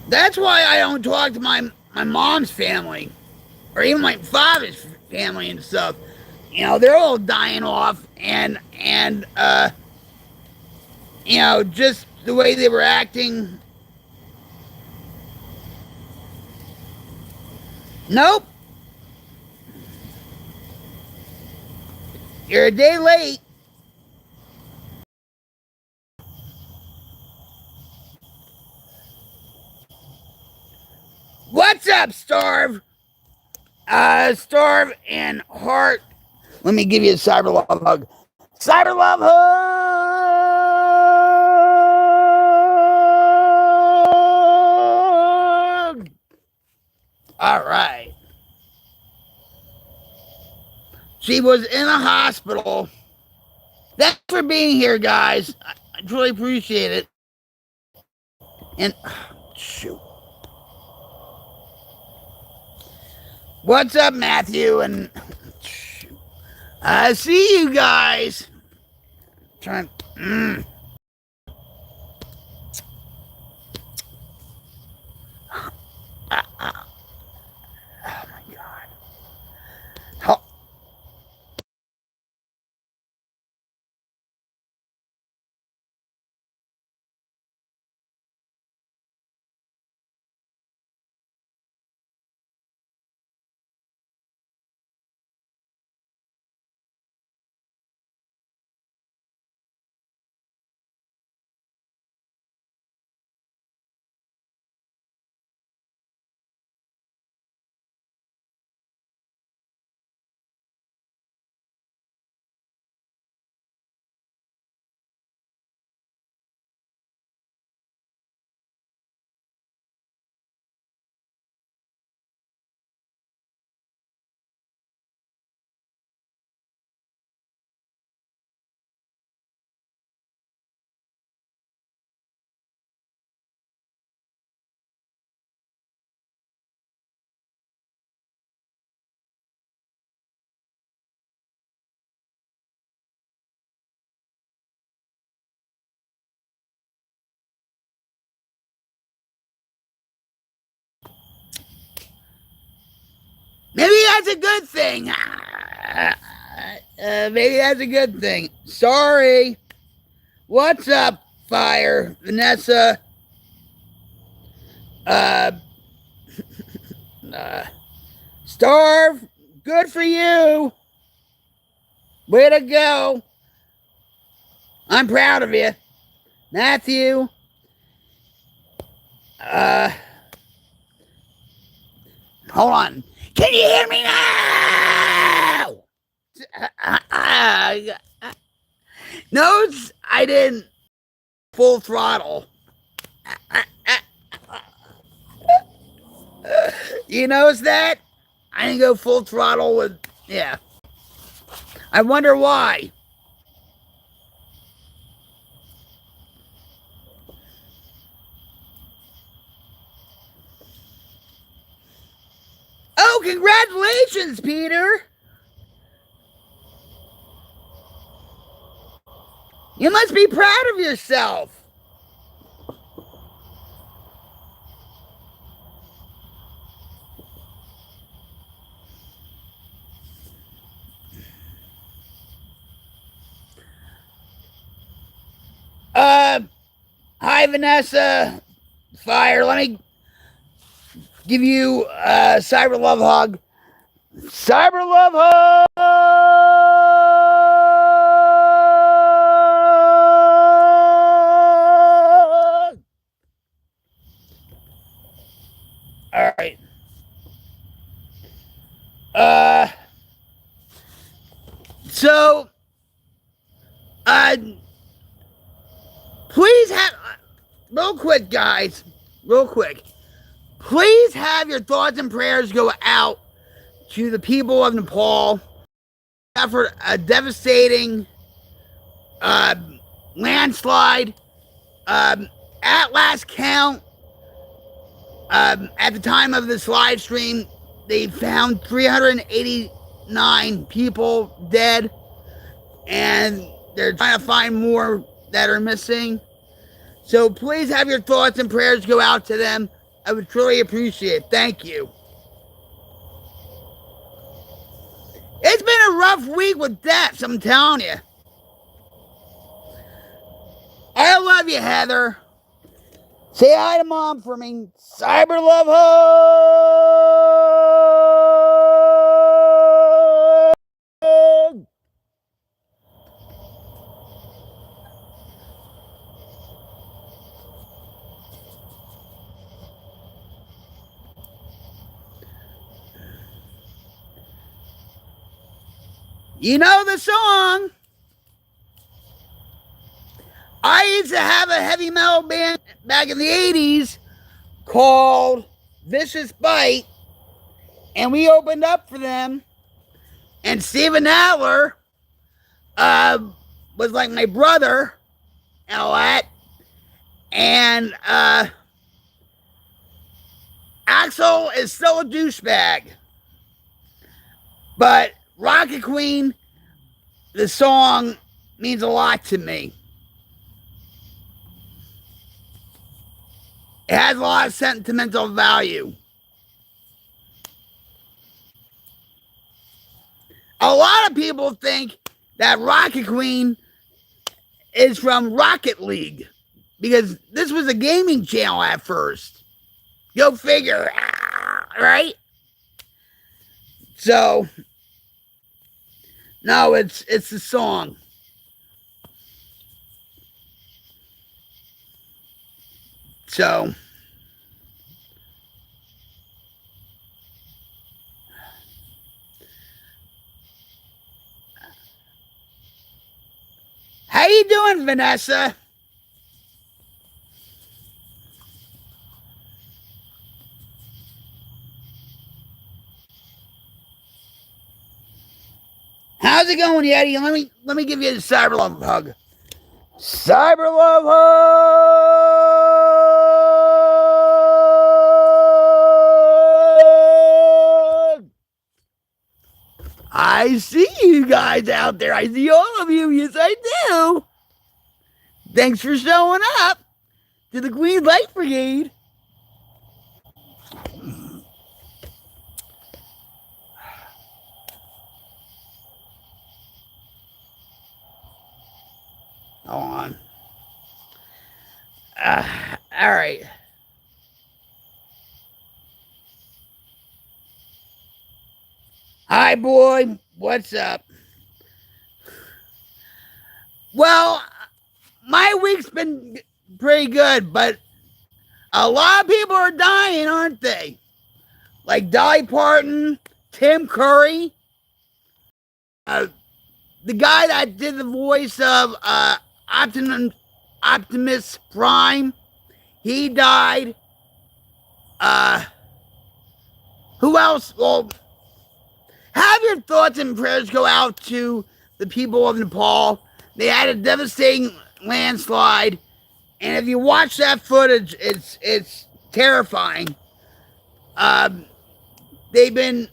That's why I don't talk to my mom's family. Or even my father's family and stuff. You know, they're all dying off and you know, just the way they were acting. Nope. You're a day late. What's up, Starve? Starve and Heart. Let me give you a cyber love hug. Cyber love hug. All right. She was in a hospital. Thanks for being here, guys. I truly appreciate it. And shoot. What's up, Matthew? And shoot. I see you guys. Trying. Oh my God. How, maybe that's a good thing. Maybe that's a good thing. Sorry. What's up, Fire? Vanessa? Uh, Starve? Good for you. Way to go. I'm proud of you. Matthew? Hold on. Can you hear me now? No, I didn't. Full throttle. You notice that? I didn't go full throttle with, yeah. I wonder why. Oh, congratulations, Peter. You must be proud of yourself. Hi, Vanessa. Fire. Let me give you a cyber love hug. Cyber love hug. All right. So, please have, real quick, guys, real quick. Please have your thoughts and prayers go out to the people of Nepal after a devastating landslide. At last count, at the time of this live stream, they found 389 people dead, and they're trying to find more that are missing. So please have your thoughts and prayers go out to them. I would truly appreciate it. Thank you. It's been a rough week with deaths, I'm telling you. I love you, Heather. Say hi to Mom for me. Cyber love hug. You know the song. I used to have a heavy metal band back in the 80s called Vicious Bite. and we opened up for them. And Steven Adler was like my brother and all that. And Axel is still a douchebag. But Rocket Queen, the song, means a lot to me. It has a lot of sentimental value. A lot of people think that Rocket Queen is from Rocket League because this was a gaming channel at first. Go figure, right? So, no, it's the song. So, how you doing, Vanessa? How's it going, Yeti? Let me give you a cyber love hug. Cyber love hug. I see you guys out there. I see all of you. Yes, I do. Thanks for showing up to the Queen Light Brigade. Hold on. All right. Hi, boy. What's up? Well, my week's been pretty good, but a lot of people are dying, aren't they? Like Dolly Parton, Tim Curry, the guy that did the voice of Optimus Prime, he died. Who else? Well, have your thoughts and prayers go out to the people of Nepal. They had a devastating landslide, and if you watch that footage, it's terrifying. They've been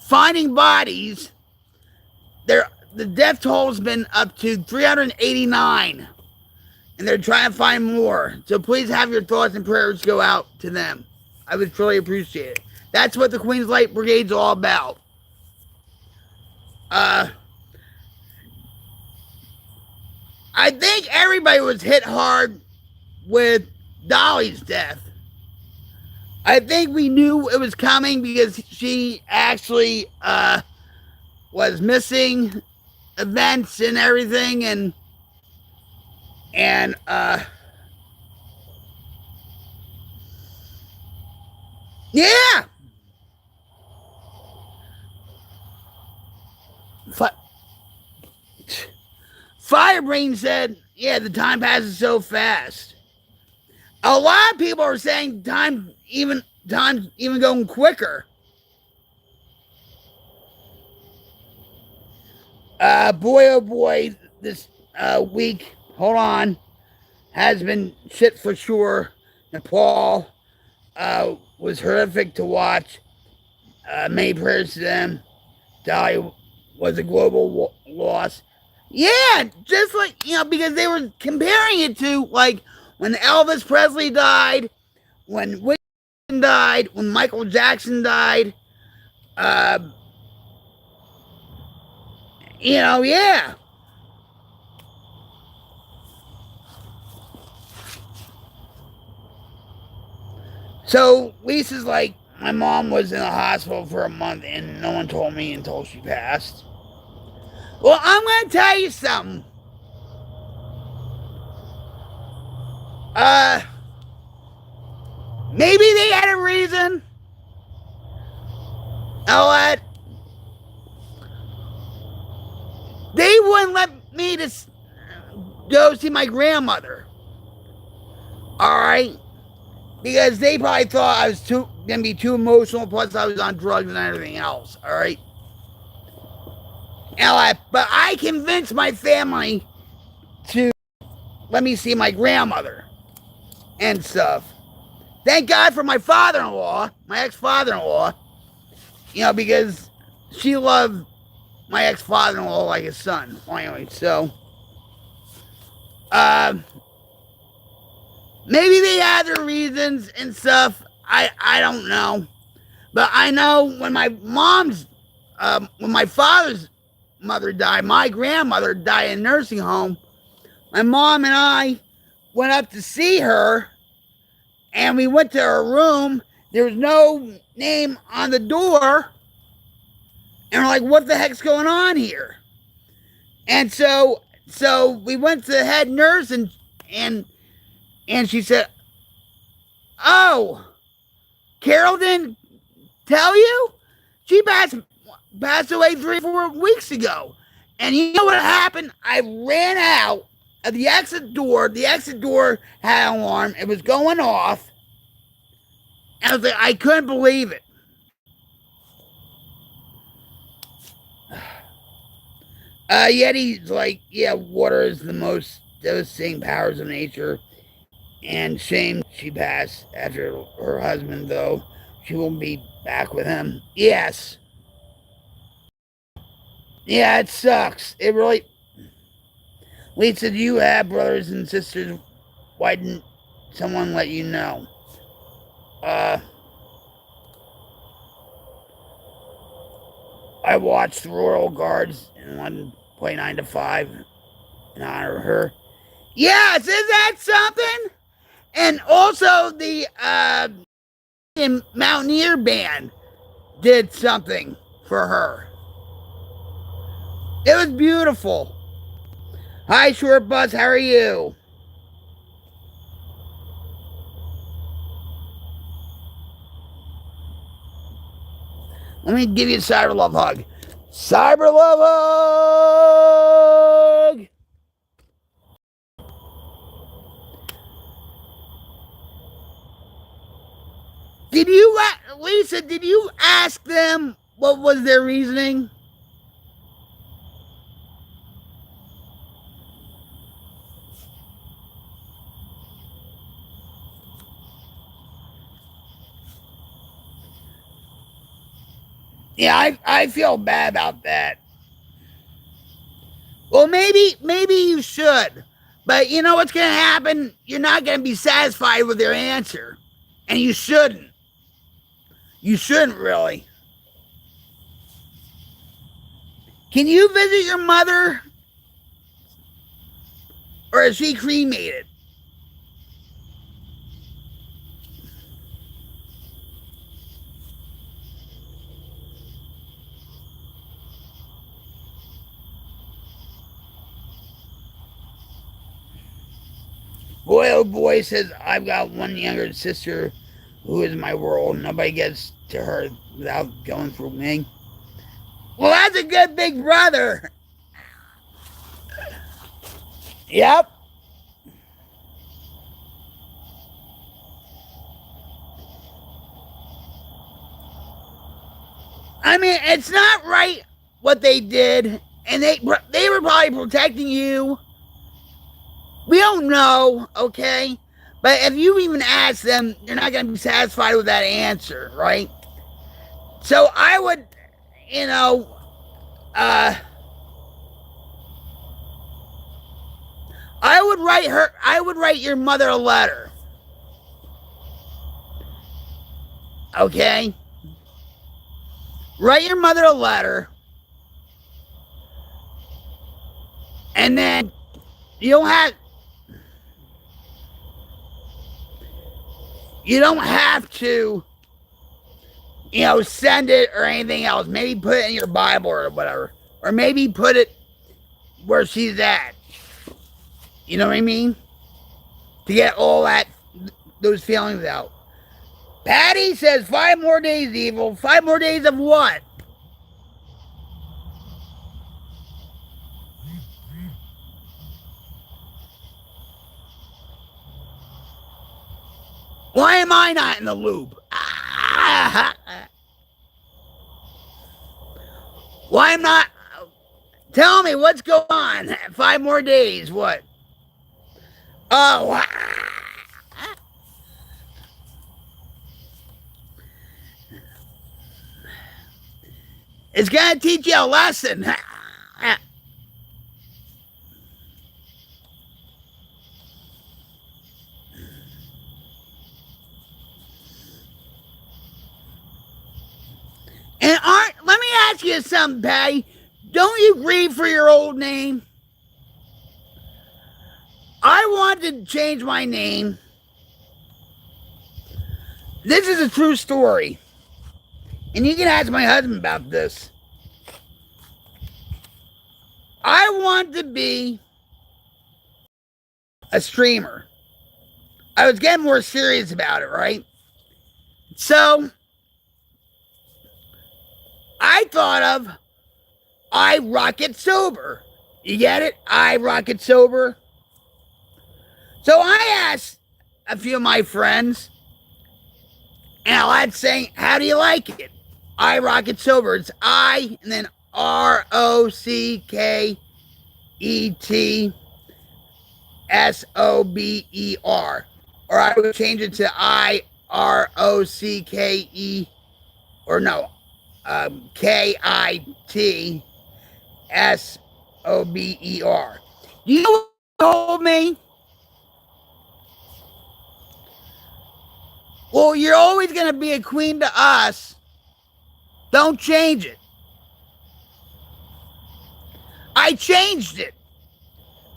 finding bodies. The death toll's been up to 389, and they're trying to find more. So please have your thoughts and prayers go out to them. I would truly appreciate it. That's what the Queen's Light Brigade's all about. I think everybody was hit hard with Dolly's death. I think we knew it was coming because she actually was missing events and everything, and yeah. Firebrain said, yeah, the time passes so fast. A lot of people are saying time even going quicker. Boy, oh boy, this week, hold on, has been shit for sure. Nepal was horrific to watch. Many prayers to them. Dolly was a global loss. Yeah, just like, because they were comparing it to, like, when Elvis Presley died, when Whitney died, when Michael Jackson died. Yeah. So Lisa's like, my mom was in the hospital for a month and no one told me until she passed. Well, I'm going to tell you something. Maybe they had a reason. Know what? They wouldn't let me go see my grandmother. All right? Because they probably thought I was gonna be too emotional. Plus, I was on drugs and everything else. All right. But I convinced my family to let me see my grandmother and stuff. Thank God for my father-in-law, my ex-father-in-law, because she loved my ex-father-in-law like his son. Well, anyway, so maybe they had their reasons and stuff. I don't know, but I know when when my father's mother died, my grandmother died in a nursing home. My mom and I went up to see her, and we went to her room. There was no name on the door, and we're like, "What the heck's going on here?" And so we went to the head nurse, and she said, "Oh, Carol didn't tell you? She passed away 3 or 4 weeks ago." And you know what happened? I ran out of the exit door. The exit door had an alarm. It was going off. And I was like, I couldn't believe it. Yeti's like, yeah, water is the most devastating powers of nature. And shame she passed after her husband, though. She won't be back with him. Yes. Yeah, it sucks. It really. Lisa, do you have brothers and sisters? Why didn't someone let you know? I watched the Royal Guards in London play 9 to 5 in honor of her. Yes, is that something? And also the Mountaineer Band did something for her. It was beautiful. Hi, Short Buzz. How are you? Let me give you a cyber love hug. Cyber love hug. Did you, Lisa? Did you ask them what was their reasoning? Yeah, I feel bad about that. Well, maybe you should. But you know what's going to happen? You're not going to be satisfied with their answer. And you shouldn't. You shouldn't really. Can you visit your mother? Or is she cremated? Boy, oh boy, says, I've got one younger sister who is my world. Nobody gets to her without going through me. Well, that's a good big brother. Yep. I mean, it's not right what they did, and they were probably protecting you. We don't know, okay? But if you even ask them, they're not going to be satisfied with that answer, right? So I would, you know, I would write your mother a letter. Okay? Write your mother a letter. And then you don't have to, send it or anything else. Maybe put it in your Bible or whatever. Or maybe put it where she's at. You know what I mean? To get all those feelings out. Patty says 5 more days, evil. 5 more days of what? Why am I not in the loop? Why I'm not? Tell me what's going on. 5 more days. What? Oh. It's gonna teach you a lesson. And let me ask you something, Patty. Don't you grieve for your old name? I want to change my name. This is a true story. And you can ask my husband about this. I want to be a streamer. I was getting more serious about it, right? So I thought of I Rocket Sober. You get it? I Rocket Sober. So I asked a few of my friends, and a lad saying, how do you like it? I Rocket Sober. It's I and then ROCKETSOBER. Or I would change it to IROCKE, or no, KITSOBER. You know what he told me? Well, you're always going to be a queen to us. Don't change it. I changed it.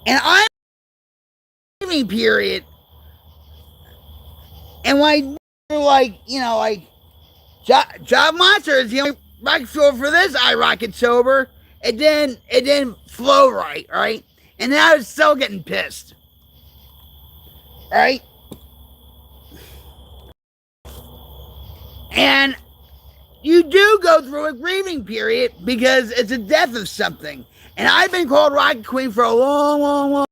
And I'm in a period. And when I like, Job Monster is the only rocket show for this I Rocket Sober. It didn't flow right, right? And then I was still getting pissed. Right? And you do go through a grieving period because it's a death of something. And I've been called Rocket Queen for a long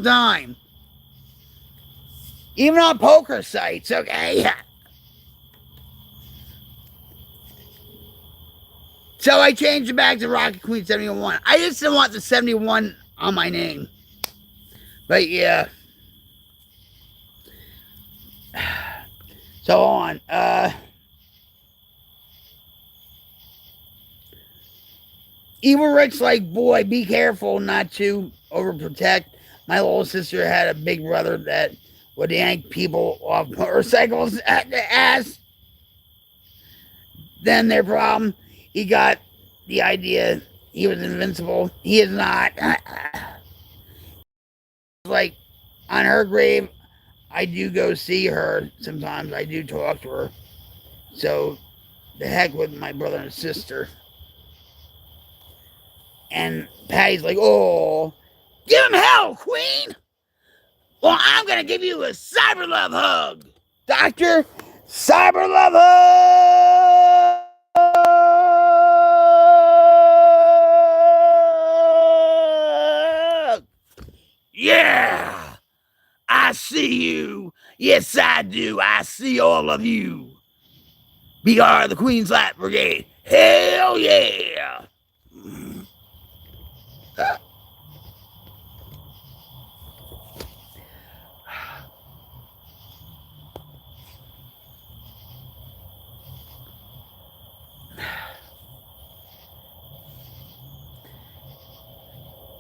time. Even on poker sites, okay? So I changed it back to Rocket Queen 71. I just didn't want the 71 on my name. But yeah. So on. Evil Rick's like, boy, be careful not to overprotect. My little sister had a big brother that would yank people off motorcycles at the ass. Then their problem, he got the idea he was invincible. He is not. Like, on her grave, I do go see her. Sometimes I do talk to her. So, the heck with my brother and sister. And Patty's like, oh, give him hell, Queen. Well, I'm going to give you a cyber love hug. Doctor, cyber love hug. Yeah, I see you. Yes, I do. I see all of you. We are the Queen Light Brigade. Hell yeah.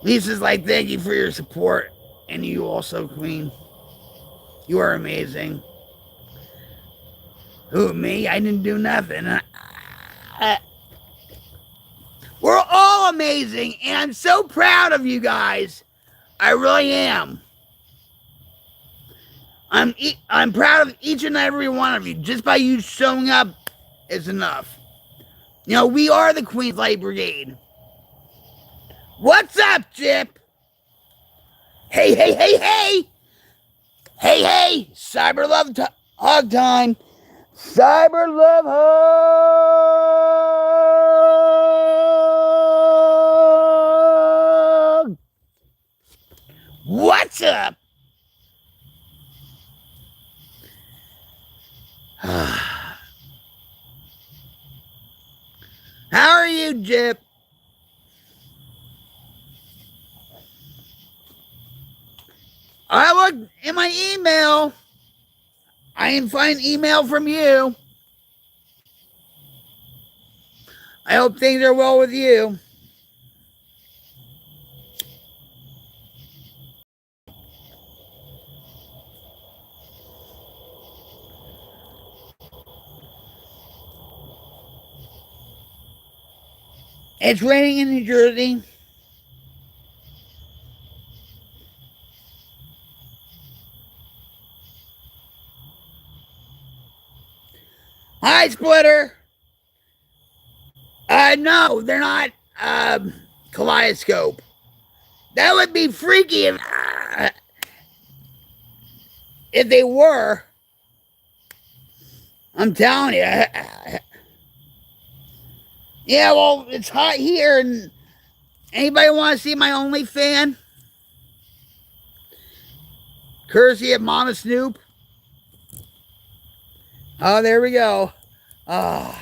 Lisa's like, thank you for your support. And you also, Queen. You are amazing. Who, me? I didn't do nothing. We're all amazing, and I'm so proud of you guys. I really am. I'm proud of each and every one of you. Just by you showing up is enough. You know, we are the Queen Light Brigade. What's up, Chip? Hey, hey, hey, hey! Hey, hey! Cyber love hug time. Cyber love hug! What's up? How are you, Jip? I looked in my email. I didn't find email from you. I hope things are well with you. It's raining in New Jersey. Hi, Splitter. No, they're not kaleidoscope. That would be freaky if they were. I'm telling you. Yeah, well, it's hot here, and anybody want to see my OnlyFan? Courtesy of Mama Snoop. Oh, there we go. Oh.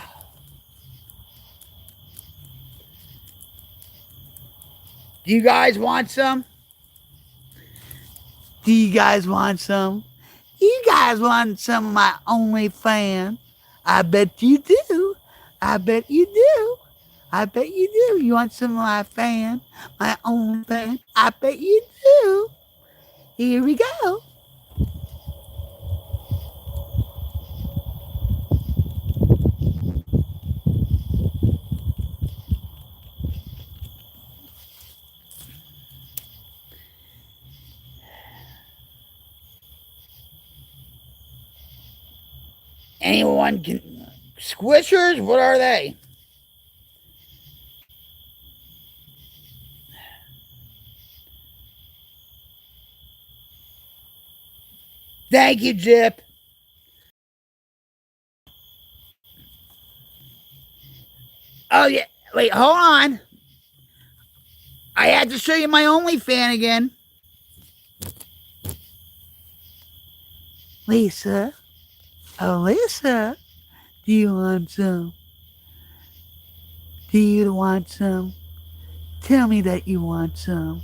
Do you guys want some? Do you guys want some? You guys want some of my OnlyFans? I bet you do. I bet you do. I bet you do. You want some of my fan? My OnlyFans? I bet you do. Here we go. Anyone can. Squishers? What are they? Thank you, Jip. Oh, yeah. Wait, hold on. I had to show you my OnlyFan again. Lisa. Oh, Lisa. Do you want some? Do you want some? Tell me that you want some.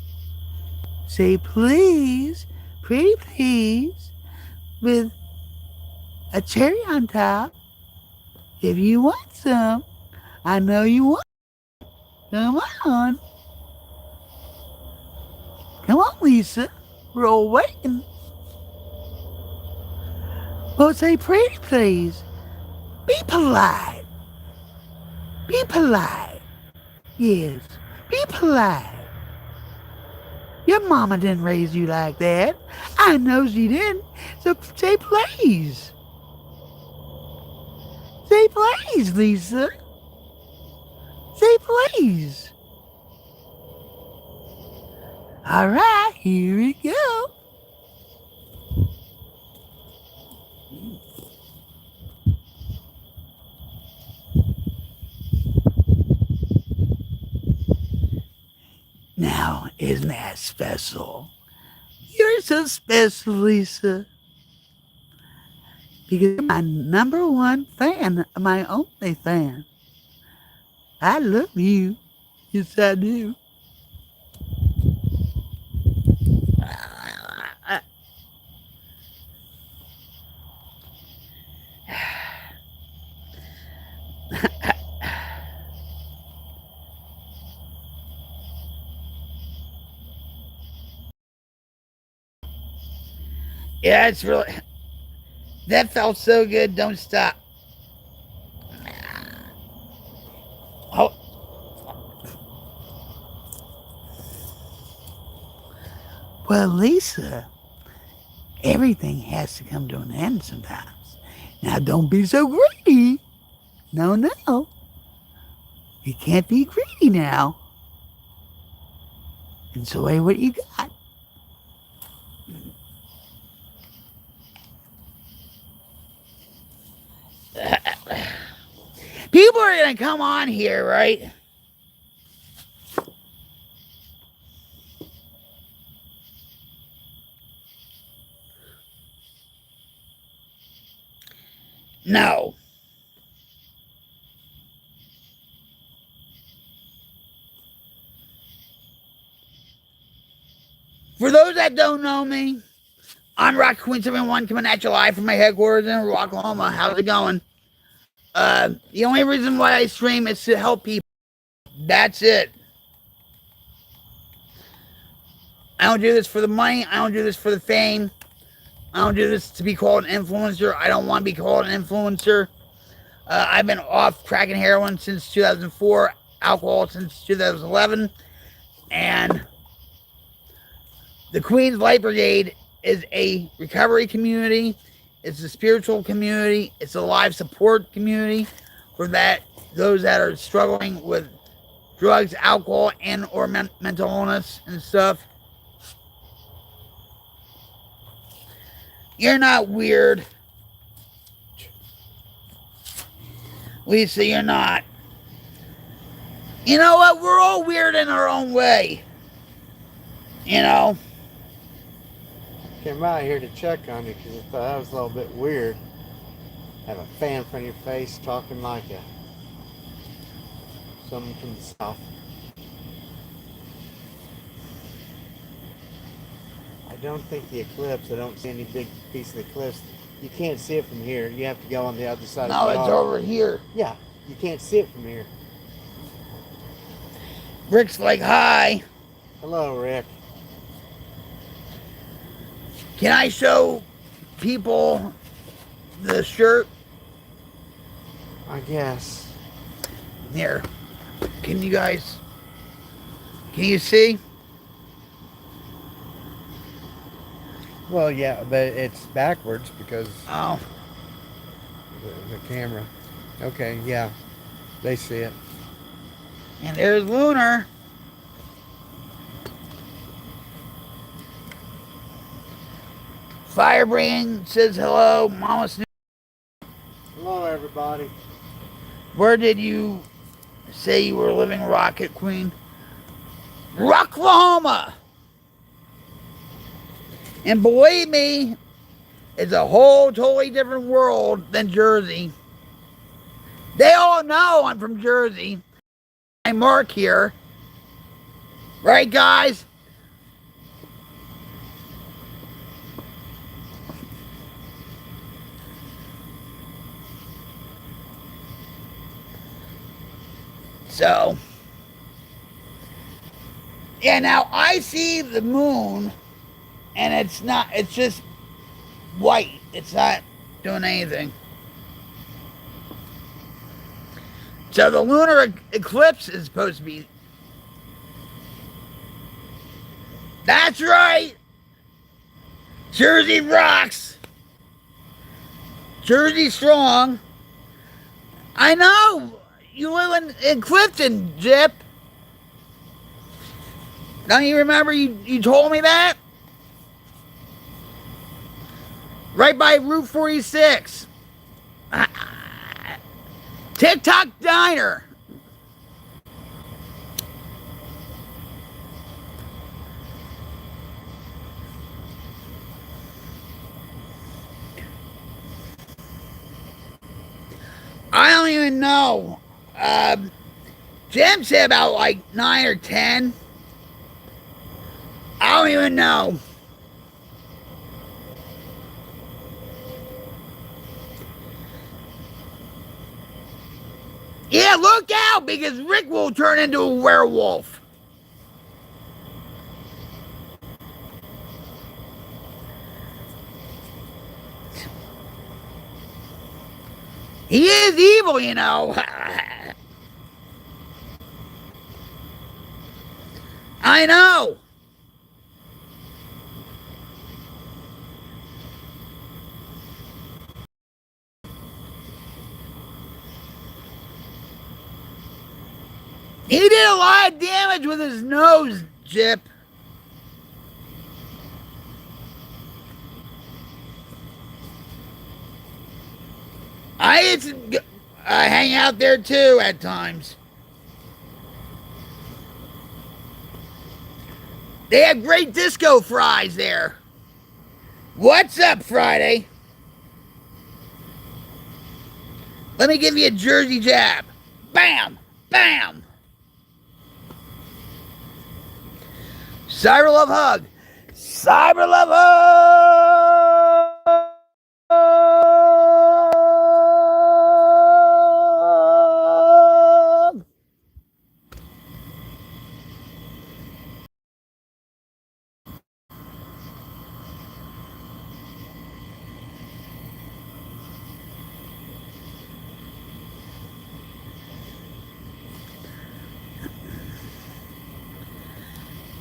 Say please, pretty please, with a cherry on top. If you want some, I know you want. Come on. Come on, Lisa. We're all waiting. Well, say pretty please. Be polite. Be polite. Yes. Be polite. Your mama didn't raise you like that. I know she didn't. So say please. Say please, Lisa. Say please. All right, here we go. Now, isn't that special? You're so special, Lisa. Because you're my number one fan, my only fan. I love you. Yes, I do. Yeah, it's really. That felt so good. Don't stop. Oh. Well, Lisa, everything has to come to an end sometimes. Now, don't be so greedy. No, no. You can't be greedy now. Enjoy what you got. People are going to come on here, right? No. For those that don't know me, I'm Rock Queen 71 coming at you live from my headquarters in Oklahoma. How's it going? The only reason why I stream is to help people. That's it. I don't do this for the money. I don't do this for the fame. I don't do this to be called an influencer. I don't want to be called an influencer. I've been off crack and heroin since 2004, alcohol since 2011, and the Queen Light Brigade is a recovery community. It's a spiritual community. It's a live support community for those that are struggling with drugs, alcohol, and or mental illness and stuff. You're not weird. Lisa, you're not. You know what? We're all weird in our own way. You know? Came out here to check on you because I thought that was a little bit weird. Have a fan in front of your face talking like someone from the south. I don't think the eclipse, I don't see any big piece of the eclipse. You can't see it from here. You have to go on the other side No, of the it's over here. Yeah, you can't see it from here. Rick's like, hi. Hello, Rick. Can I show people the shirt? I guess. Here. Can you see? Well, yeah, but it's backwards because Oh. the camera. Okay, yeah, they see it. And there's Lunar. Firebrand says hello. Mama Snoop. Hello, everybody. Where did you say you were living, Rocket Queen? Rocklahoma. And believe me, it's a whole totally different world than Jersey. They all know I'm from Jersey. I'm Mark here. Right, guys? So, yeah, now I see the moon, and it's just white. It's not doing anything. So the lunar eclipse is supposed to be. That's right. Jersey rocks. Jersey strong. I know. You live in Clifton, Jip. Don't you remember you told me that? Right by Route 46. TikTok Diner. I don't even know. Jim said about like 9 or 10. I don't even know. Yeah, look out, because Rick will turn into a werewolf. He is evil, you know. I know. He did a lot of damage with his nose, Jip. I used to hang out there too at times. They have great disco fries there. What's up, Friday? Let me give you a Jersey jab. Bam! Bam! Cyber Love Hug. Cyber Love.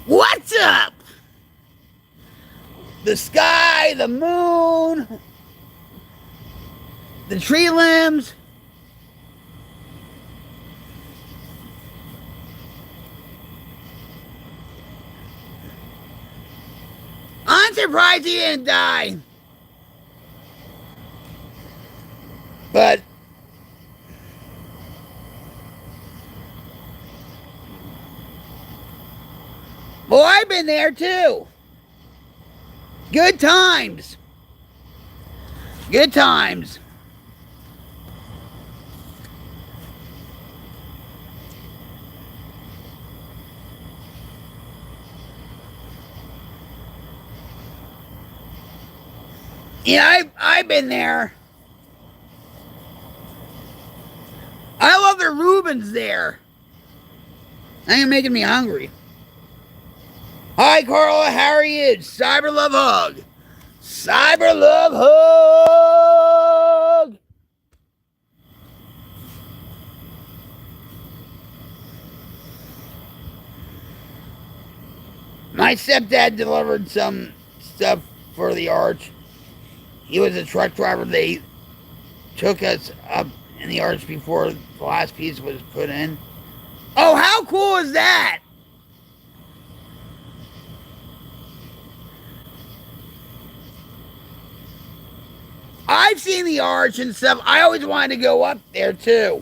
What's up? The sky, the moon, the tree limbs. I'm surprised he didn't die. But well, I've been there too. Good times. Good times. Yeah, I've been there. I love the Reubens there. Now you're making me hungry. Hi, Carla. How are you? Cyber Love Hug. Cyber Love Hug. My stepdad delivered some stuff for the arch. He was a truck driver. They took us up in the arch before the last piece was put in. Oh, how cool is that? I've seen the arch and stuff. I always wanted to go up there too.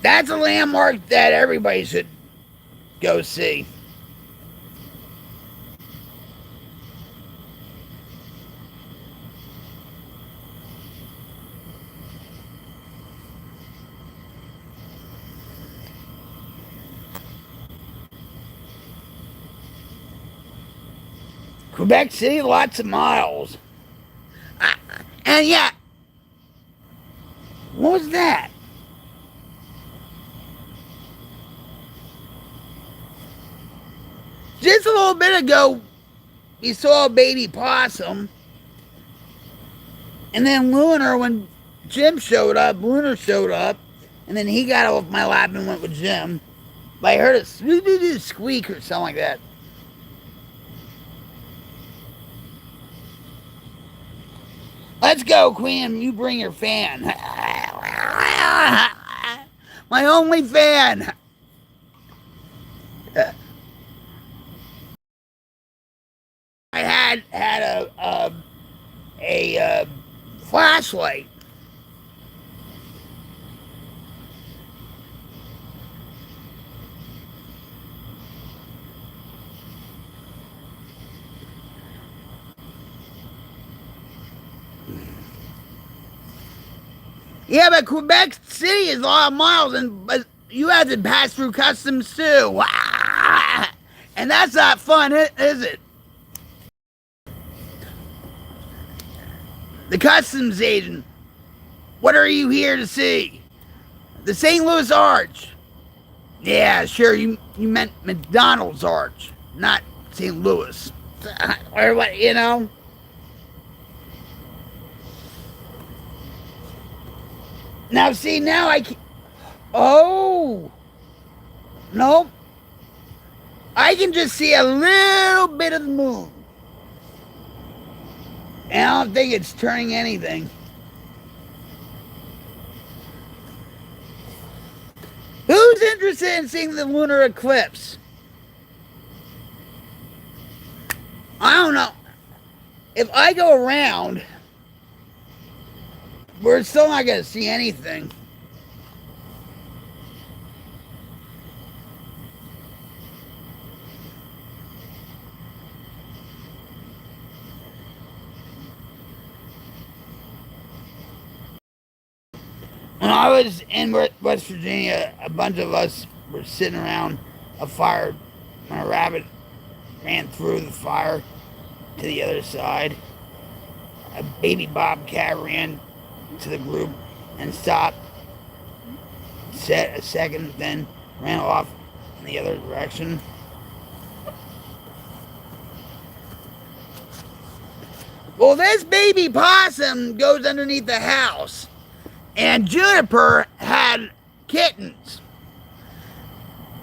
That's a landmark that everybody should go see. Quebec City, lots of miles. And yeah, what was that? Just a little bit ago, we saw a baby possum. And then Lunar, when Jim showed up, Lunar showed up. And then he got off my lap and went with Jim. But I heard a squeak or something like that. Let's go, Queen. You bring your fan. My only fan. I had a flashlight. Yeah, but Quebec City is a lot of miles, but you have to pass through customs too. And that's not fun, is it? The customs agent. What are you here to see? The St. Louis Arch. Yeah, sure, you meant McDonald's Arch, not St. Louis. Or what, you know? Now, see, now I can... Oh! Nope. I can just see a little bit of the moon. And I don't think it's turning anything. Who's interested in seeing the lunar eclipse? I don't know. If I go around, we're still not going to see anything. When I was in West Virginia, a bunch of us were sitting around a fire when a rabbit ran through the fire to the other side. A baby bobcat ran to the group and stopped, set a second, then ran off in the other direction. Well, this baby possum goes underneath the house, and Juniper had kittens.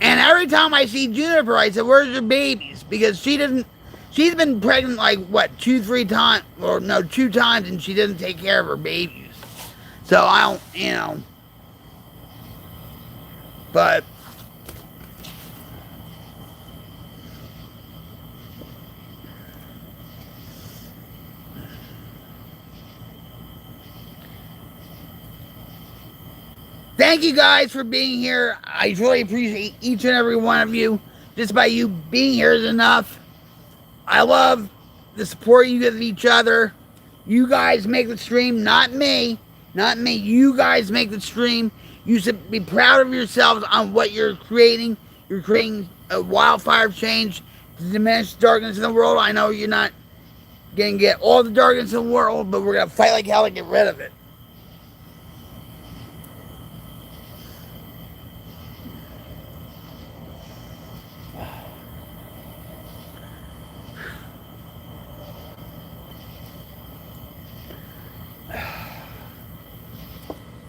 And every time I see Juniper, I said, "Where's your babies?" Because she's been pregnant like, what, 2 times, and she doesn't take care of her babies. So I don't, but thank you guys for being here. I really appreciate each and every one of you. Just by you being here is enough. I love the support you give each other. You guys make the stream, not me. Not me. You guys make the stream. You should be proud of yourselves on what you're creating. You're creating a wildfire change to diminish darkness in the world. I know you're not going to get all the darkness in the world, but we're going to fight like hell to get rid of it.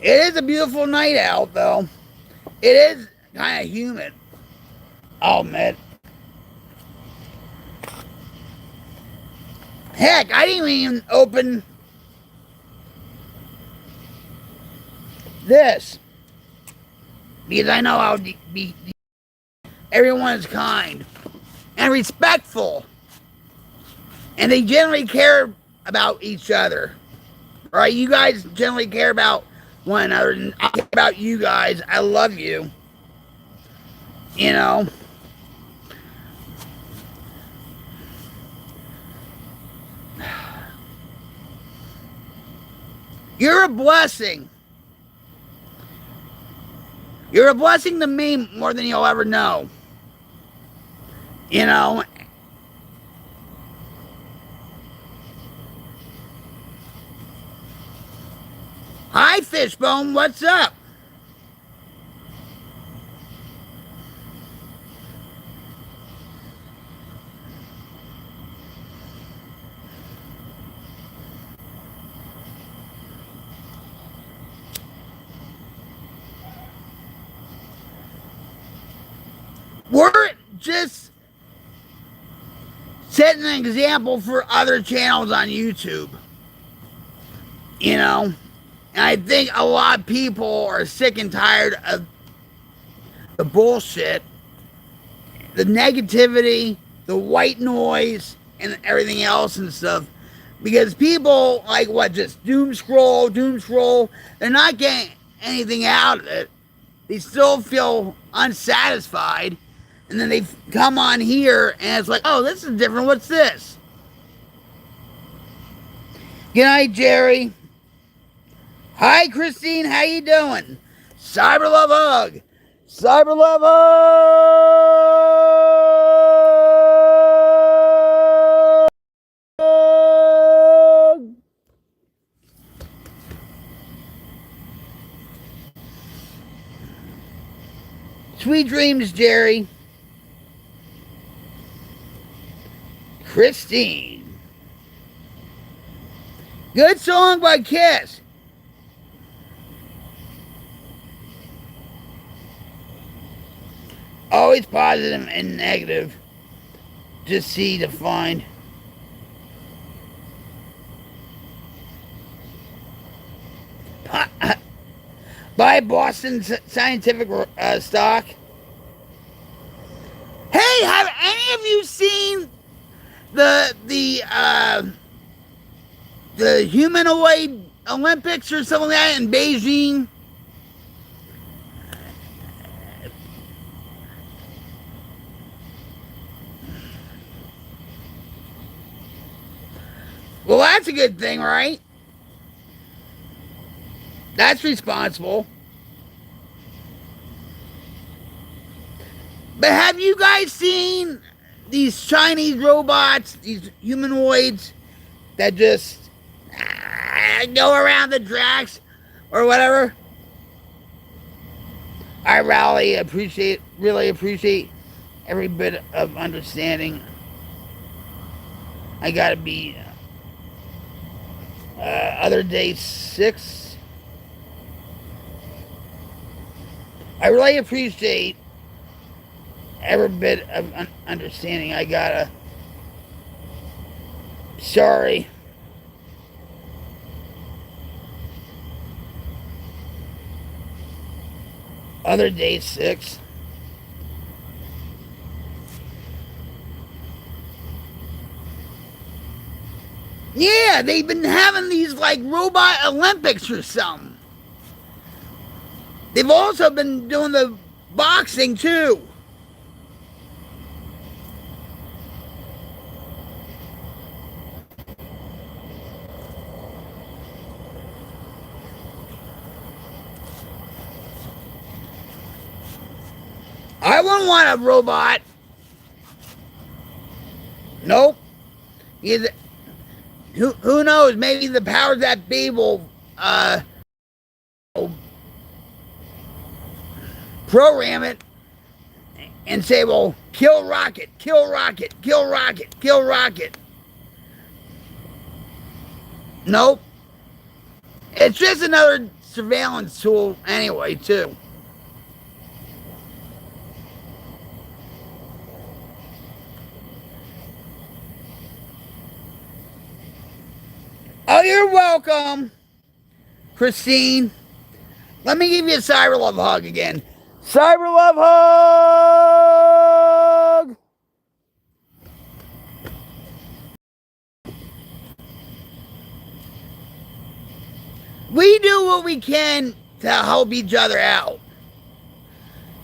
It is a beautiful night out, though. It is kind of humid, I'll admit. Heck, I didn't even open this because I know I'll be. Everyone is kind and respectful, and they generally care about each other. Right? You guys generally care about one another, and I care about you guys. I love you. You know. You're a blessing. You're a blessing to me more than you'll ever know. You know. Hi, Fishbone. What's up? We're just setting an example for other channels on YouTube. You know? And I think a lot of people are sick and tired of the bullshit, the negativity, the white noise, and everything else and stuff. Because people, like, what, just doom scroll, they're not getting anything out of it. They still feel unsatisfied. And then they come on here, and it's like, oh, this is different. What's this? Good night, Jerry. Hi, Christine. How you doing? Cyber love hug. Cyber love hug. Sweet dreams, Jerry. Christine. Good song by Kiss. Always positive and negative. Just see to find. Buy Boston Scientific stock. Hey, have any of you seen the humanoid Olympics or something like that in Beijing? Well, that's a good thing, right? That's responsible. But have you guys seen these Chinese robots, these humanoids that just go around the tracks or whatever? I really appreciate every bit of understanding. I gotta be other day 6. I really appreciate every bit of understanding. I gotta. Sorry. Other day 6. Yeah, they've been having these like robot Olympics or something. They've also been doing the boxing too. I wouldn't want a robot. Nope. Either, who knows? Maybe the powers that be will program it and say, well, kill Rocket, kill Rocket, kill Rocket, kill Rocket. Nope. It's just another surveillance tool anyway, too. Oh, you're welcome, Christine. Let me give you a cyber love hug again. Cyber love hug! We do what we can to help each other out.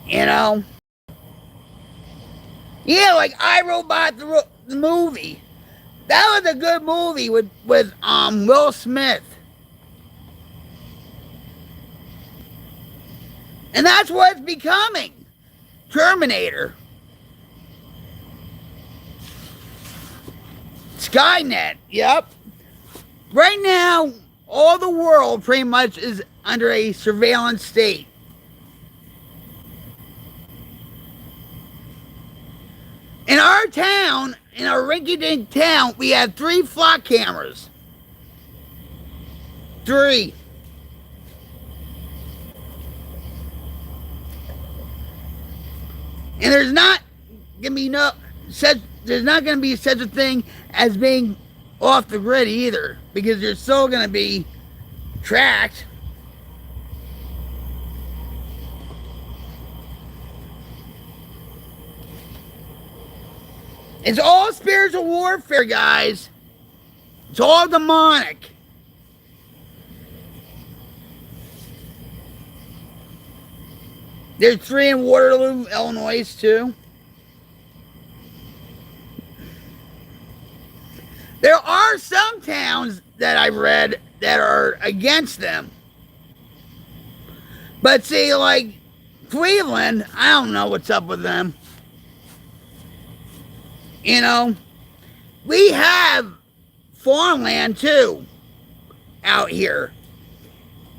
You know? Yeah, like iRobot the movie. That was a good movie with Will Smith. And that's what it's becoming. Terminator. Skynet, yep. Right now, all the world pretty much is under a surveillance state. In our town, in our rinky-dink town, we have 3 flock cameras. 3. And there's not gonna be there's not gonna be such a thing as being off the grid either, because you're still gonna be tracked. It's all spiritual warfare, guys. It's all demonic. There's 3 in Waterloo, Illinois, too. There are some towns that I've read that are against them. But see, like Cleveland, I don't know what's up with them. You know, we have farmland too out here.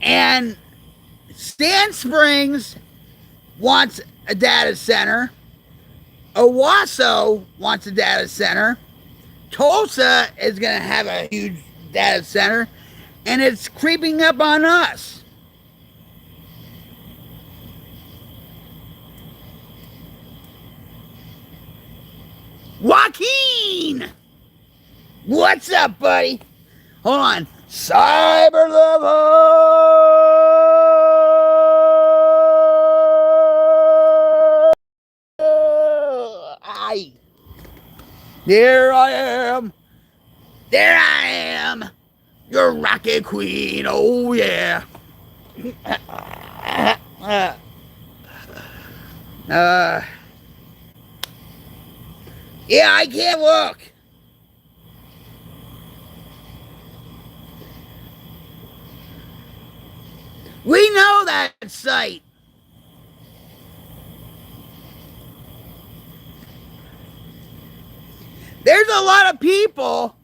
And Sand Springs wants a data center. Owasso wants a data center. Tulsa is going to have a huge data center. And it's creeping up on us. Joaquin! What's up, buddy? Hold on. Cyber Love Hug! There I am. There I am. Your rocket queen. Oh, yeah. Yeah, I can't look. We know that site. There's a lot of people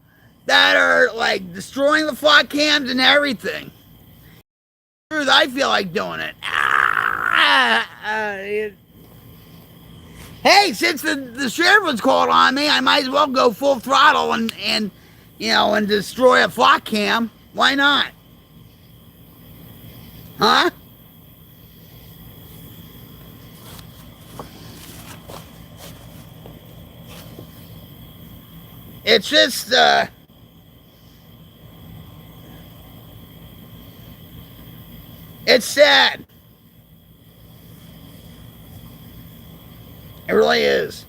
that are like destroying the flock cams and everything. I feel like doing it. Hey, since the sheriff was called on me, I might as well go full throttle and destroy a flock cam. Why not? Huh? It's just it's sad. It really is.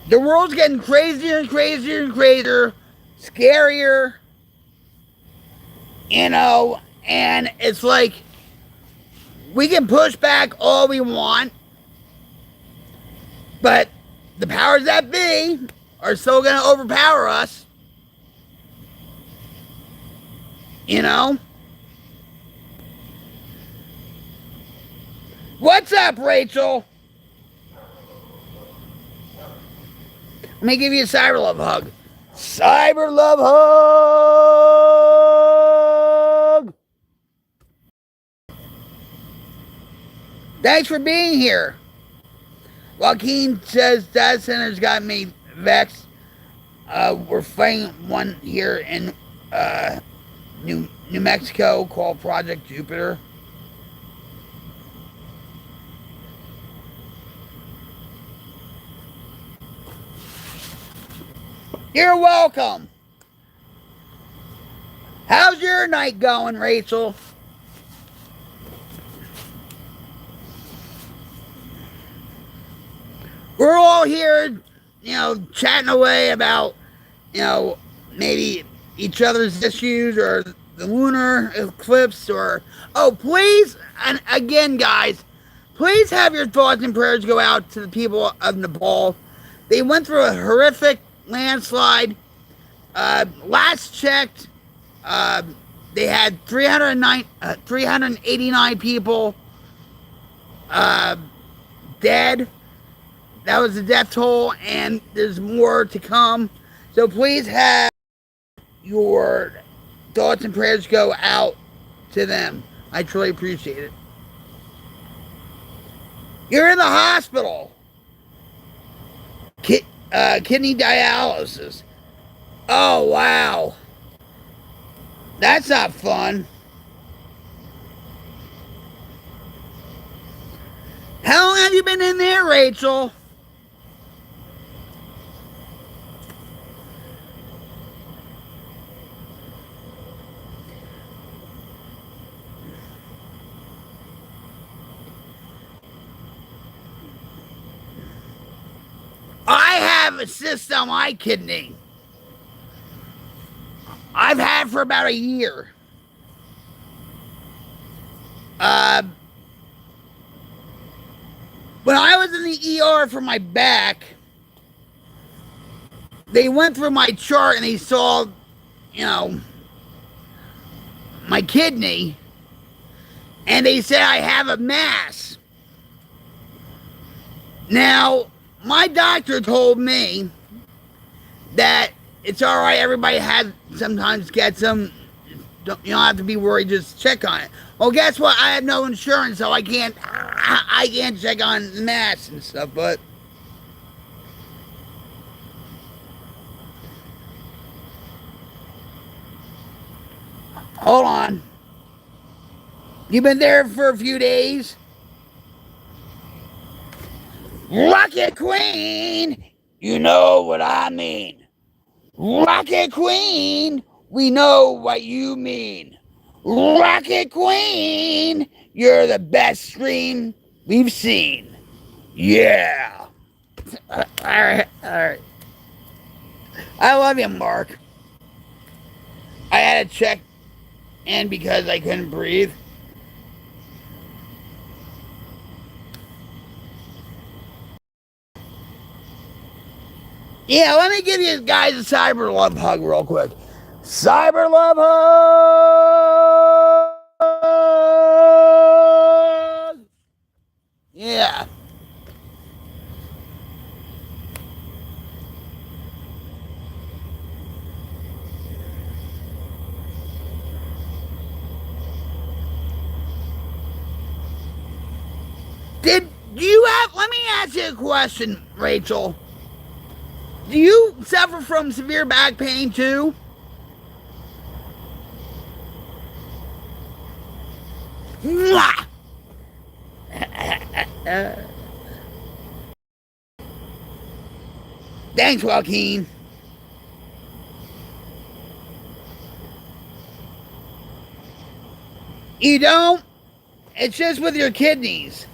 The world's getting crazier and crazier and crazier, scarier, and it's like we can push back all we want, but the powers that be are still going to overpower us. What's up, Rachel? Let me give you a cyber love hug. Cyber love hug! Thanks for being here. Joaquin says data center's got me vexed. We're fighting one here in New Mexico called Project Jupiter. You're welcome. How's your night going, Rachel? We're all here, chatting away about, maybe each other's issues or the lunar eclipse or, please, and again, guys, please have your thoughts and prayers go out to the people of Nepal. They went through a horrific landslide. Last checked, they had 389 people dead. That was the death toll, and there's more to come. So please have your thoughts and prayers go out to them. I truly appreciate it. You're in the hospital. Kidney dialysis. Oh, wow. That's not fun. How long have you been in there, Rachel? I have a cyst on my kidney. I've had for about a year. When I was in the ER for my back, they went through my chart and they saw, my kidney, and they said I have a mass. Now, my doctor told me that it's all right. Everybody sometimes gets them. You don't have to be worried. Just check on it. Well, guess what? I have no insurance, so I can't check on the mass and stuff. But hold on. You've been there for a few days. Rocket Queen, you know what I mean. Rocket Queen, we know what you mean. Rocket Queen, you're the best stream we've seen. Yeah. All right. I love you, Mark. I had to check in because I couldn't breathe. Yeah, let me give you guys a cyber love hug real quick. Cyber love hug! Yeah. Did you have, let me ask you a question, Rachel. Do you suffer from severe back pain too? Mwah! Thanks, Joaquin. You don't? It's just with your kidneys.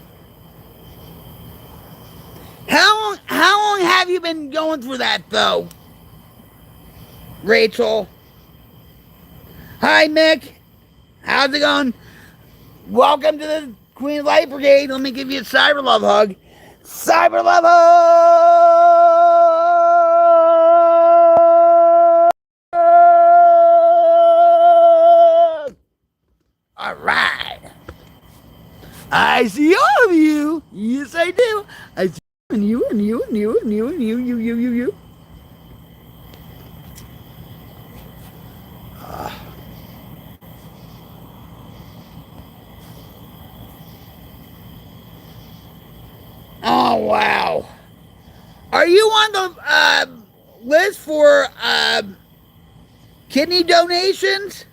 How long have you been going through that though? Rachel. Hi, Mick. How's it going? Welcome to the Queen Light Brigade. Let me give you a cyber love hug. Cyber love hug! All right. I see all of you. Yes, I do. I see you and you and you and you and you, you. Oh, wow. Are you on the list for kidney donations?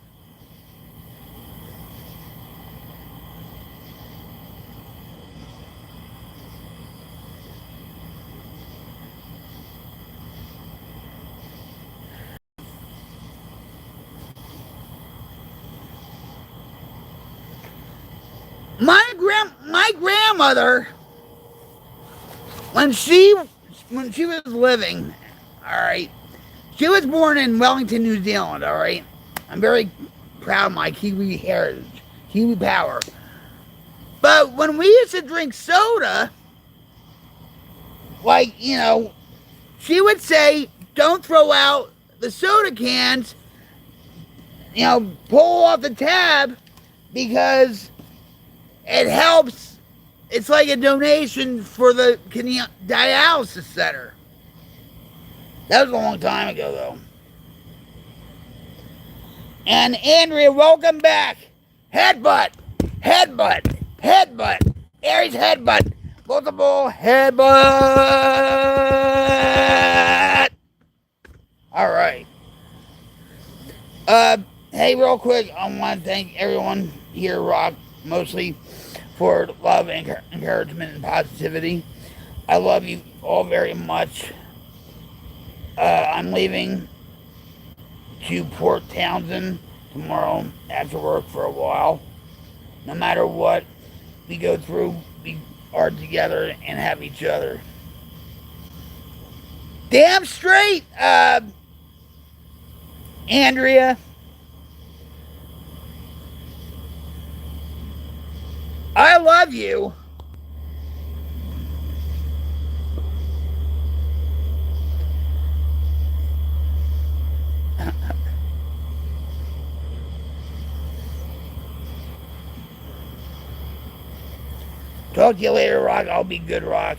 My grandmother, when she was living, all right, she was born in Wellington, New Zealand, all right. I'm very proud of my Kiwi heritage, Kiwi power. But when we used to drink soda, like, you know, she would say, don't throw out the soda cans, you know, pull off the tab because it helps. It's like a donation for the dialysis center. That was a long time ago, though. And Andrea, welcome back. Headbutt, headbutt, headbutt. Aries headbutt. Multiple headbutt. All right. Hey, real quick, I want to thank everyone here, Rock, mostly, for love, encouragement, and positivity. I love you all very much. I'm leaving to Port Townsend tomorrow after work for a while. No matter what we go through, we are together and have each other. Damn straight, Andrea. I love you. Talk to you later, Rock. I'll be good, Rock.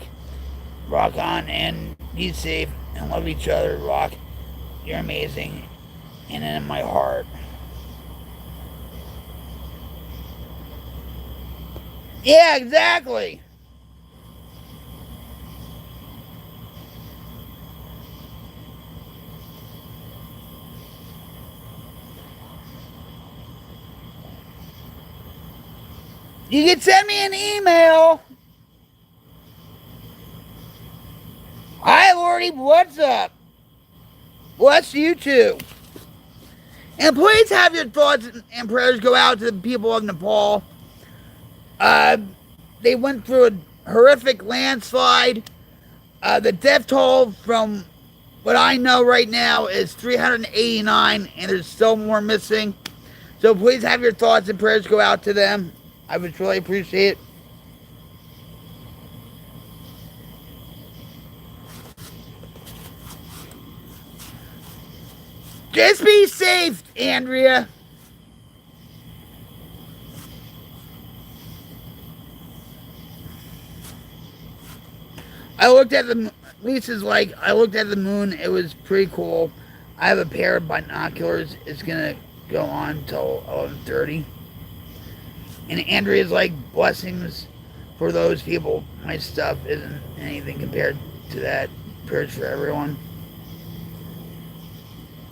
Rock on and be safe and love each other, Rock. You're amazing and in my heart. Yeah, exactly. You can send me an email. Hi, Lordy. What's up? Bless you too. And please have your thoughts and prayers go out to the people of Nepal. They went through a horrific landslide. The death toll from what I know right now is 389, and there's still more missing. So please have your thoughts and prayers go out to them. I would really appreciate it. Just be safe, Andrea. I looked at the Lisa's like I looked at the moon. It was pretty cool. I have a pair of binoculars. It's gonna go on till 11:30. And Andrea's like blessings for those people. My stuff isn't anything compared to that. Prayers for everyone.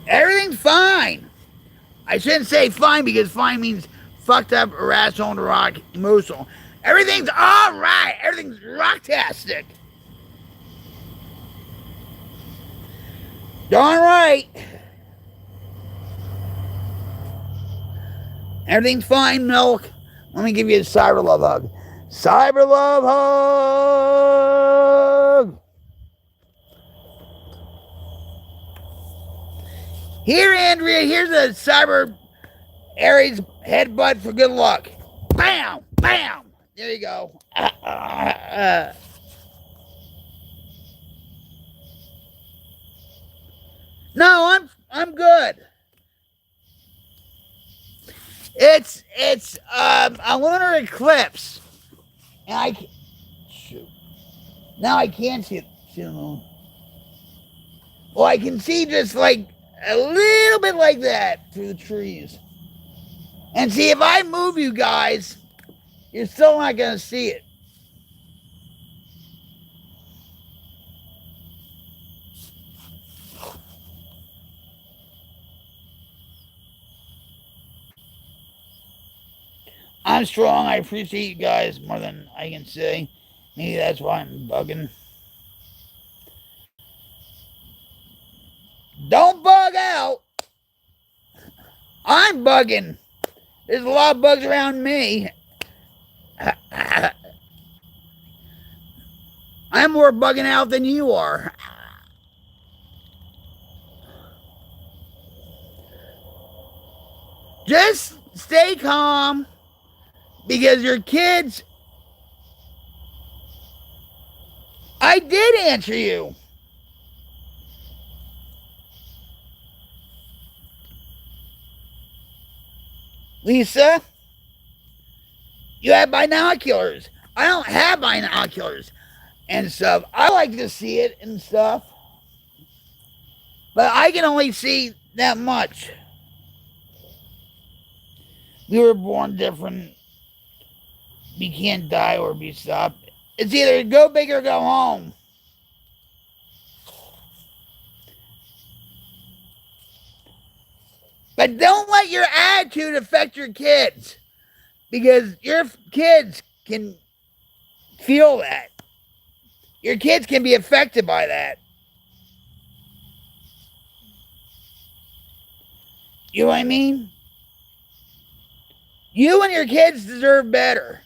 Everything's fine. I shouldn't say fine because fine means fucked up, irrational, and rock emotional. Everything's all right. Everything's rocktastic. Darn right. Everything's fine, Milk. Let me give you a cyber love hug. Cyber love hug. Here, Andrea, here's a cyber Aries headbutt for good luck. Bam! Bam! There you go. No, I'm good. It's a lunar eclipse, and shoot. Now I can't see the moon. Well, I can see just like a little bit like that through the trees. And see, if I move you guys, you're still not gonna see it. I'm strong. I appreciate you guys more than I can say. Maybe that's why I'm bugging. Don't bug out. I'm bugging. There's a lot of bugs around me. I'm more bugging out than you are. Just stay calm because your kids. I did answer you. Lisa, you have binoculars. I don't have binoculars and stuff. I like to see it and stuff. But I can only see that much. We were born different. We can't die or be stopped. It's either go big or go home. But don't let your attitude affect your kids. Because your kids can feel that. Your kids can be affected by that. You know what I mean? You and your kids deserve better.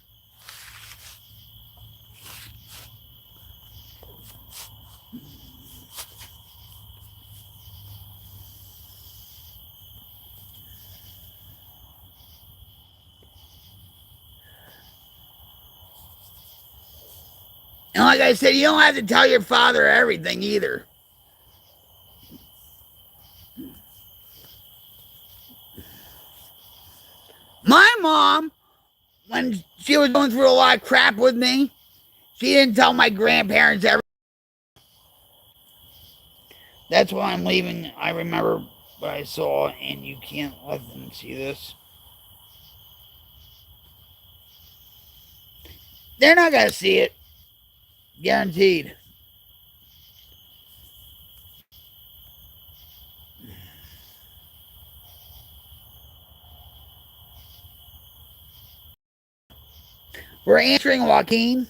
And like I said, you don't have to tell your father everything either. My mom, when she was going through a lot of crap with me, she didn't tell my grandparents everything. That's why I'm leaving. I remember what I saw, and you can't let them see this. They're not going to see it. Guaranteed. We're answering Joaquin.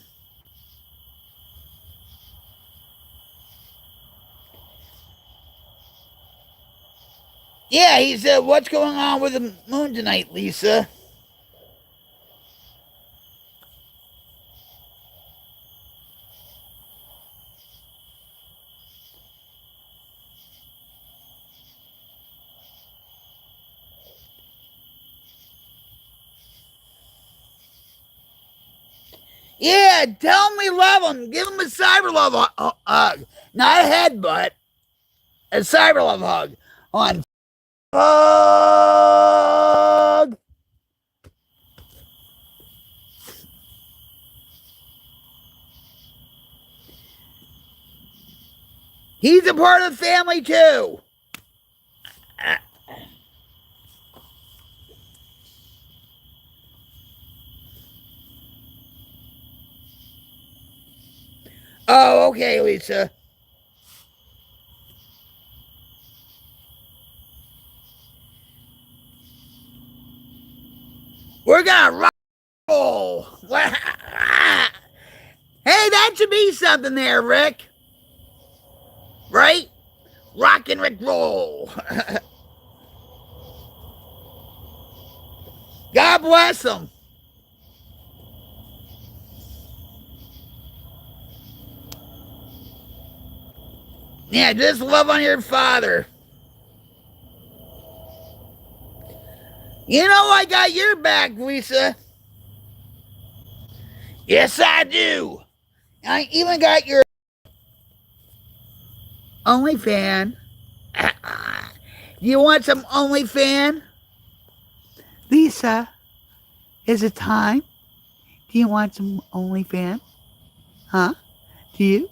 Yeah, he said, what's going on with the moon tonight, Lisa? Yeah, tell him we love him. Give him a cyber love hug. Not a headbutt. A cyber love hug. On Hug! He's a part of the family too. Oh, okay, Lisa. We're gonna rock roll. Hey, that should be something there, Rick. Right? Rock and Rick roll. God bless them. Yeah, just love on your father. You know I got your back, Lisa. Yes, I do. I even got your OnlyFan. You want some OnlyFan? Lisa, is it time? Do you want some OnlyFan? Huh? Do you?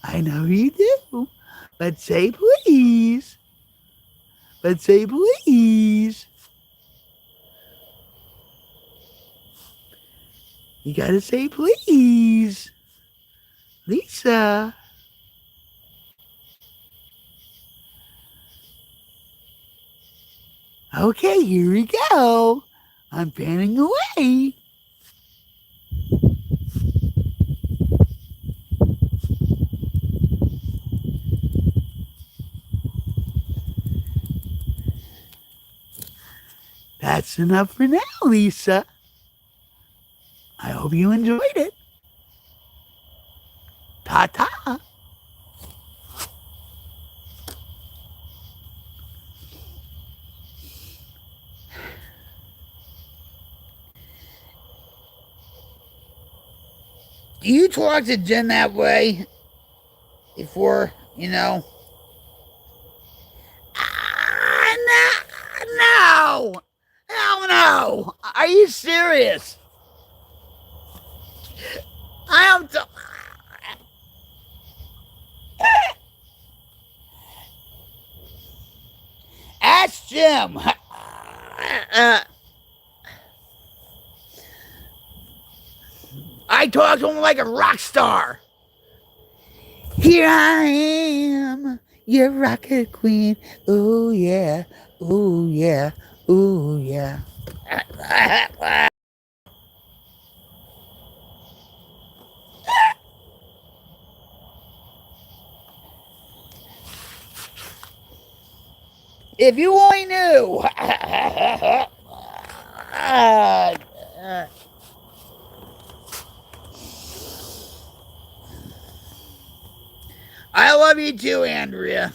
I know you do. But say please. But say please. You gotta say please. Lisa. Okay, here we go. I'm panning away. That's enough for now, Lisa. I hope you enjoyed it. Ta-ta. Do you talk to Jen that way before, you know? No, no. Hell no. Are you serious? I am. Ask Jim. I talk to him like a rock star. Here I am, your rocket queen. Oh yeah, oh yeah, oh yeah. If you only knew. I love you too, Andrea.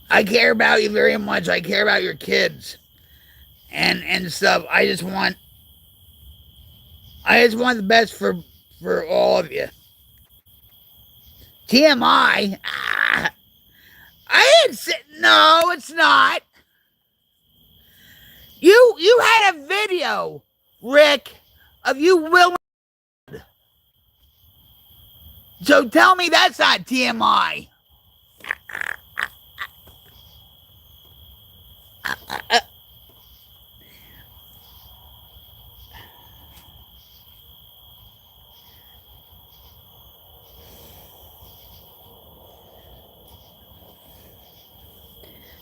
I care about you very much. I care about your kids and stuff. I just want the best for all of you. TMI. I didn't say no. It's not. You had a video, Rick, of you willing. So tell me that's not TMI.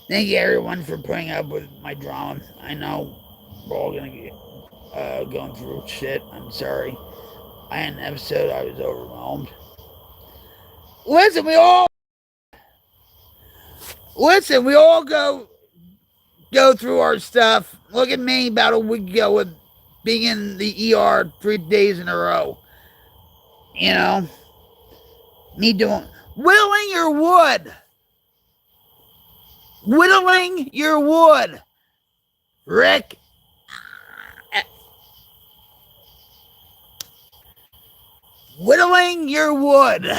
Thank you, everyone, for putting up with my drama. I know we're all gonna get going through shit. I'm sorry. I had an episode. I was overwhelmed. Listen, we all go through our stuff. Look at me about a week ago with being in the ER 3 days in a row. You know, me doing whittling your wood. Whittling your wood, Rick. Whittling your wood.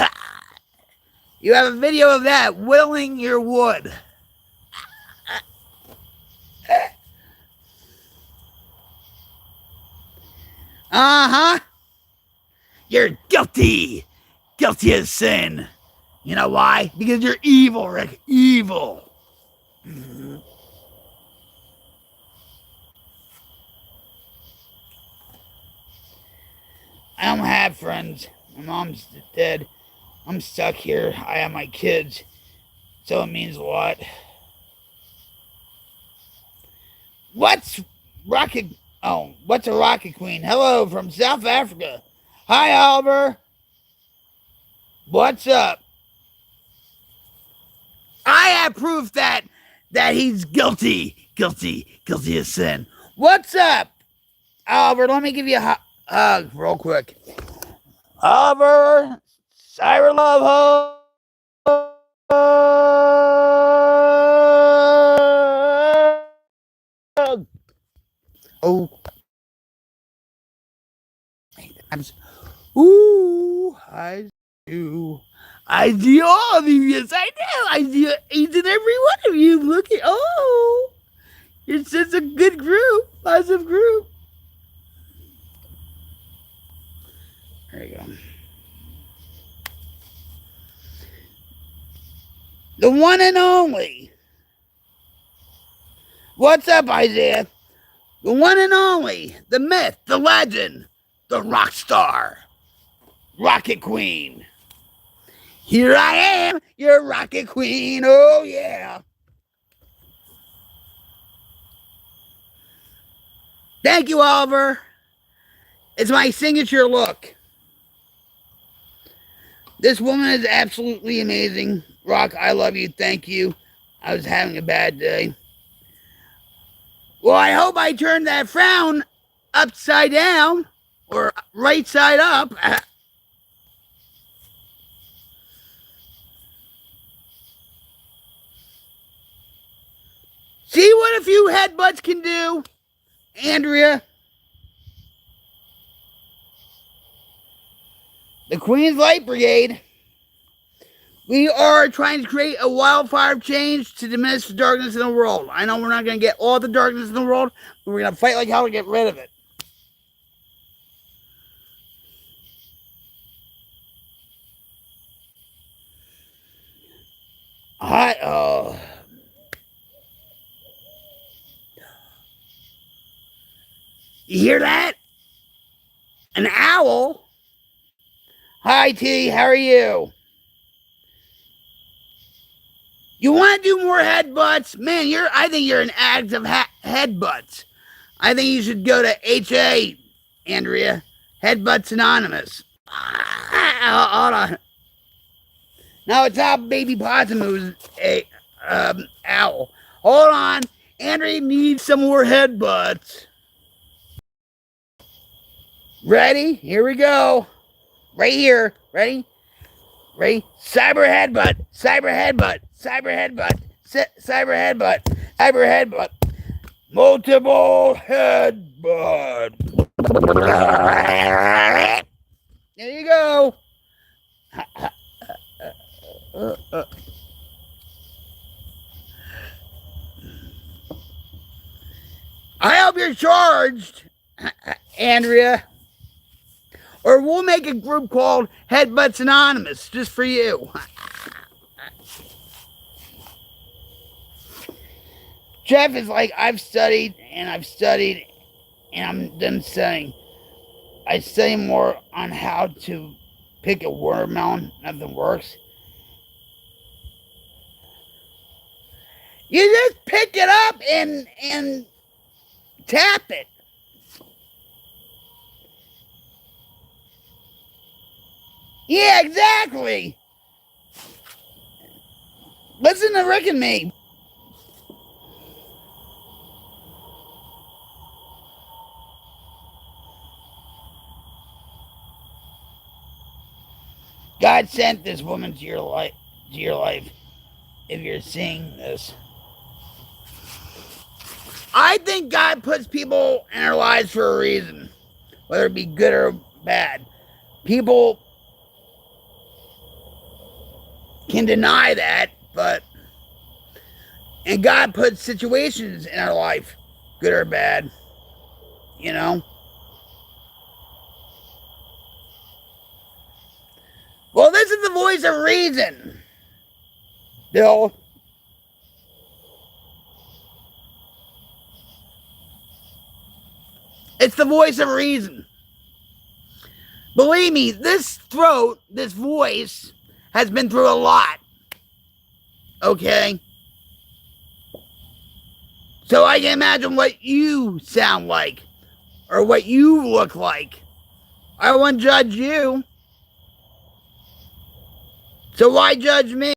You have a video of that whittling your wood. Uh-huh. You're guilty. Guilty as sin. You know why? Because you're evil, Rick. Evil. I don't have friends. My mom's dead. I'm stuck here. I have my kids. So it means a lot. What's Rocket? Oh, what's a Rocket Queen? Hello from South Africa. Hi, Oliver. What's up? I have proof that he's guilty. Guilty as sin. What's up, Oliver? Let me give you a hug real quick. Oliver, Siren Love hug. Oh, I do. I see all of you. Yes, I do. I see each and every one of you. Look at, oh, you're such a good group. Positive group. There you go. The one and only. What's up, Isaiah? The one and only. The myth, the legend, the rock star, Rocket Queen. Here I am, your Rocket Queen. Oh, yeah. Thank you, Oliver. It's my signature look. This woman is absolutely amazing. Rock, I love you. Thank you. I was having a bad day. Well, I hope I turned that frown upside down or right side up. See what a few headbutts can do, Andrea? The Queen Light Brigade. We are trying to create a wildfire change to diminish the darkness in the world. I know we're not going to get all the darkness in the world, but we're going to fight like hell to get rid of it. You hear that? An owl? Hi, T. How are you? You want to do more headbutts? Man, I think you're an addict of headbutts. I think you should go to HA, Andrea. Headbutts Anonymous. Hold on. No, it's not Baby Possum who's a owl. Hold on. Andrea needs some more headbutts. Ready? Here we go. Right here. Ready? Ready? Cyber headbutt. Cyber headbutt. Cyber headbutt. Cyber headbutt. Cyber headbutt. Multiple headbutt. There you go. I hope you're charged, Andrea. Or we'll make a group called Headbutts Anonymous just for you. Jeff is like, I've studied, and I'm done studying. I study more on how to pick a watermelon. Nothing works. You just pick it up and tap it. Yeah, exactly. Listen to Rick and me. God sent this woman to your life. If you're seeing this, I think God puts people in our lives for a reason, whether it be good or bad. People can deny that, but and God puts situations in our life, good or bad, you know. Well, this is the voice of reason, Bill. It's the voice of reason. Believe me, this throat, this voice, has been through a lot. Okay? So I can imagine what you sound like or what you look like. I won't judge you. So why judge me?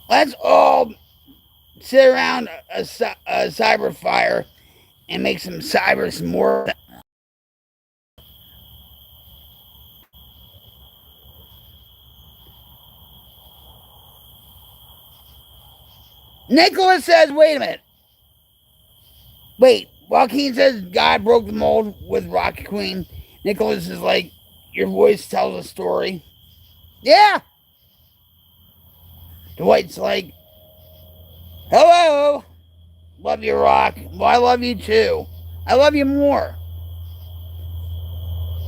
Let's all sit around a cyber fire and make some cyber some more. Nicholas says, wait a minute. Wait, Joaquin says God broke the mold with Rocket Queen. Nicholas is like, your voice tells a story. Yeah. Dwight's like, hello. Love you, Rock. Well, I love you too. I love you more.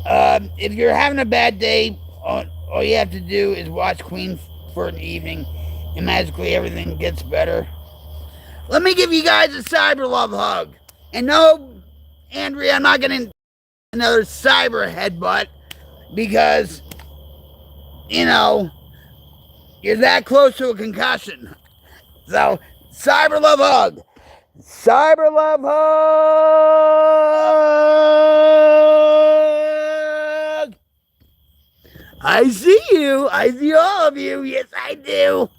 If you're having a bad day, all you have to do is watch Queen for an evening, and magically everything gets better. Let me give you guys a cyber love hug. And no, Andrea, I'm not going to another cyber headbutt because, you know, you're that close to a concussion. So, cyber love hug. Cyber love hug. I see you. I see all of you. Yes, I do.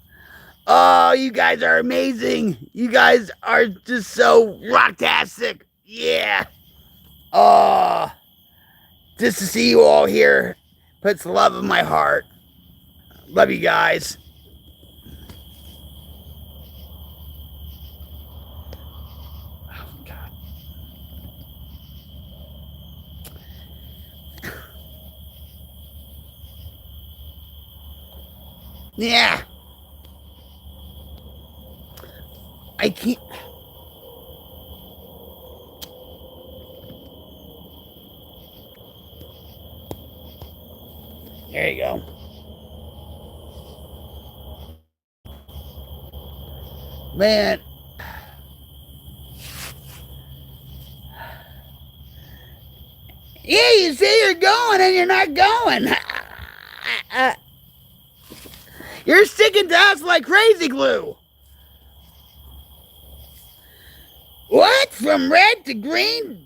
Oh, you guys are amazing. You guys are just so rocktastic. Yeah. Oh, just to see you all here puts love in my heart. Love you guys. Oh, God. Yeah. I can't. There you go. Man. Yeah, you say you're going and you're not going. You're sticking to us like crazy glue. What? From red to green?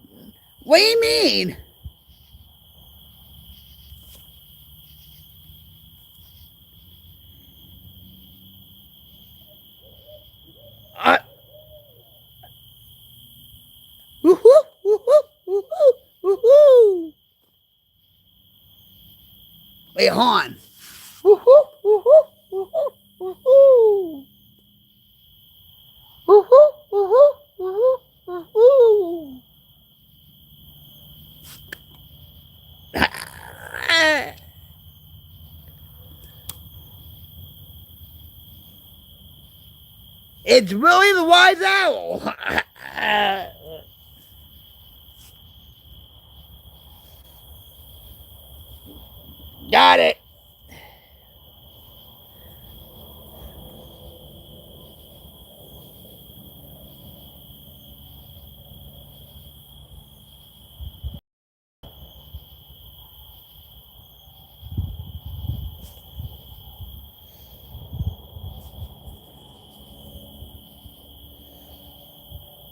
What do you mean? Woohoo! Woohoo! Woohoo! Woohoo! Wait, Han. Woohoo! Woohoo! Woohoo! Woohoo! Woohoo! Woohoo! Woohoo! Woohoo! It's really the wise owl. Got it.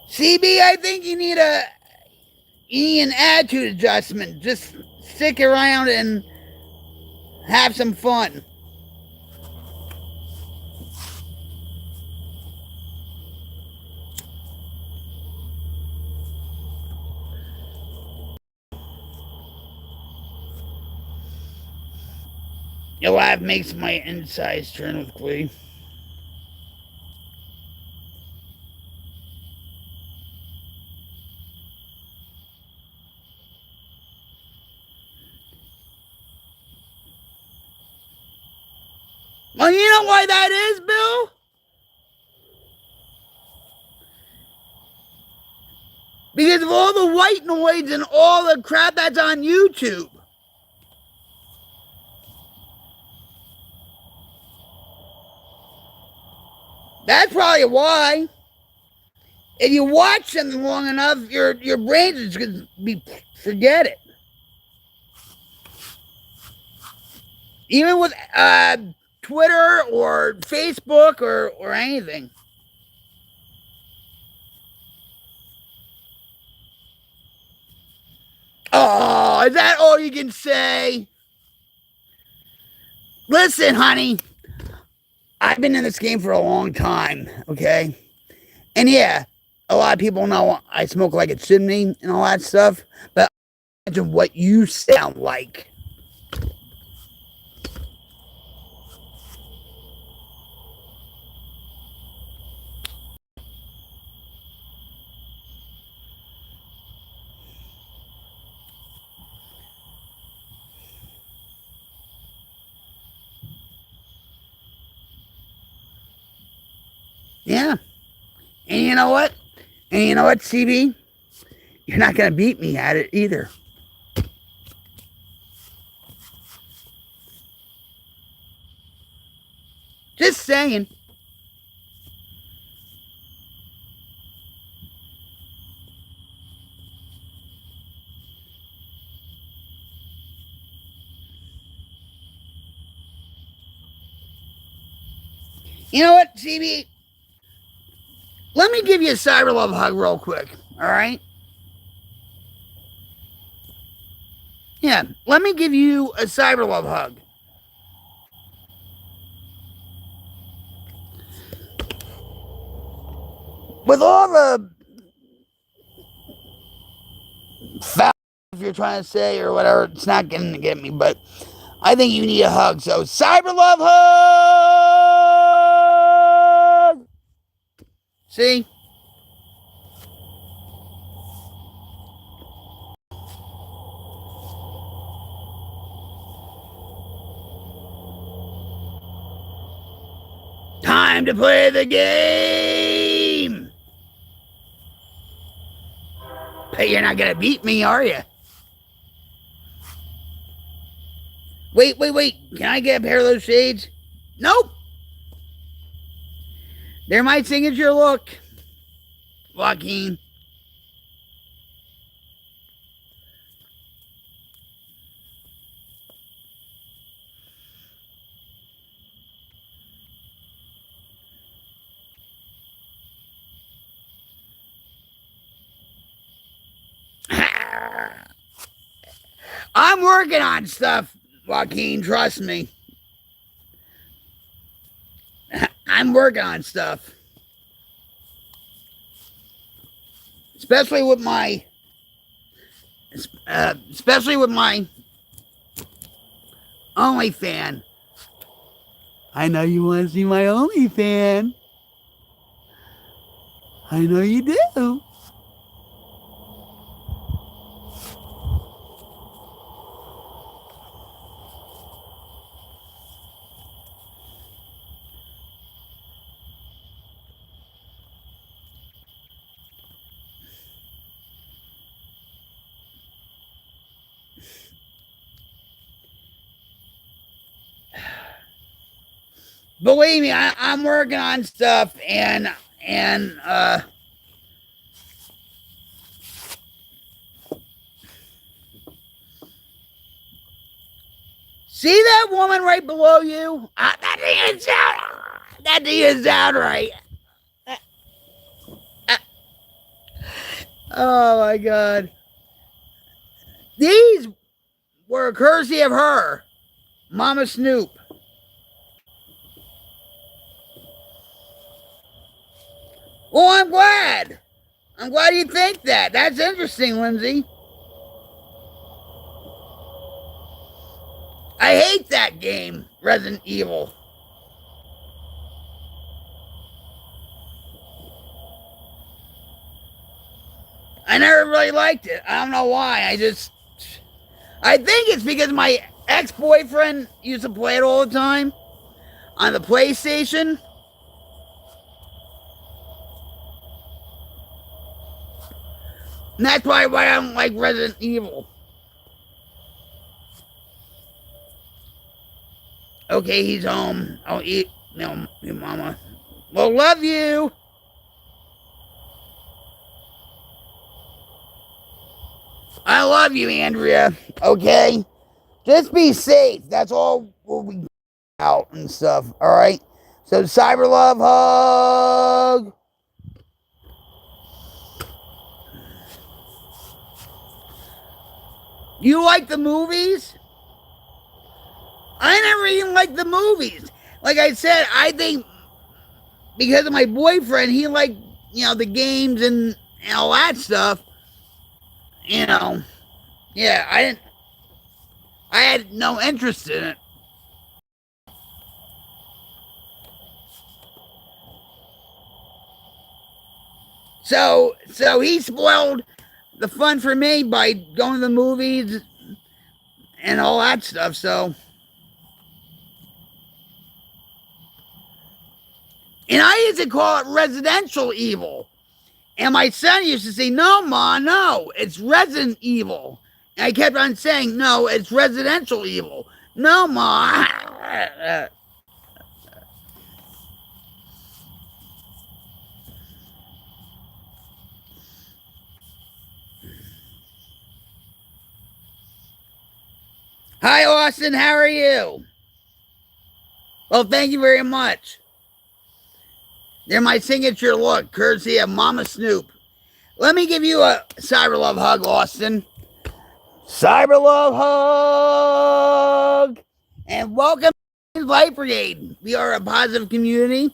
CB, I think you need an attitude adjustment. Just stick around and have some fun. Your laugh makes my insides turn with glee. Well, you know why that is, Bill? Because of all the white noise and all the crap that's on YouTube. That's probably why. If you watch something long enough, your brain is going to forget it. Even with Twitter or Facebook or anything. Oh, is that all you can say? Listen, honey, I've been in this game for a long time, okay? And yeah, a lot of people know I smoke like a chimney and all that stuff, but imagine what you sound like. Yeah. And you know what? CB? You're not going to beat me at it either. Just saying. You know what, CB? Let me give you a cyber love hug real quick, all right? Yeah, let me give you a cyber love hug. With all the foul, if you're trying to say, or whatever, it's not going to get me, but I think you need a hug. So, cyber love hug! See? Time to play the game! Hey, you're not going to beat me, are you? Wait. Can I get a pair of those shades? Nope. They're my signature look, Joaquin. I'm working on stuff, Joaquin. Trust me. I'm working on stuff. Especially with my OnlyFan. I know you want to see my OnlyFan. I know you do. Believe me, I'm working on stuff, and see that woman right below you? That didn't sound right. Oh my God. These were courtesy of her, Mama Snoop. Well, I'm glad. I'm glad you think that. That's interesting, Lindsay. I hate that game, Resident Evil. I never really liked it. I don't know why. I think it's because my ex-boyfriend used to play it all the time on the PlayStation. And that's probably why I don't like Resident Evil. Okay, he's home. I'll eat. No, your mama. Well, love you. I love you, Andrea. Okay? Just be safe. That's all we'll be out and stuff. All right? So, cyber love hug. You like the movies? I never even liked the movies. Like I said, I think because of my boyfriend, he liked, the games and all that stuff. Yeah, I had no interest in it. So he spoiled the fun for me by going to the movies and all that stuff. So, and I used to call it residential evil. And my son used to say, "No, Ma, no, it's Resident Evil." And I kept on saying, "No, it's residential evil." No, Ma. Hi, Austin. How are you? Well, thank you very much. They're my signature look, courtesy of Mama Snoop. Let me give you a cyber love hug, Austin. Cyber love hug! And welcome to Light Brigade. We are a positive community.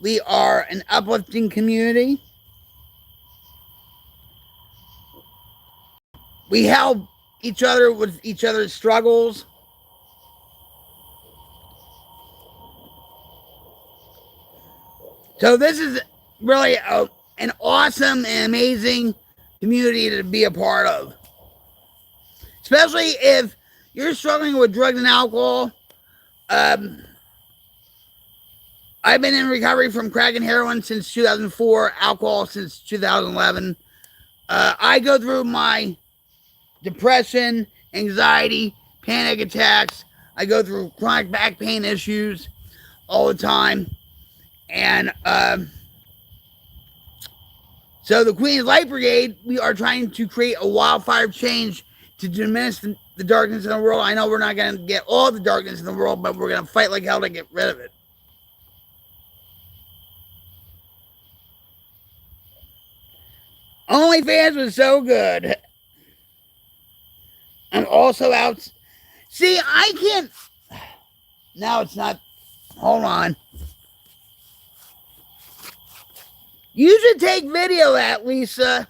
We are an uplifting community. We help each other with each other's struggles. So this is really an awesome and amazing community to be a part of. Especially if you're struggling with drugs and alcohol. I've been in recovery from crack and heroin since 2004, alcohol since 2011. I go through my depression, anxiety, panic attacks. I go through chronic back pain issues all the time. And so the Queen Light Brigade, we are trying to create a wildfire change to diminish the darkness in the world. I know we're not going to get all the darkness in the world, but we're going to fight like hell to get rid of it. OnlyFans was so good. I'm also out. See, I can't. No, it's not. Hold on. You should take video of that, Lisa.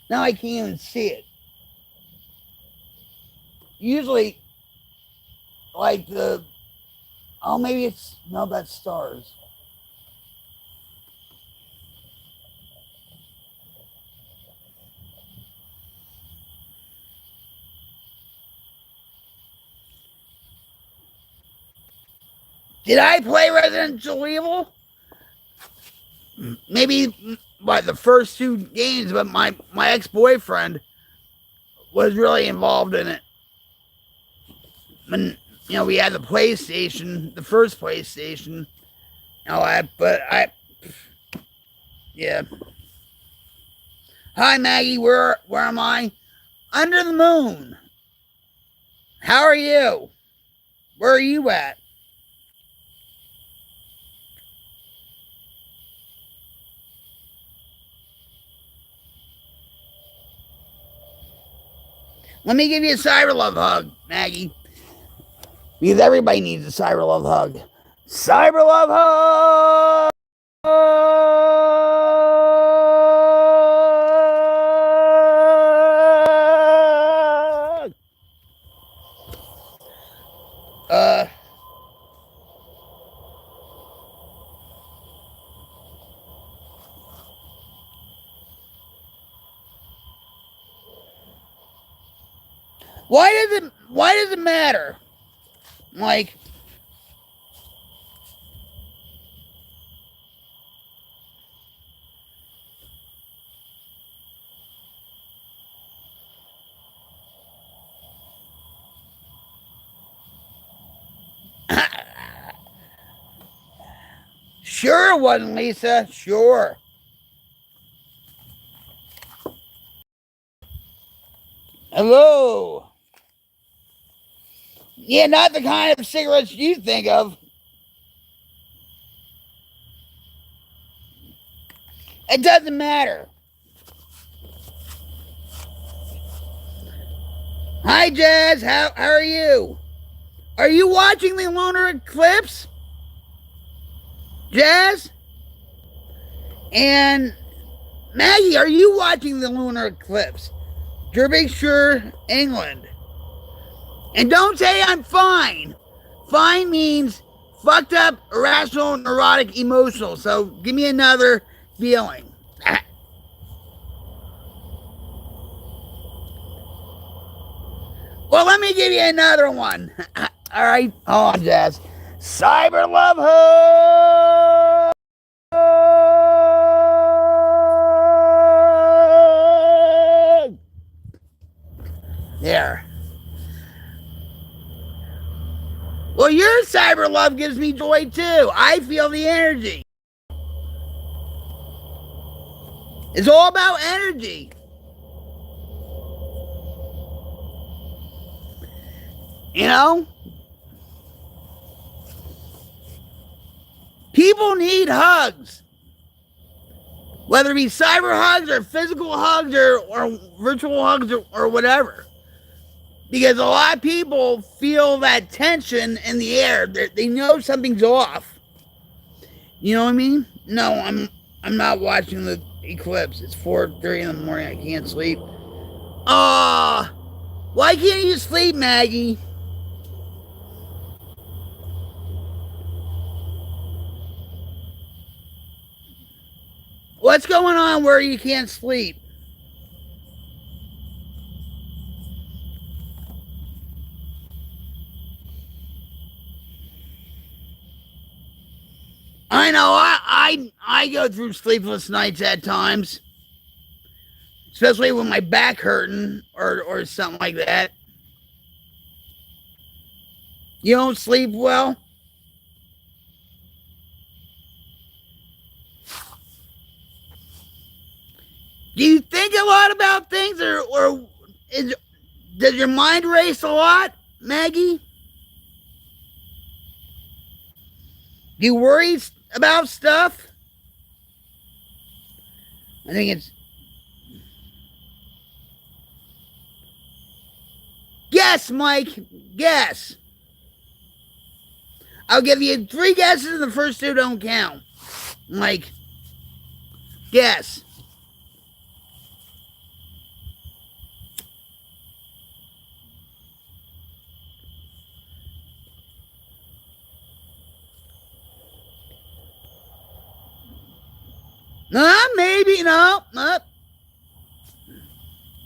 Now I can't even see it. Usually, like the. Oh, maybe it's. No, that's stars. Did I play Residential Evil? Maybe the first two games, but my ex-boyfriend was really involved in it. When we had the PlayStation, the first PlayStation, yeah. Hi Maggie, where am I? Under the moon. How are you? Where are you at? Let me give you a cyber love hug, Maggie. Because everybody needs a cyber love hug. Cyber love hug! Why does it matter? Like, sure it wasn't, Lisa. Sure. Hello. Yeah, not the kind of cigarettes you think of. It doesn't matter. Hi, Jazz. How are you? Are you watching the lunar eclipse? Jazz? And Maggie, are you watching the lunar eclipse? Derbyshire, England. And don't say I'm fine. Fine means fucked up, irrational, neurotic, emotional. So give me another feeling. Well, let me give you another one. All right, hold on, Jazz. Cyber love hug. There. Well, your cyber love gives me joy too. I feel the energy. It's all about energy. You know? People need hugs. Whether it be cyber hugs or physical hugs or virtual hugs or whatever. Because a lot of people feel that tension in the air. They know something's off. You know what I mean? No, I'm not watching the eclipse. It's 4:30 in the morning. I can't sleep. Why can't you sleep, Maggie? What's going on where you can't sleep? I know I go through sleepless nights at times. Especially with my back hurting or something like that. You don't sleep well? Do you think a lot about things or does your mind race a lot, Maggie? Do you worry about stuff? I think it's... Guess, Mike. Guess. I'll give you 3 guesses and the first 2 don't count. Mike. Guess. Maybe. No.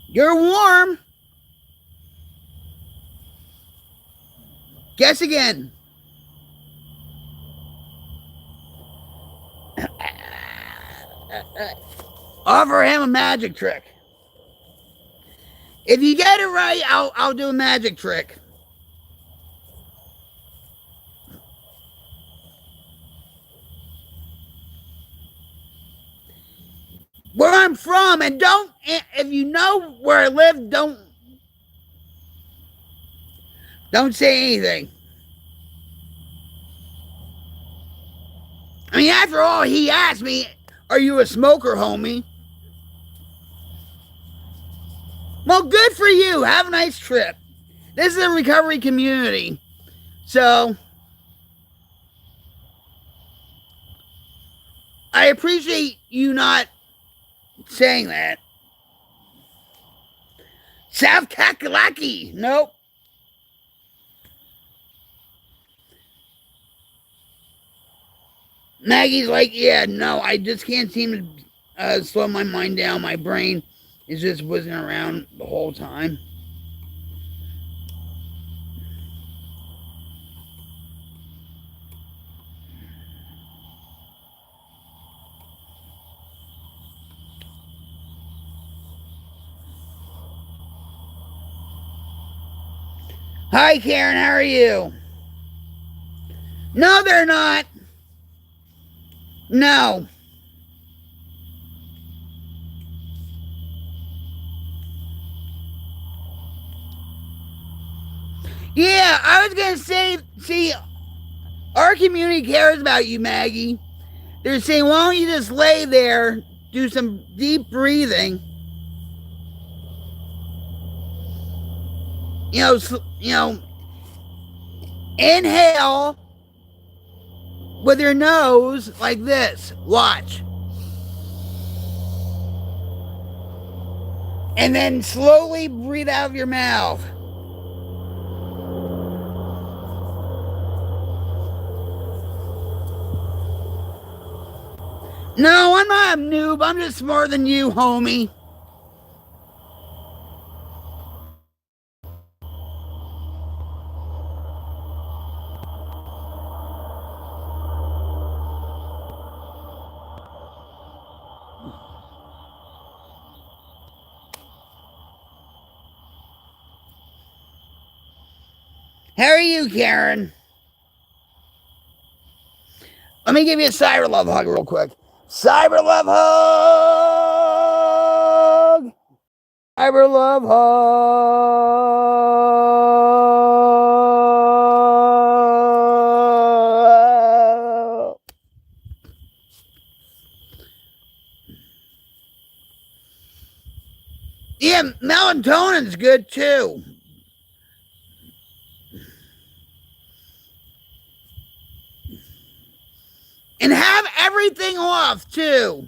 You're warm. Guess again. Offer him a magic trick. If you get it right, I'll do a magic trick. Where I'm from, and don't, if you know where I live, don't say anything. I mean, after all, he asked me, are you a smoker, homie? Well, good for you. Have a nice trip. This is a recovery community. So, I appreciate you not saying that. South Kakalaki. Nope. Maggie's like, yeah, no, I just can't seem to slow my mind down. My brain is just whizzing around the whole time. Hi, Karen. How are you? No, they're not. No. Yeah, I was going to say, see, our community cares about you, Maggie. They're saying, why don't you just lay there, do some deep breathing, you know, inhale with your nose like this. Watch. And then slowly breathe out of your mouth. No, I'm not a noob. I'm just smarter than you, homie. How are you, Karen? Let me give you a cyber love hug real quick. Cyber love hug! Cyber love hug! Yeah, melatonin's good too. And have everything off too.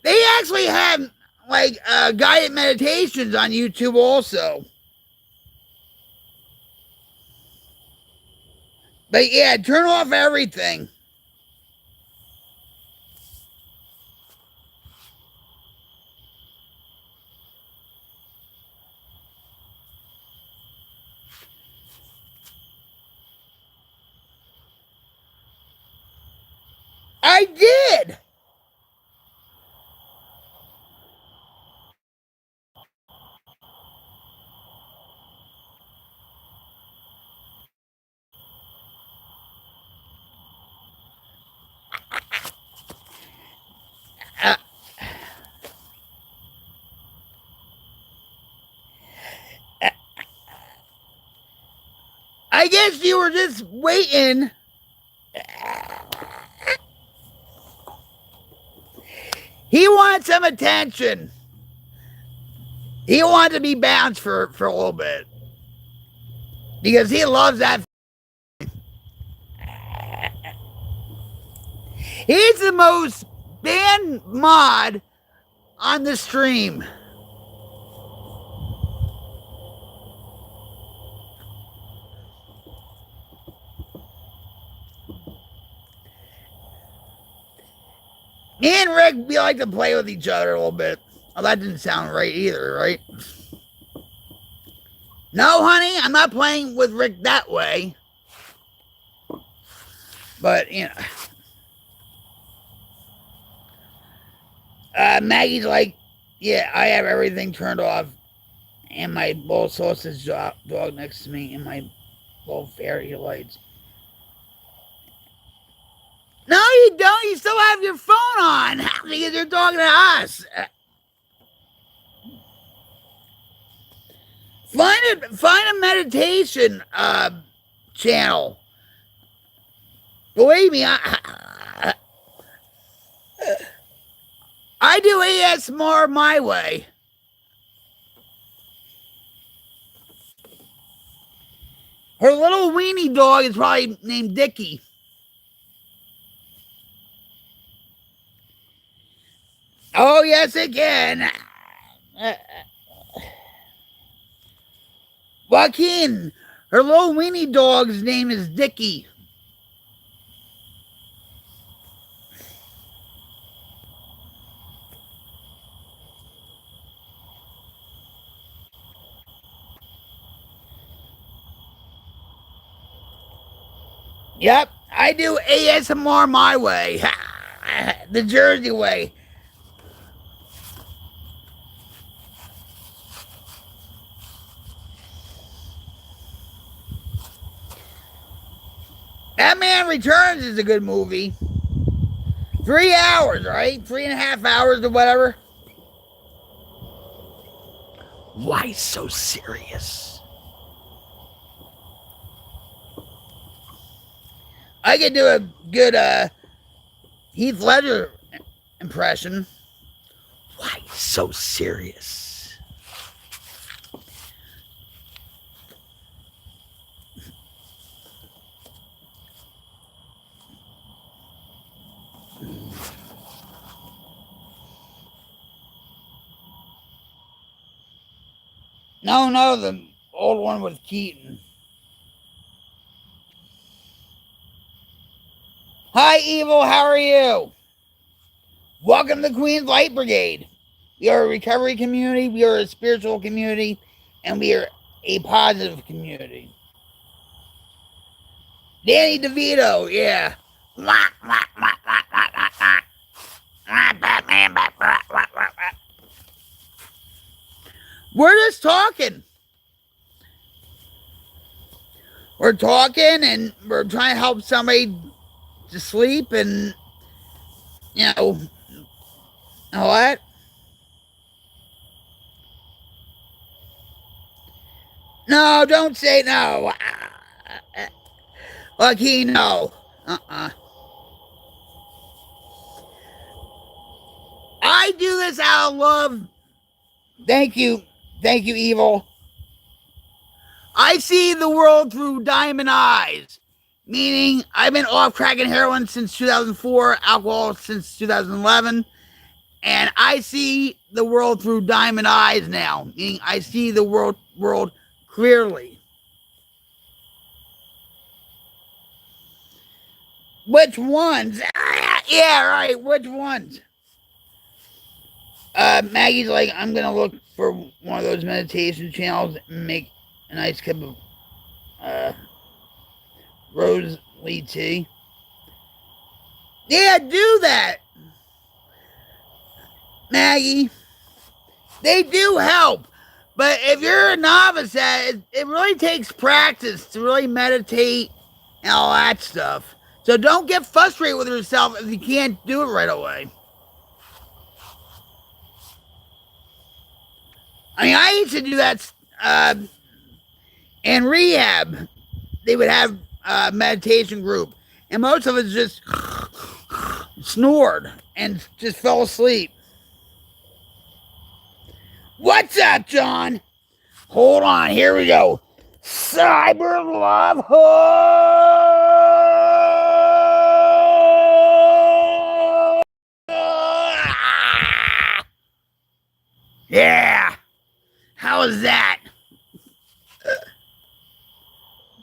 They actually have like guided meditations on YouTube also. But yeah, turn off everything. I did. Uh, I guess you were just waiting. He wanted some attention. He wanted to be bounced for a little bit. Because he loves that. He's the most banned mod on the stream. Me and Rick, we like to play with each other a little bit. Oh, that didn't sound right either, right? No, honey, I'm not playing with Rick that way. But, you know. Maggie's like, yeah, I have everything turned off. And my bull sausage dog next to me and my bull fairy lights. No, you don't. You still have your phone on because you're talking to us. Find a meditation channel. Believe me, I do ASMR my way. Her little weenie dog is probably named Dickie. Oh, yes, it can. Joaquin, her little weenie dog's name is Dickie. Yep, I do ASMR my way. The Jersey way. Batman Returns is a good movie. 3 hours, right? 3.5 hours or whatever. Why so serious? I could do a good Heath Ledger impression. Why so serious? No, the old one with Keaton. Hi, Evil, how are you? Welcome to Queen Light Brigade. We are a recovery community, we are a spiritual community, and we are a positive community. Danny DeVito, yeah. Batman. We're just talking. We're talking and we're trying to help somebody to sleep and, you know what? No, don't say no. Lucky, no. I do this out of love. Thank you, Evil. I see the world through diamond eyes, meaning I've been off crack and heroin since 2004, alcohol since 2011, and I see the world through diamond eyes now, meaning I see the world clearly. Which ones? Yeah, right, which ones? Maggie's like, I'm gonna look for one of those meditation channels and make a nice cup of rose tea. Yeah, do that, Maggie. They do help. But if you're a novice at it, it really takes practice to really meditate and all that stuff. So don't get frustrated with yourself if you can't do it right away. I mean, I used to do that in rehab. They would have a meditation group, and most of us just snored and just fell asleep. What's up, John? Hold on, here we go. Cyber Love Hole! Yeah! How is that?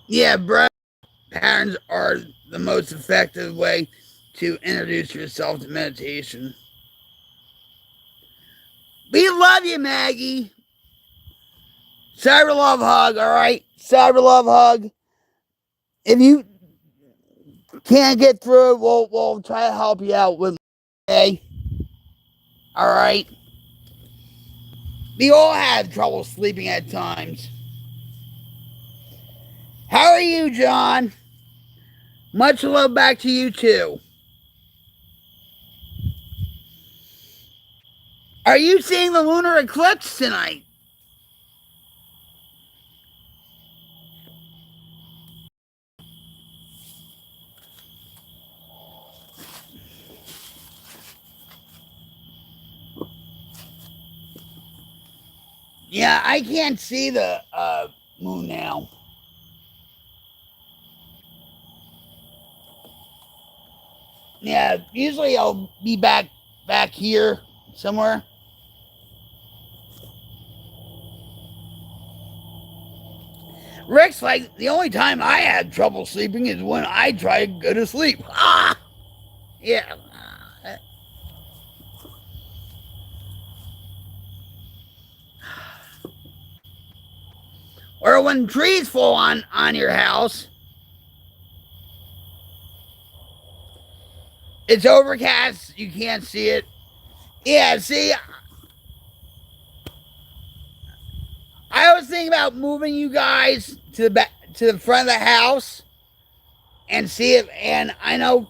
Yeah, bro. Patterns are the most effective way to introduce yourself to meditation. We love you, Maggie. Cyber love hug, all right? Cyber love hug. If you can't get through it, we'll try to help you out with, okay? All right? We all have trouble sleeping at times. How are you, John? Much love back to you, too. Are you seeing the lunar eclipse tonight? Yeah, I can't see the moon now. Yeah, usually I'll be back here somewhere. Rick's like, the only time I have trouble sleeping is when I try to go to sleep. Ah! Yeah. Or when trees fall on your house. It's overcast, you can't see it. Yeah, see, I was thinking about moving you guys to the front of the house and see it. And I know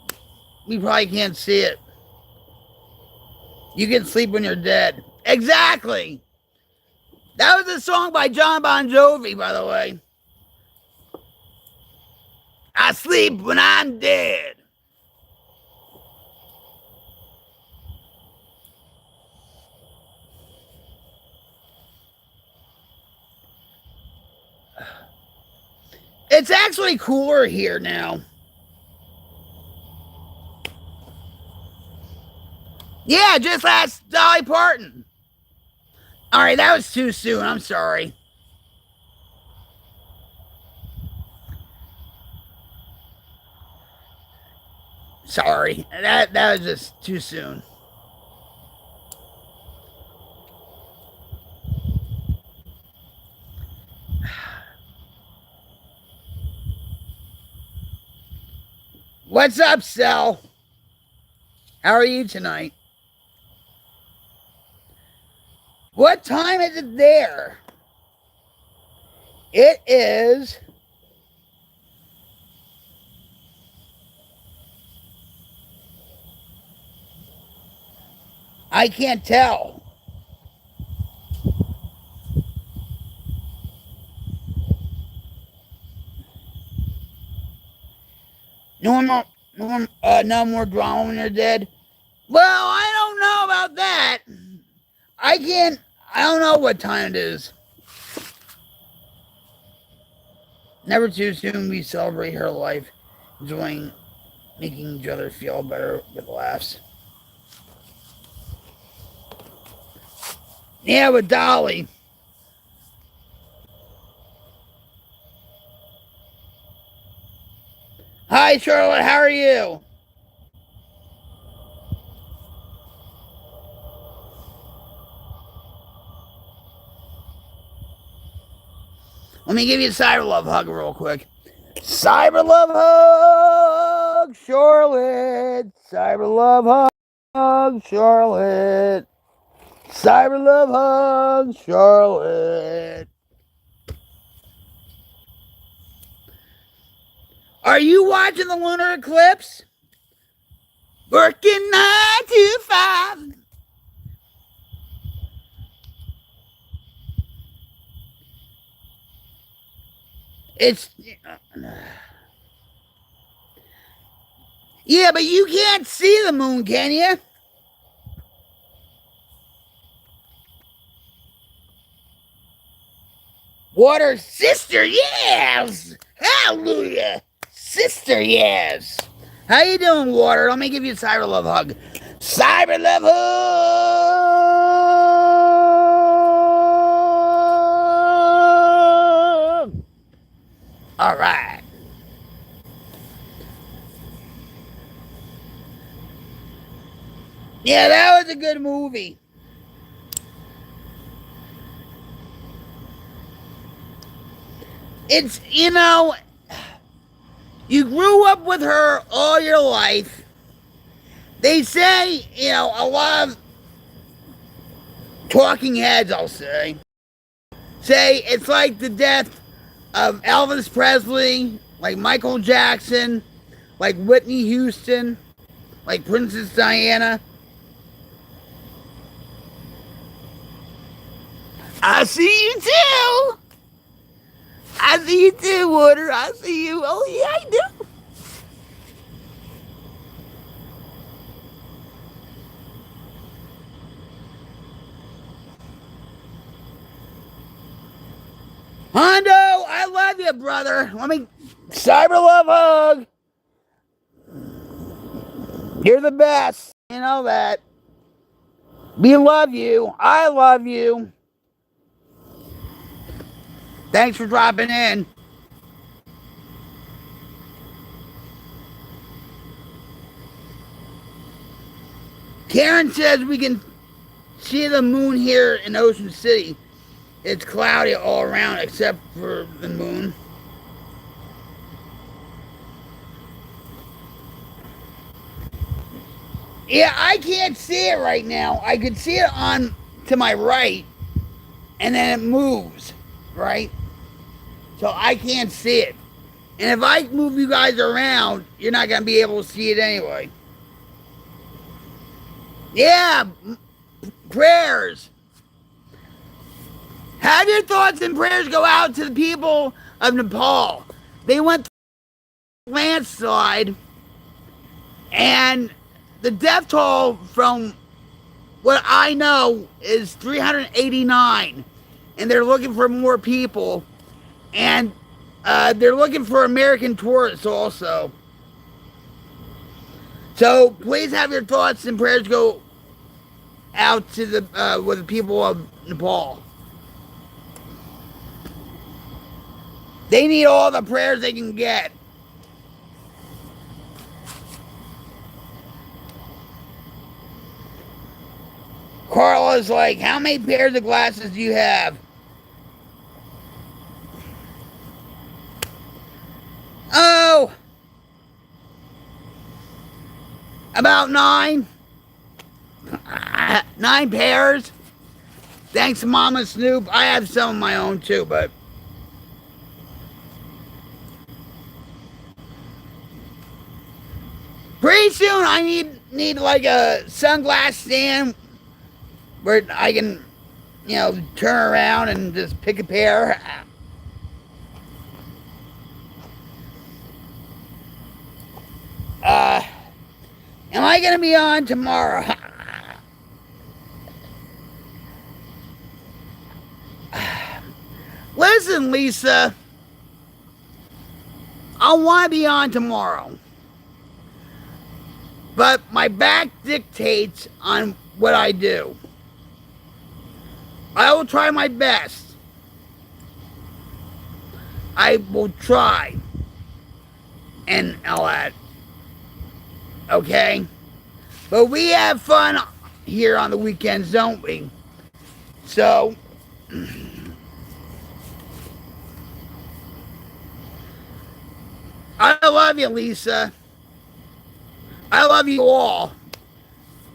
we probably can't see it. You can sleep when you're dead. Exactly. That was a song by John Bon Jovi, by the way. I sleep when I'm dead. It's actually cooler here now. Yeah, just ask Dolly Parton. All right, that was too soon. I'm sorry. Sorry. That was just too soon. What's up, Sel? How are you tonight? What time is it there? It is. I can't tell. No more drama when you're dead. Well, I don't know about that. I don't know what time it is. Never too soon we celebrate her life, enjoying making each other feel better with laughs. Yeah, with Dolly. Hi, Charlotte. How are you? Let me give you a cyber love hug real quick. Cyber love hug, Charlotte. Cyber love hug, Charlotte. Cyber love hug, Charlotte. Are you watching the lunar eclipse? Working 9 to 5. It's. Yeah, but you can't see the moon, can you? Water, sister, yes! Hallelujah! Sister, yes! How you doing, Water? Let me give you a cyber love hug. Cyber love hug! All right. Yeah, that was a good movie. It's, you grew up with her all your life. They say, a lot of talking heads, I'll say it's like the death of Elvis Presley, like Michael Jackson, like Whitney Houston, like Princess Diana. I see you too. I see you too, Water. I see you. Oh, yeah, I do. Hondo, I love you, brother. Let me cyber love hug. You're the best. You know that. We love you. I love you. Thanks for dropping in. Karen says we can see the moon here in Ocean City. It's cloudy all around except for the moon. Yeah, I can't see it right now. I could see it on to my right, and then it moves, right? So I can't see it. And if I move you guys around, you're not going to be able to see it anyway. Yeah, prayers. Have your thoughts and prayers go out to the people of Nepal. They went through a landslide, and the death toll from what I know is 389, and they're looking for more people, and they're looking for American tourists also. So please have your thoughts and prayers go out to the with the people of Nepal. They need all the prayers they can get. Carla's like, how many pairs of glasses do you have? Oh, about 9. 9 pairs. Thanks, Mama Snoop. I have some of my own too, but pretty soon I need like a sunglass stand where I can, turn around and just pick a pair. Am I gonna be on tomorrow? Listen, Lisa, I want to be on tomorrow, but my back dictates on what I do. I will try my best. I will try and all that. Okay? But we have fun here on the weekends, don't we? So, I love you, Lisa. I love you all.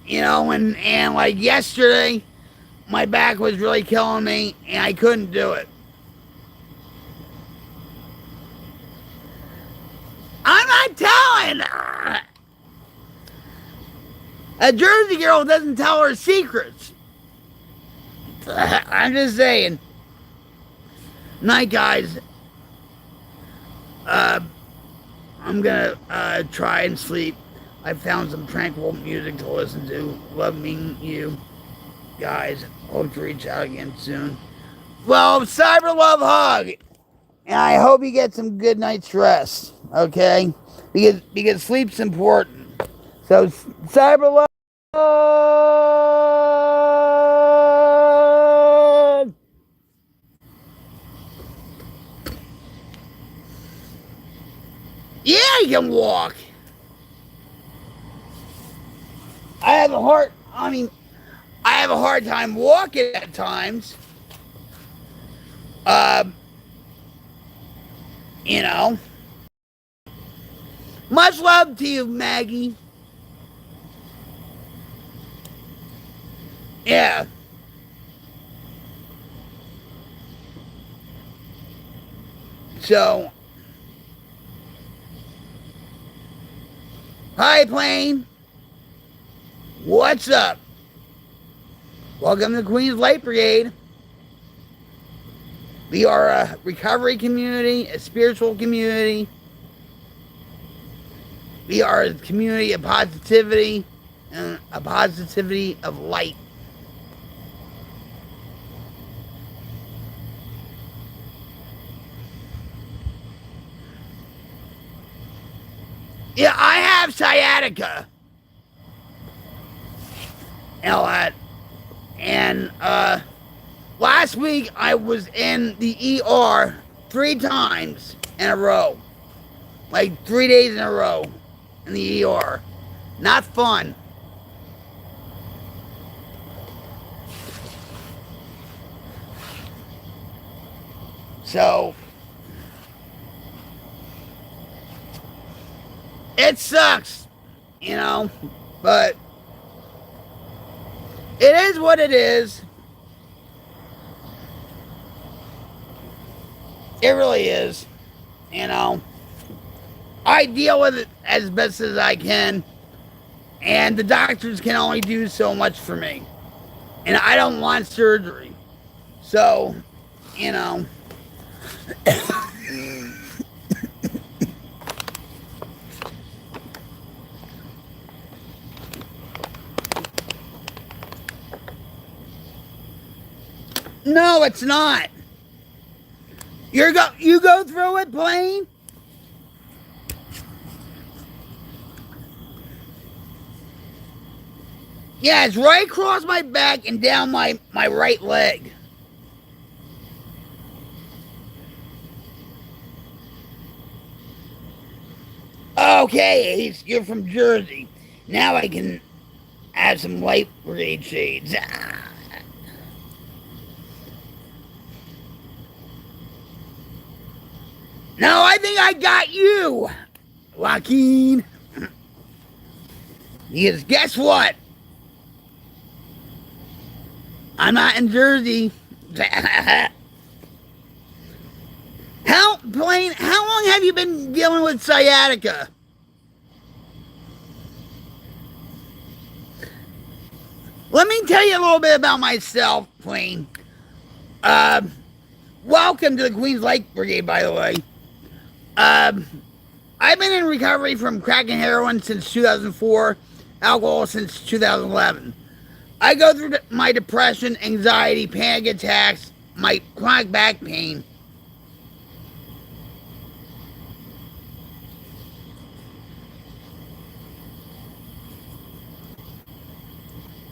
And like yesterday, my back was really killing me, and I couldn't do it. I'm not telling her. A Jersey girl doesn't tell her secrets. I'm just saying. Night, guys. I'm gonna try and sleep. I found some tranquil music to listen to. Love meeting you guys. Hope to reach out again soon. Well, cyber love hug. And I hope you get some good night's rest. Okay? Because sleep's important. So cyber love. Yeah, you can walk. I have a hard time walking at times. Much love to you, Maggie. Yeah. So, hi, Plane. What's up? Welcome to Queen Light Brigade. We are a recovery community, a spiritual community. We are a community of positivity and a positivity of light. Yeah, I have sciatica. And last week I was in the ER 3 times in a row. Like 3 days in a row in the ER. Not fun. So, it sucks, but it is what it is. It really is, I deal with it as best as I can, and the doctors can only do so much for me. And I don't want surgery. So, you know. No, it's not. You go through it plain? Yeah, it's right across my back and down my right leg. Okay, Ace, you're from Jersey. Now I can have some light brigade shades. No, I think I got you, Joaquin. Because guess what? I'm not in Jersey. How long have you been dealing with sciatica? Let me tell you a little bit about myself, Plain. Welcome to the Queen Light Brigade, by the way. I've been in recovery from crack and heroin since 2004, alcohol since 2011. I go through my depression, anxiety, panic attacks, my chronic back pain.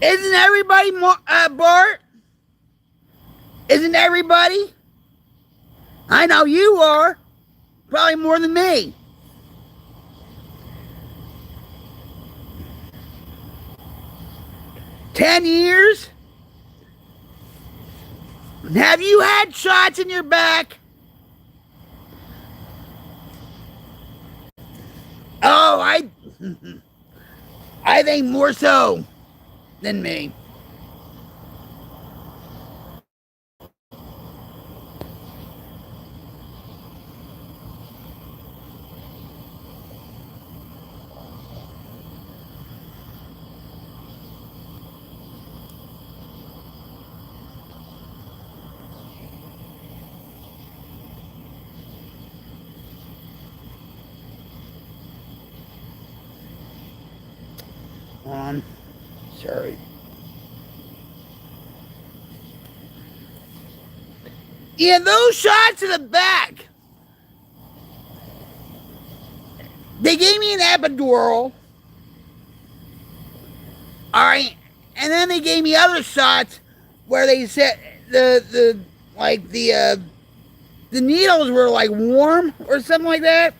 Isn't everybody Bart? Isn't everybody? I know you are. Probably more than me. $10 years? Have you had shots in your back? Oh, I think more so than me. On. Sorry. Yeah, those shots in the back. They gave me an epidural. All right, and then they gave me other shots where they said the needles were like warm or something like that.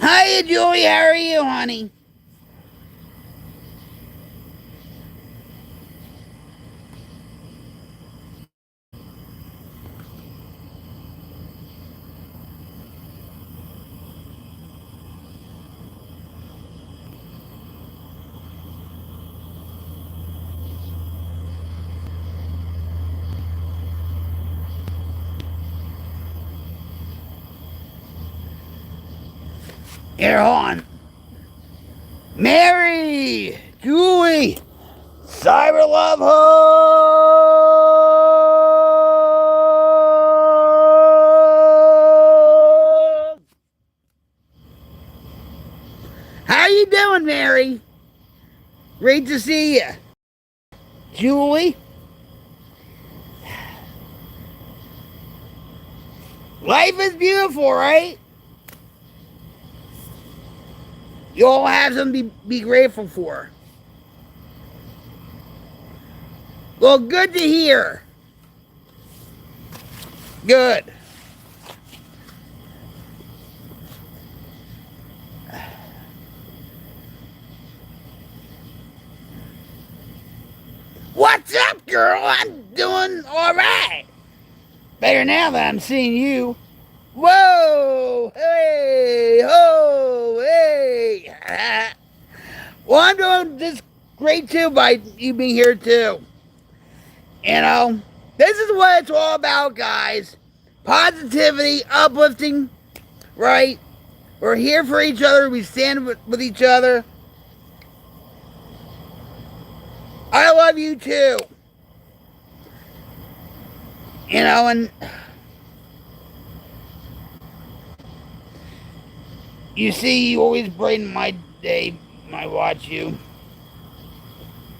Hi, Julie. How are you, honey? Here, on. Mary, Julie, Cyber Love Hug. How you doing, Mary? Great to see you. Julie? Life is beautiful, right? You all have something to be grateful for. Well, good to hear. Good. What's up, girl? I'm doing all right. Better now that I'm seeing you. Whoa! Hey! Ho! Hey! Well, I'm doing this great too by you being here too. You know, this is what it's all about, guys. Positivity, uplifting, right? We're here for each other. We stand with each other. I love you too. You know, and you see, you always brighten my day when I watch you.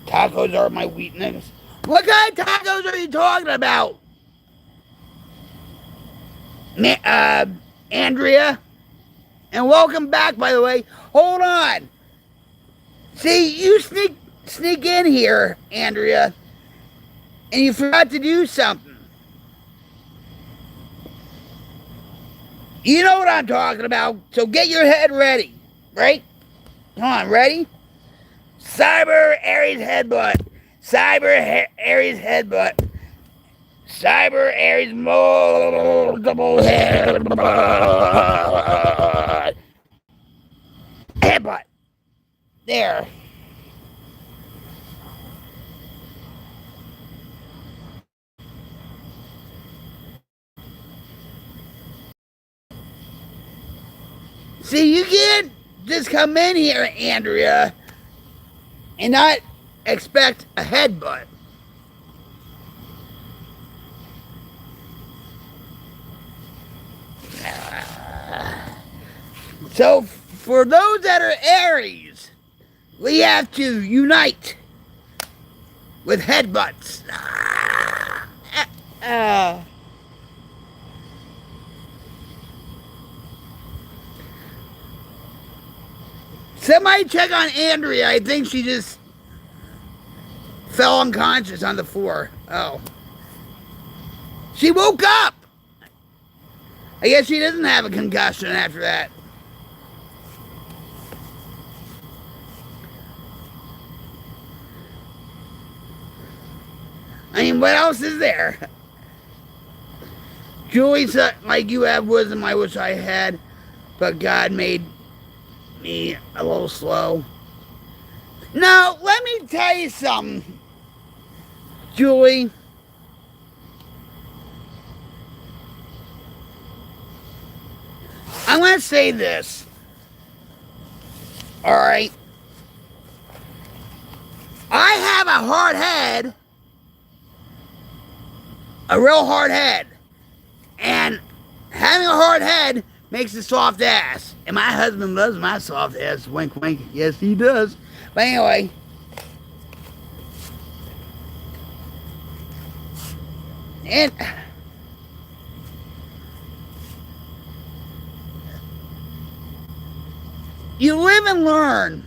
Tacos are my weakness. What kind of tacos are you talking about? Andrea? And welcome back, by the way. Hold on. See, you sneak in here, Andrea, and you forgot to do something. You know what I'm talking about, so get your head ready, right? Come on, ready? Cyber Aries headbutt. Cyber Aries headbutt. Cyber Aries multiple headbutt. Headbutt. There. See, you can't just come in here, Andrea, and not expect a headbutt. So, for those that are Aries, we have to unite with headbutts. Somebody check on Andrea. I think she just fell unconscious on the floor. Oh. She woke up! I guess she doesn't have a concussion after that. I mean, what else is there? Julie said, like you have wisdom, I wish I had, but God made me a little slow. Now, let me tell you something, Julie. I'm going to say this. All right? I have a hard head. A real hard head. And having a hard head makes a soft ass. And my husband loves my soft ass. Wink, wink. Yes, he does. But anyway. And you live and learn.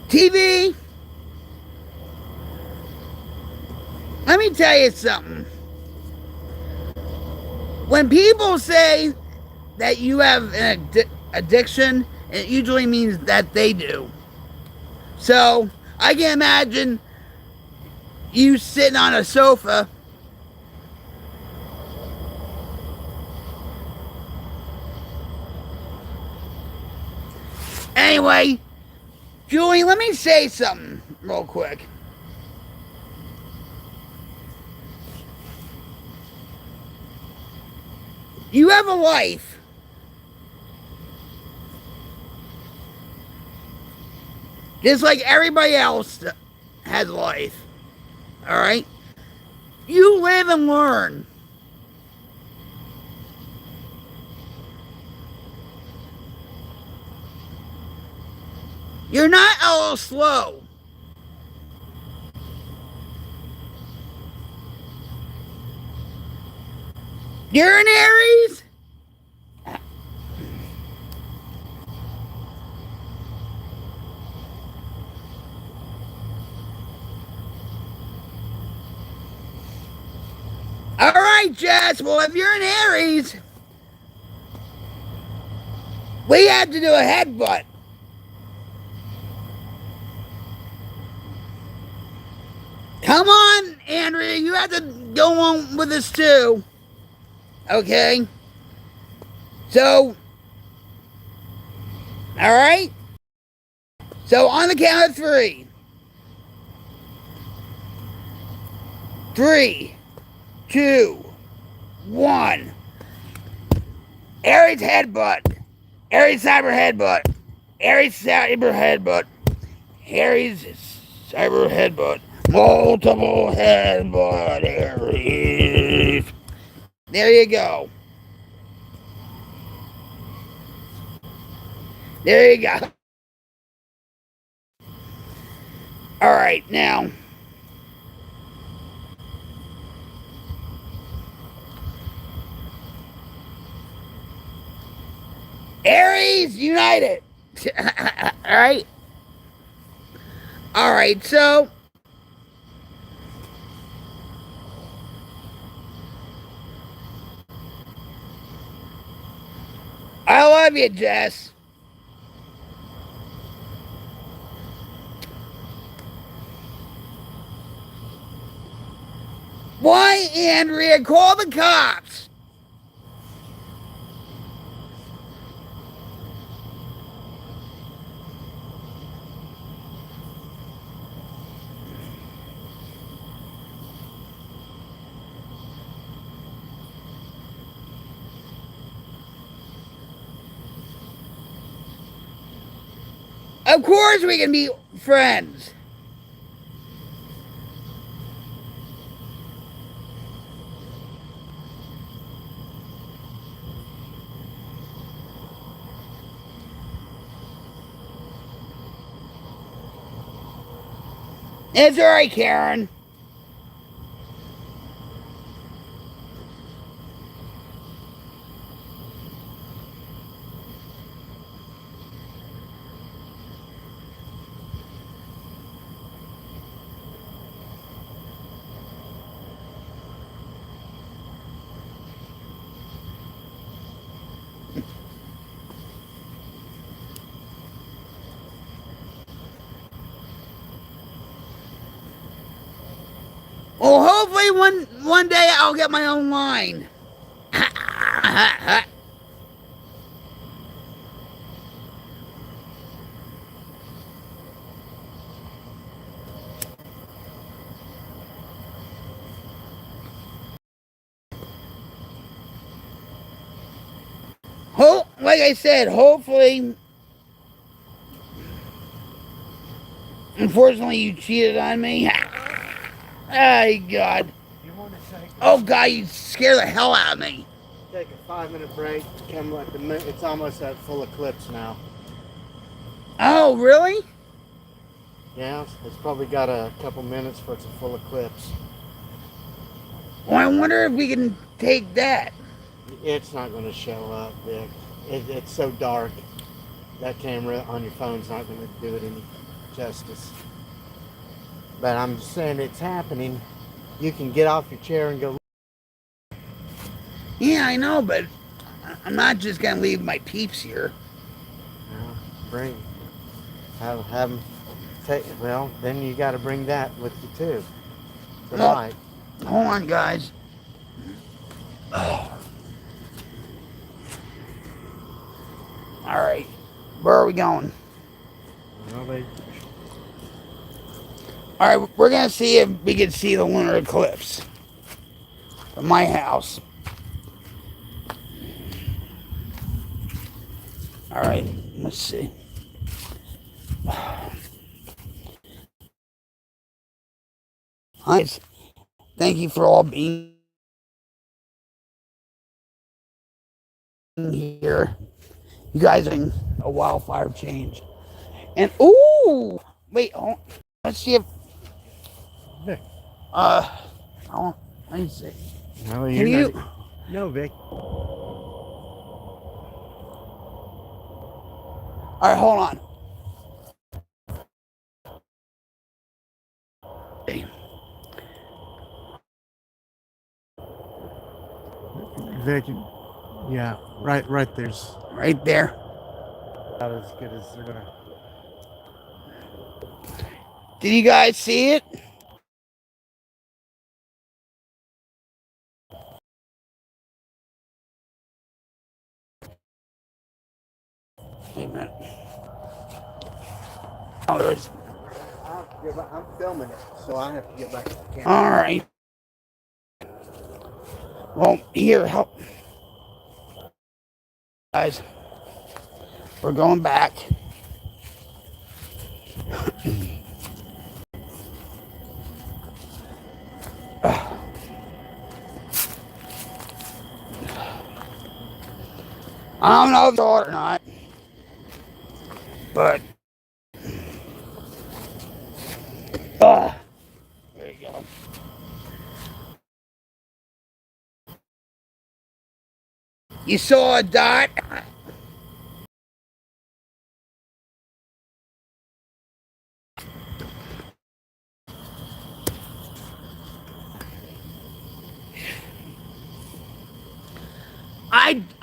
TV, let me tell you something. When people say that you have an addiction, it usually means that they do. So, I can imagine you sitting on a sofa anyway. Julie, let me say something real quick. You have a life. Just like everybody else has a life. Alright? You live and learn. You're not a little slow. You're an Aries? All right, Jess. Well, if you're an Aries, we have to do a headbutt. Come on, Andrea. You have to go on with this too. Okay? So, all right? So, on the count of three. 3, 2, 1. Aries headbutt. Aries cyber headbutt. Aries cyber headbutt. Aries cyber headbutt. Multiple headbutt Aries. There you go. There you go. All right, now. Aries United. All right. All right, so I love you, Jess. Why, Andrea? Call the cops. Of course we can be friends. It's all right, Karen. Well, hopefully one day I'll get my own line. Like I said, hopefully. Unfortunately, you cheated on me. Oh, God. Oh, God, you scared the hell out of me. Take a 5-minute break. Come at it's almost at full eclipse now. Oh, really? Yeah, it's probably got a couple minutes for it's a full eclipse. Well, I wonder if we can take that. It's not going to show up, Vic. It's so dark. That camera on your phone's not going to do it any justice. But I'm just saying it's happening. You can get off your chair and go. Yeah, I know, but I'm not just going to leave my peeps here. Have them take. Well, then you got to bring that with you too. The Well, light. Hold on, guys. Oh. All right, where are we going? All right, we're gonna see if we can see the lunar eclipse from my house. All right, let's see. Hi, thank you for all being here. You guys are a wildfire change. And ooh, wait, hold on. Let's see if Vic. hold on. Let me see. No, Can you're you? not. No, Vic. All right, hold on. Vic. Yeah, right there's Right there. about as good as they're gonna. Did you guys see it? Wait a minute. Oh, there's. I'm filming it, so I have to get back to the camera. All right. Well, here, help, guys. We're going back. I don't know if it's or not, but there you go. You saw a dot.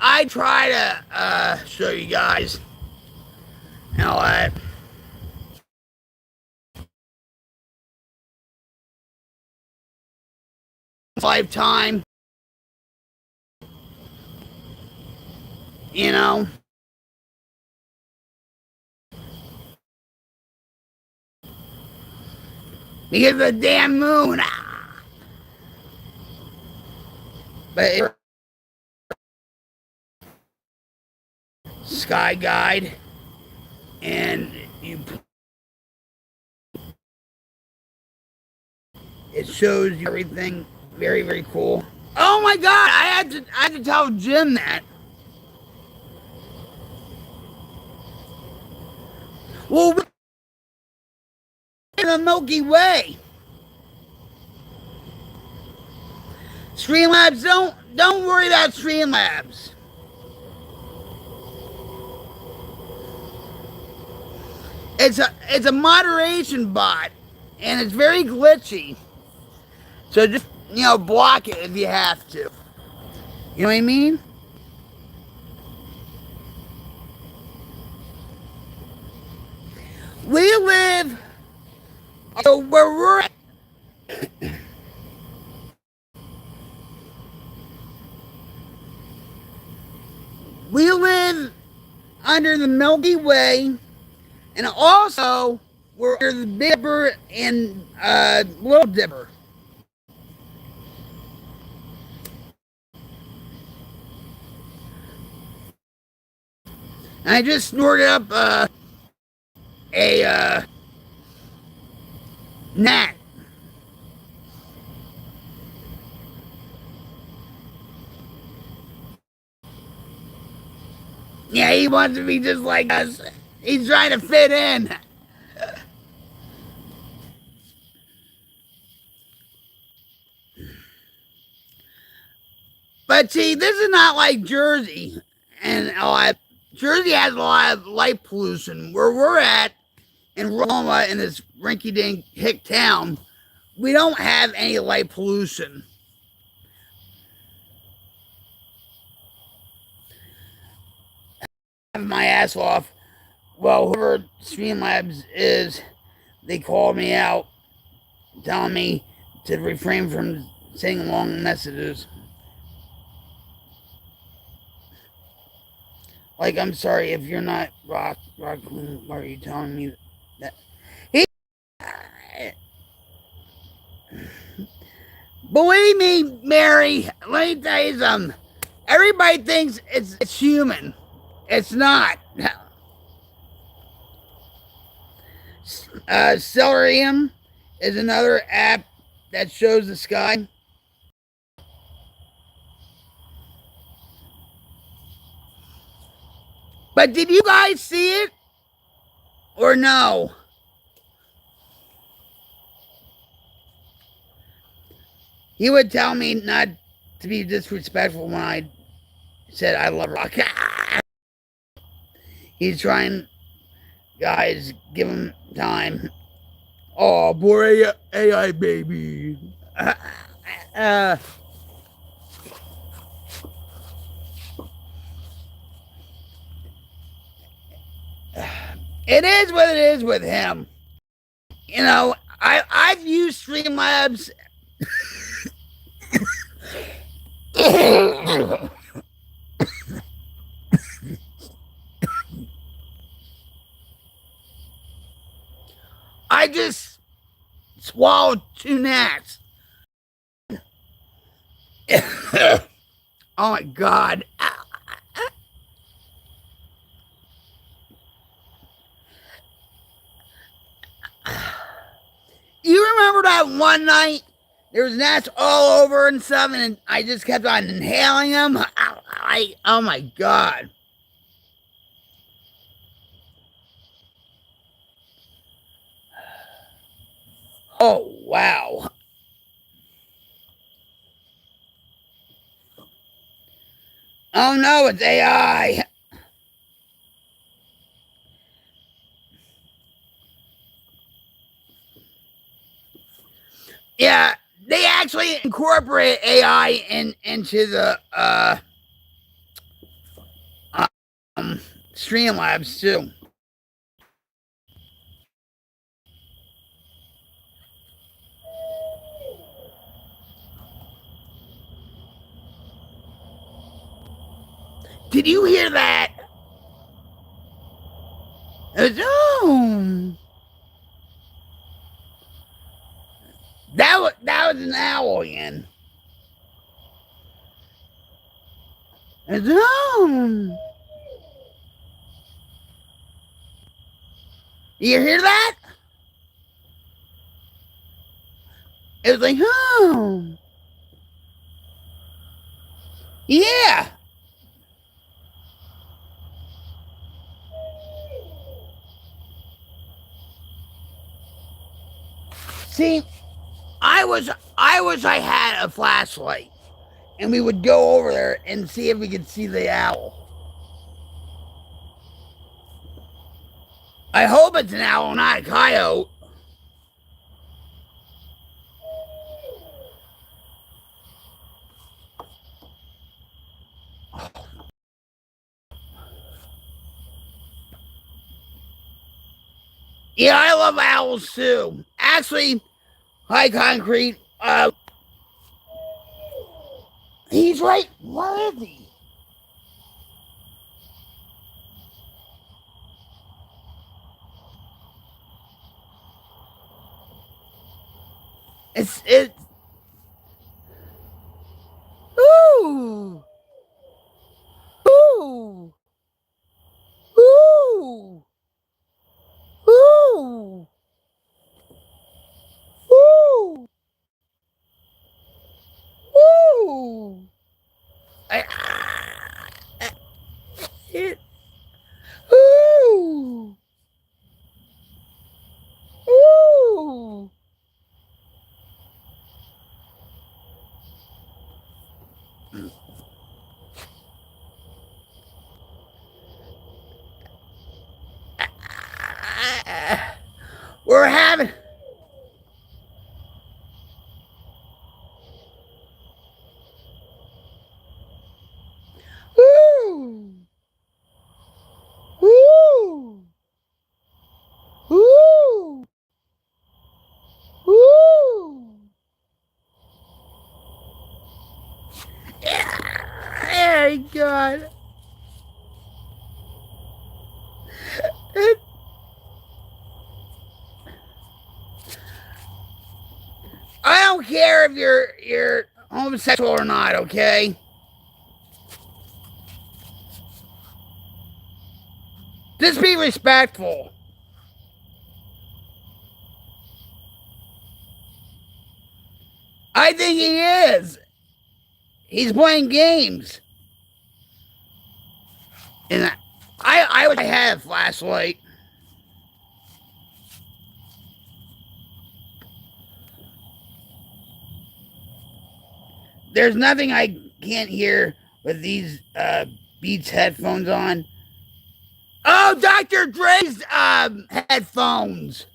I try to show you guys how lifetime, you know, because of the damn moon. But Sky Guide, and you, it shows you everything. Very, very cool. Oh my God! I had to tell Jim that. Well, in the Milky Way. Streamlabs, don't worry about Streamlabs. It's a moderation bot, and it's very glitchy. So just block it if you have to. You know what I mean? We live so where we're at. We live under the Milky Way, and also we're under the Big Dipper and Little Dipper. And I just snorted up a gnat. Yeah, he wants to be just like us. He's trying to fit in. But see, this is not like Jersey. And Jersey has a lot of light pollution. Where we're at in Roma, in this rinky-dink hick town, we don't have any light pollution. I have my ass off. Well, whoever Streamlabs is, they called me out, telling me to refrain from saying long messages. Like, I'm sorry if you're not rock queen. Why are you telling me that? He, believe me, Mary. Let me tell you something. Everybody thinks it's human. It's not. Stellarium is another app that shows the sky. But did you guys see it? Or no? He would tell me not to be disrespectful when I said I love rock. He's trying, guys, give him time. Oh, boy, AI baby. It is what it is with him. You know, I've used Streamlabs. I just swallowed 2 gnats. Oh my god. You remember that one night? There was gnats all over and stuff, and I just kept on inhaling them. Oh my god. Oh wow. Oh no, it's AI. Yeah, they actually incorporate AI into the Streamlabs too. Did you hear that? Oh, that was an owl again. Oh, you hear that? It was like, oh, yeah. See, I wish I had a flashlight, and we would go over there and see if we could see the owl. I hope it's an owl, not a coyote. Yeah, I love owls too. Actually, High Concrete, he's right. Where is he? It's ooh ooh ooh ooh ooh ooh. It ooh ooh. We're having. Ooh. Ooh. Ooh. Ooh. Oh God. It, I don't care if you're homosexual or not, okay? Just be respectful. I think he is. He's playing games. And I wish I had a flashlight. there's nothing I can't hear with these Beats headphones on. Oh, Dr. Dre's headphones.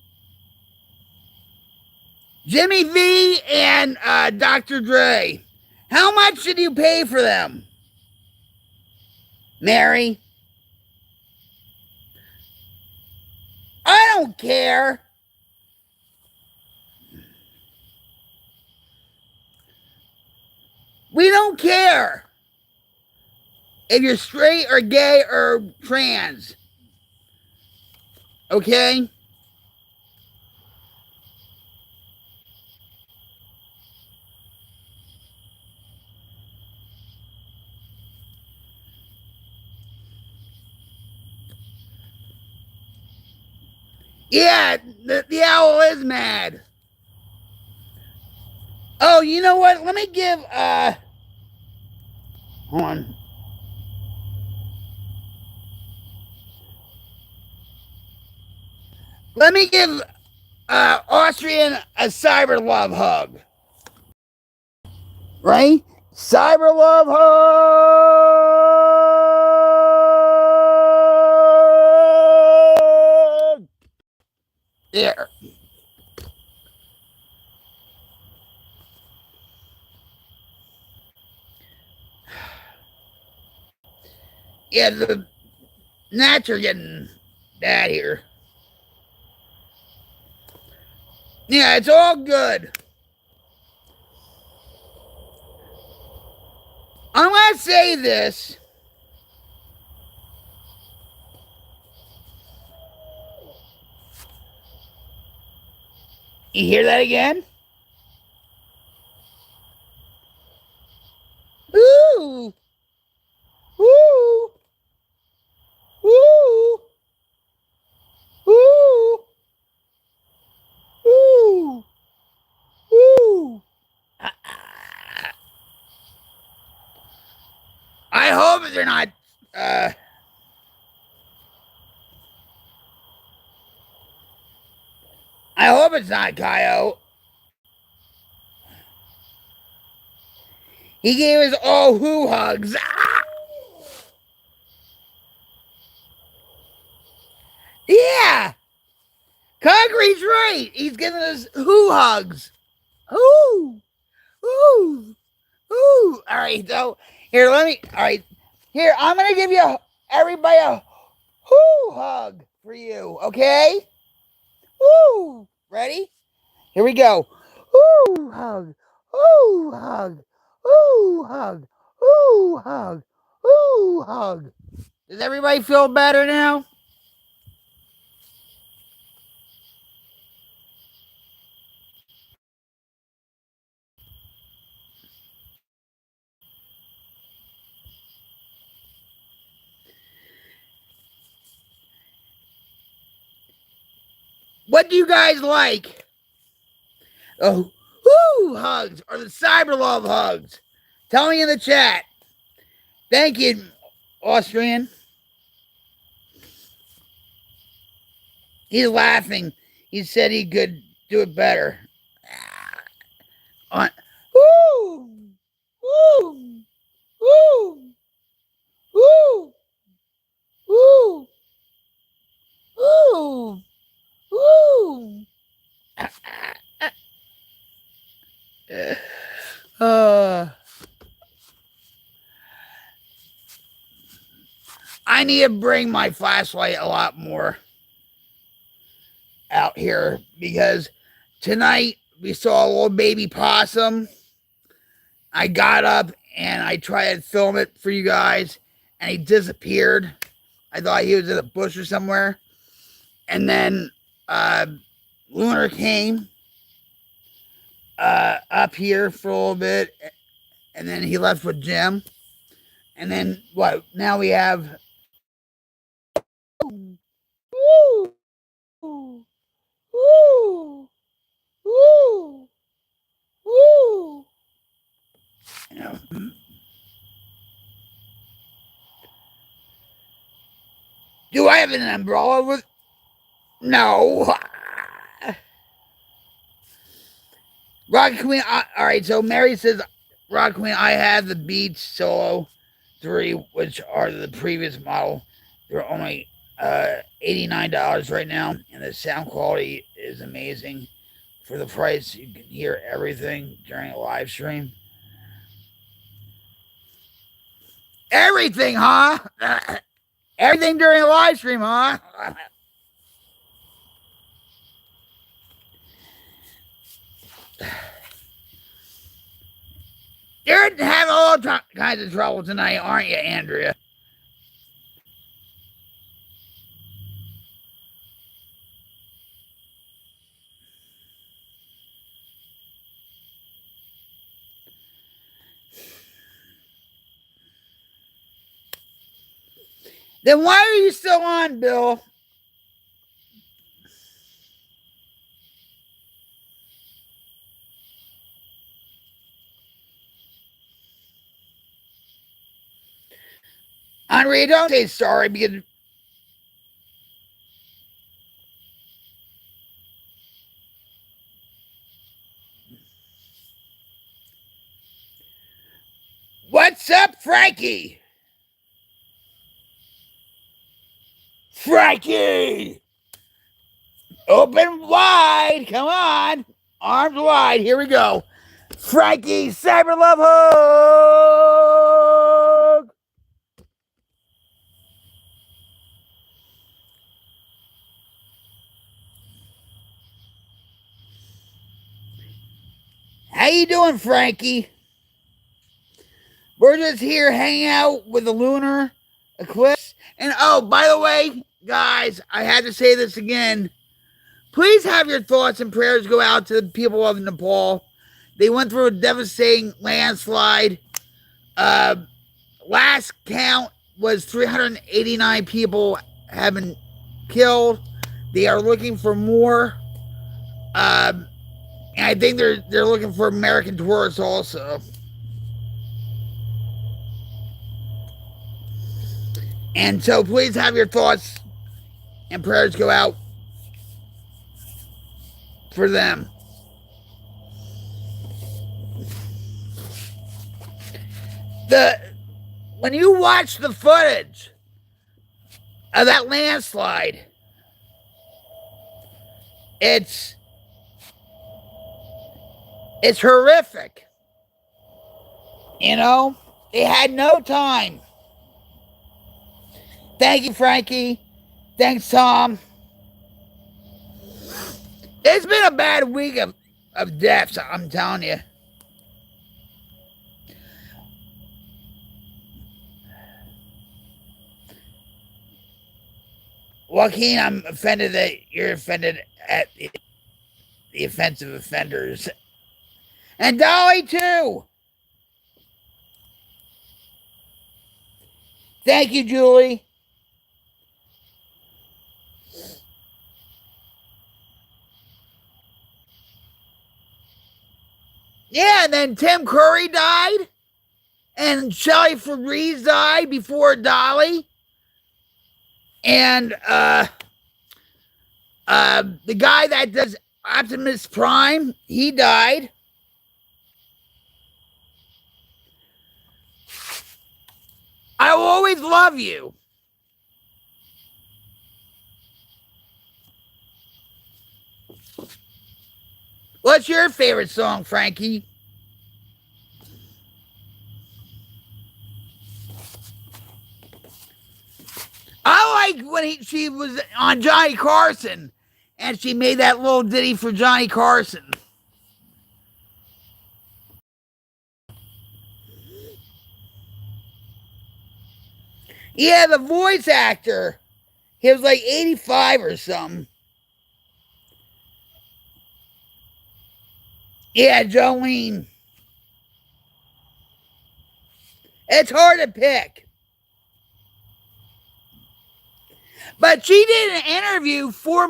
Jimmy V and Dr. Dre. How much did you pay for them, Mary? I don't care. We don't care if you're straight or gay or trans. Okay? Yeah, the owl is mad. Oh, you know what? Let me give hold on. Let me give Austrian a cyber love hug. Right? Cyber love hug. There. Yeah, the gnats are getting bad here. Yeah, it's all good. I'm going to say this. You hear that again? Ooh. Ooh. Ooh. Ooh. Ooh. Ooh. I hope they're not I hope it's not Coyote. He gave us all who hugs. Yeah. Concrete's right. He's giving us who hugs. Ooh. Ooh. Ooh. All right, so here, all right. Here, I'm going to give you everybody a who hug for you, okay? Woo! Ready? Here we go. Woo hug. Woo hug. Woo hug. Woo hug. Woo hug. Does everybody feel better now? What do you guys like? Oh, whoo hugs or the cyber love hugs? Tell me in the chat. Thank you, Austrian. He's laughing. He said he could do it better. Woo! Woo! Woo! Woo! Woo! Woo! Woo! I need to bring my flashlight a lot more out here because tonight we saw a little baby possum. I got up and I tried to film it for you guys and he disappeared. I thought he was in a bush or somewhere. And then Lunar came up here for a little bit and then he left with Jim. And then what? Now we have woo, woo, woo, woo, woo. You know. Do I have an umbrella with? No. Rocket Queen. All right. So Mary says Rock Queen, I have the Beats Solo 3, which are the previous model. They're only $89 right now, and the sound quality is amazing. For the price, you can hear everything during a live stream. Everything, huh? Everything during a live stream, huh? You're having all kinds of trouble tonight, aren't you, Andrea? Then why are you still on, Bill? Andrea, don't say sorry because what's up, Frankie? Frankie! Open wide. Come on. Arms wide. Here we go. Frankie Cyber Love Hug. How you doing, Frankie? We're just here hanging out with the lunar eclipse. And oh, by the way, guys, I had to say this again. Please have your thoughts and prayers go out to the people of Nepal. They went through a devastating landslide. Last count was 389 people have been killed. They are looking for more. And I think they're looking for American tourists also. And so please have your thoughts and prayers go out for them. When you watch the footage of that landslide, it's horrific. You know, they had no time. Thank you, Frankie. Thanks, Tom. It's been a bad week of deaths, I'm telling you. Joaquin, I'm offended that you're offended at the offensive offenders. And Dolly, too. Thank you, Julie. Yeah, and then Tim Curry died. And Shelley Fabrice died before Dolly. And the guy that does Optimus Prime, he died. I will always love you. What's your favorite song, Frankie? I like when she was on Johnny Carson and she made that little ditty for Johnny Carson. Yeah, the voice actor. He was like 85 or something. Yeah, Jolene. It's hard to pick. But she did an interview 4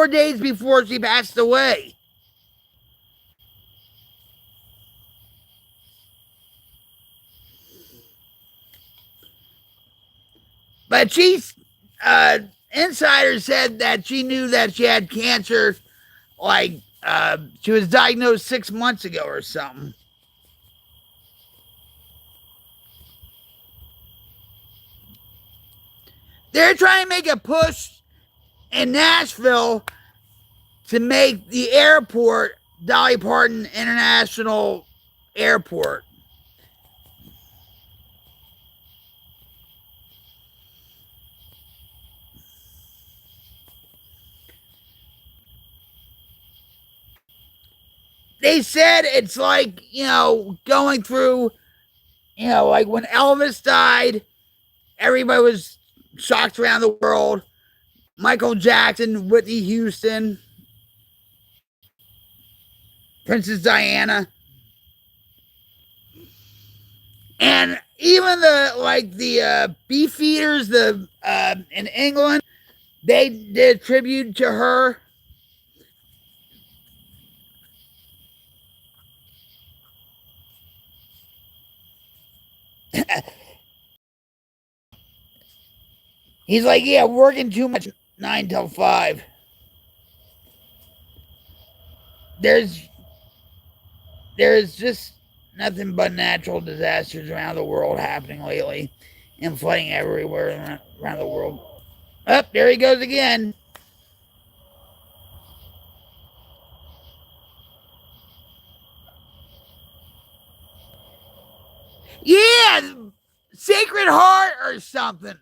days before she passed away. But insider said that she knew that she had cancer, like she was diagnosed 6 months ago or something. They're trying to make a push in Nashville to make the airport Dolly Parton International Airport. They said it's like, going through, like when Elvis died, everybody was shocked around the world. Michael Jackson, Whitney Houston, Princess Diana. And even the beef eaters, in England, they did tribute to her. He's like, yeah, working too much 9 till 5. There's just nothing but natural disasters around the world happening lately and flooding everywhere around the world. Oh, there he goes again. Yeah, Sacred Heart or something.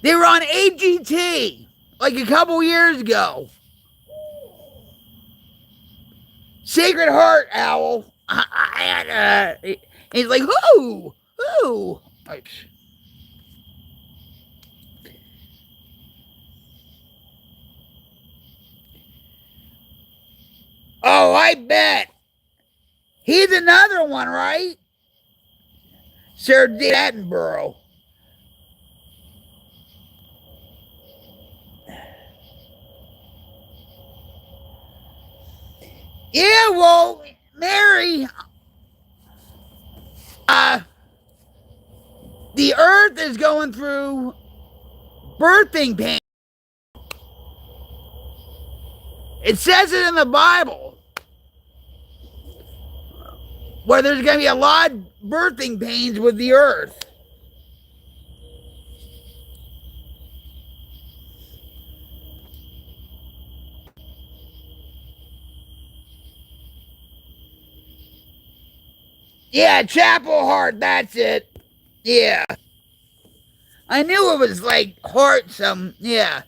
They were on AGT like a couple years ago. Sacred Heart Owl. He's like, who? Oh, I bet. He's another one, right? Sir David Attenborough. Yeah, well, Mary, the earth is going through birthing pain. It says it in the Bible, where there's going to be a lot of birthing pains with the earth. Yeah, Chapel Heart, that's it. Yeah. I knew it was like heart some, yeah.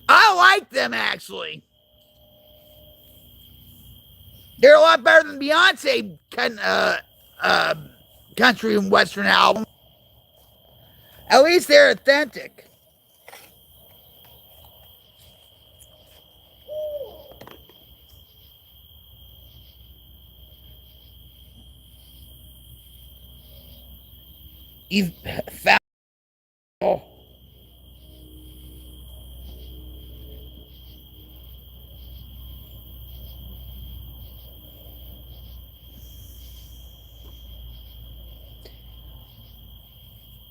I like them, actually. They're a lot better than Beyonce country and western album. At least they're authentic. You've found. Oh.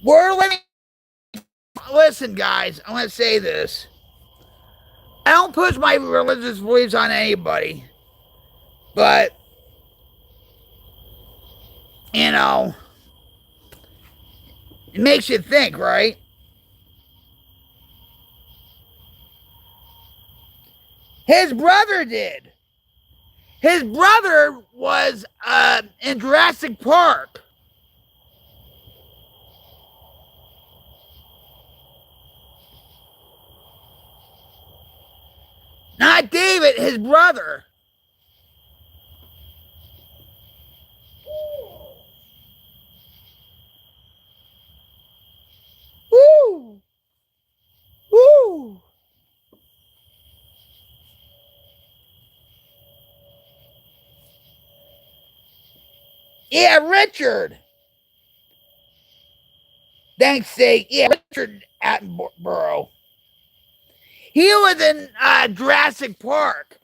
We're living. Listen, guys, I'm going to say this. I don't push my religious beliefs on anybody. But, it makes you think, right? His brother did. His brother was in Jurassic Park. Not David, his brother. Woo! Woo! Yeah, Richard. Thanks, sake. Yeah, Richard Attenborough. He was in Jurassic Park.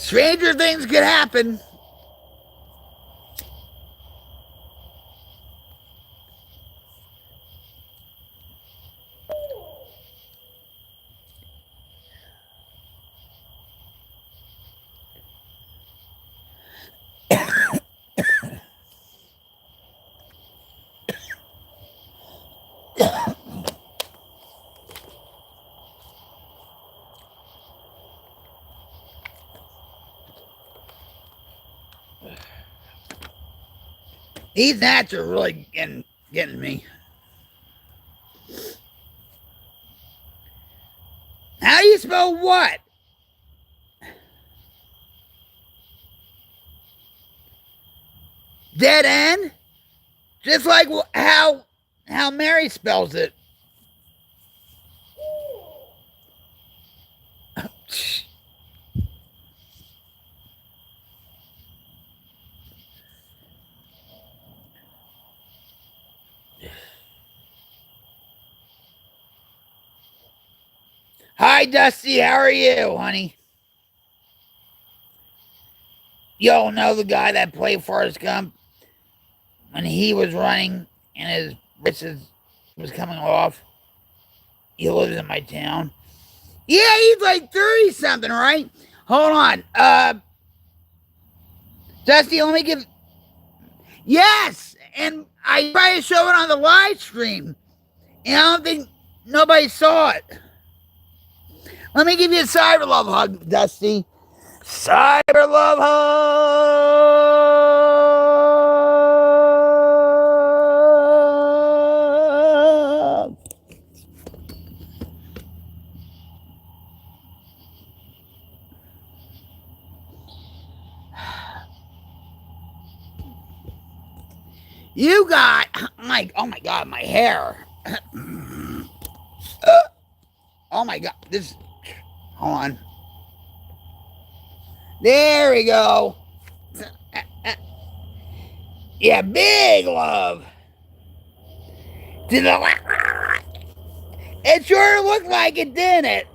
Stranger things could happen. These gnats are really getting me. How do you spell what? Dead end? Just like how Mary spells it. Hi, Dusty. How are you, honey? Y'all know the guy that played Forrest Gump when he was running and his braces was coming off? He lives in my town. Yeah, he's like 30 something, right? Hold on. Dusty, let me give. Yes, and I tried to show it on the live stream, and I don't think nobody saw it. Let me give you a cyber love hug, Dusty. Cyber love hug. You got, like, oh my God, my hair. Oh my God, this, hold on. There we go. Yeah, big love. It sure looked like it, didn't it?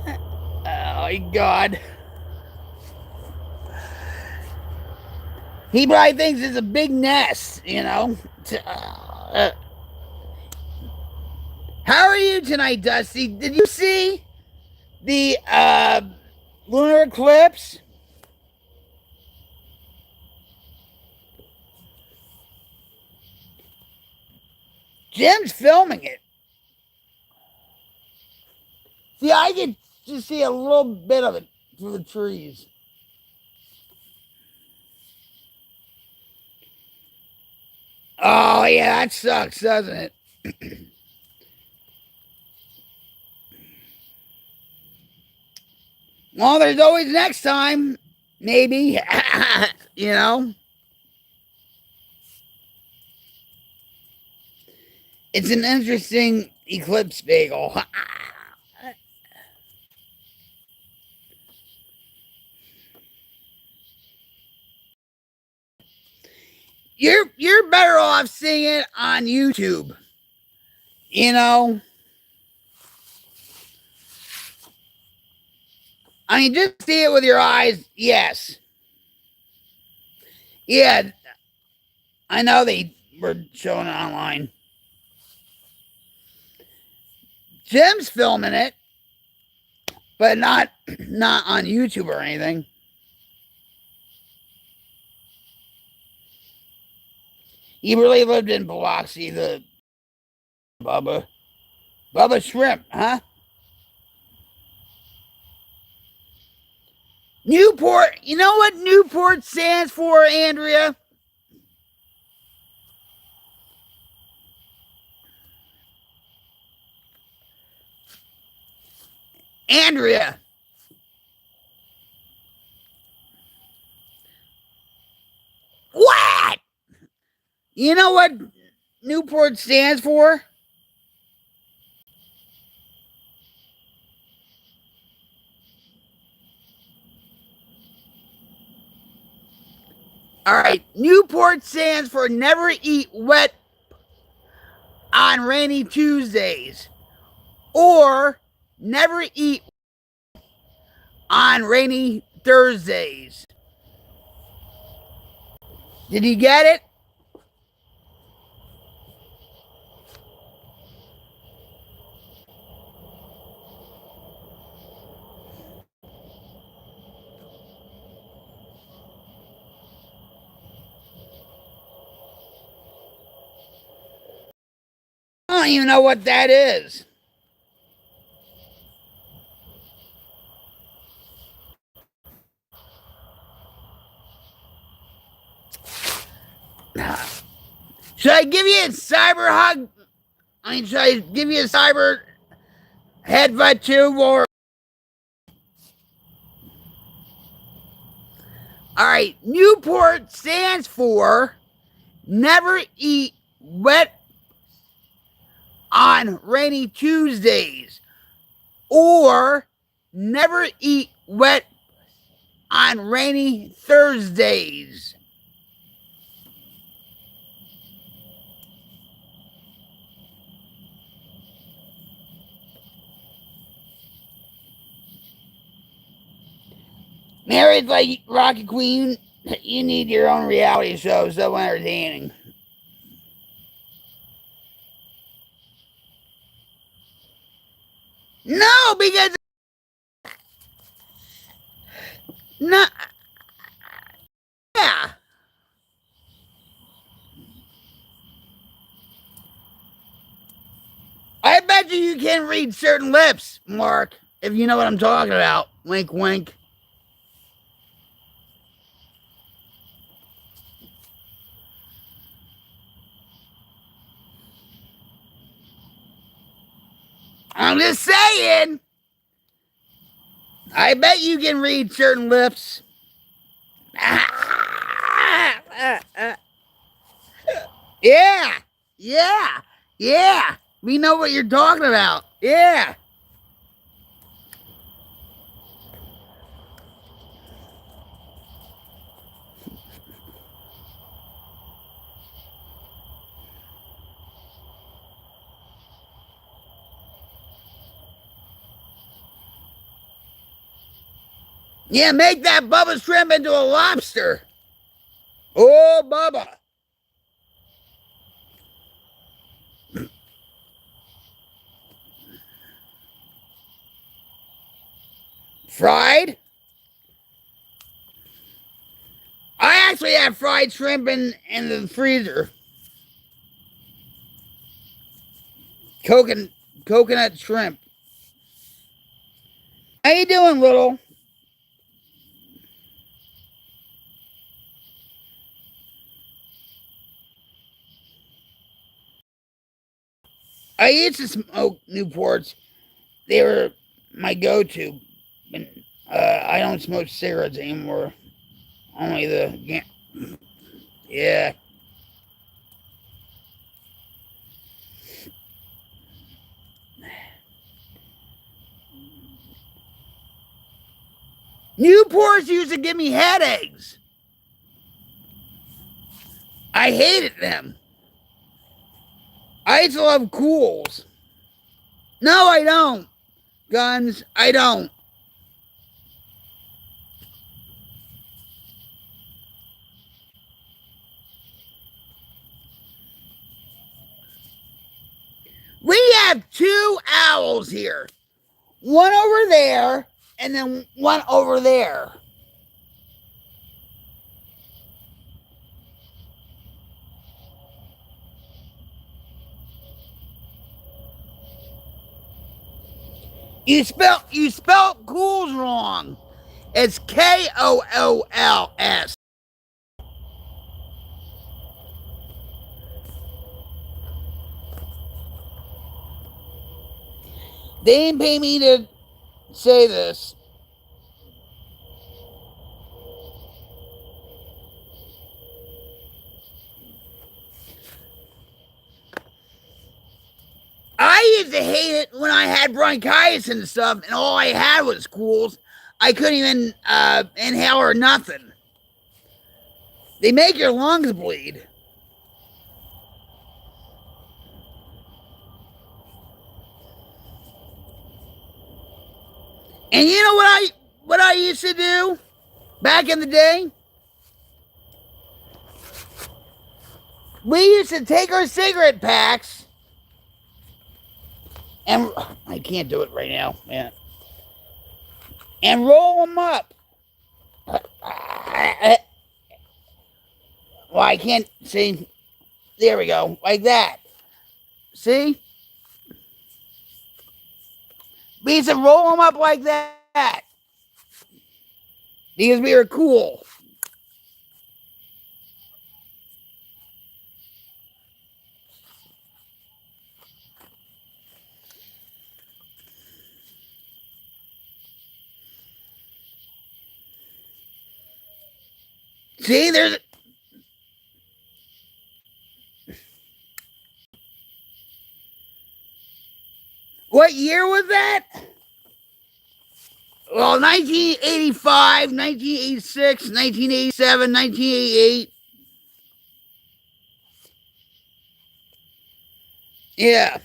Oh my God. He probably thinks it's a big nest, you know. How are you tonight, Dusty? Did you see the lunar eclipse? Jim's filming it. See, I can just see a little bit of it through the trees. Oh, yeah, that sucks, doesn't it? Well, there's always next time. Maybe. You know? It's an interesting eclipse bagel. You're better off seeing it on YouTube. You know? I mean, just see it with your eyes, yes. Yeah, I know they were showing it online. Jim's filming it, but not on YouTube or anything. He really lived in Biloxi, the Bubba Shrimp, huh? Newport. You know what Newport stands for, Andrea? Andrea. What? You know what Newport stands for? All right. Newport stands for never eat wet on rainy Tuesdays. Or never eat on rainy Thursdays. Did you get it? I don't even know what that is. Should I give you a cyber hug? I mean, should I give you a cyber headbutt too, or? All right, Newport stands for never eat wet on rainy Tuesdays, or never eat wet on rainy Thursdays. Married like Rocket Queen, you need your own reality show, so entertaining. No, because no, yeah. I bet you can read certain lips, Mark, if you know what I'm talking about. Wink, wink. I'm just saying. I bet you can read certain lips. Yeah, yeah, yeah. We know what you're talking about. Yeah. Yeah, make that Bubba shrimp into a lobster. Oh, Bubba. Fried? I actually have fried shrimp in the freezer. Coconut shrimp. How you doing, little? I used to smoke Newports. They were my go-to. I don't smoke cigarettes anymore. Only the yeah. Newports used to give me headaches. I hated them. I used to love Cools. No, I don't. Guns, I don't. We have two owls here. One over there, and then one over there. You spelled Cools wrong. It's Kools. They didn't pay me to say this. I used to hate it when I had bronchitis and stuff, and all I had was Cools. I couldn't even inhale or nothing. They make your lungs bleed. And you know what what I used to do back in the day? We used to take our cigarette packs and I can't do it right now, man. And roll them up. Well, I can't see. There we go, like that. See? We used to roll them up like that because we were cool. See, there's. What year was that? Well, 1985, 1986, 1987, 1988. Yeah.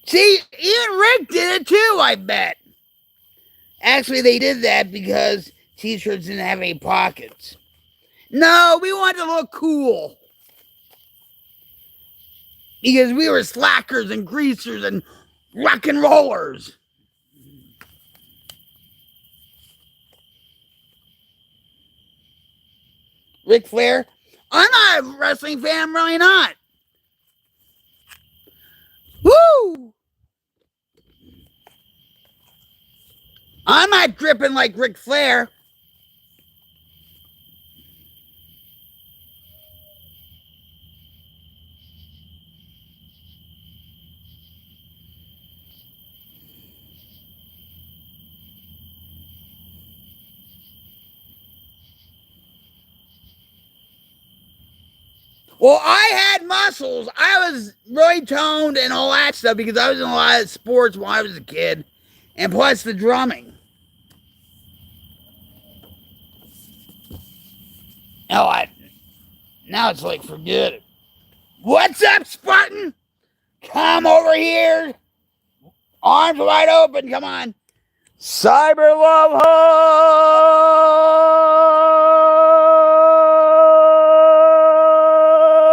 See, even Rick did it too, I bet. Actually, they did that because t-shirts didn't have any pockets. No, we wanted to look cool. Because we were slackers and greasers and rock and rollers. Ric Flair? I'm not a wrestling fan, I'm really not. Woo! I'm not dripping like Ric Flair. Well, I had muscles. I was really toned and all that stuff because I was in a lot of sports when I was a kid. And plus the drumming. Now it's like, forget it. What's up, Spartan? Come over here. Arms wide open. Come on. Cyber Love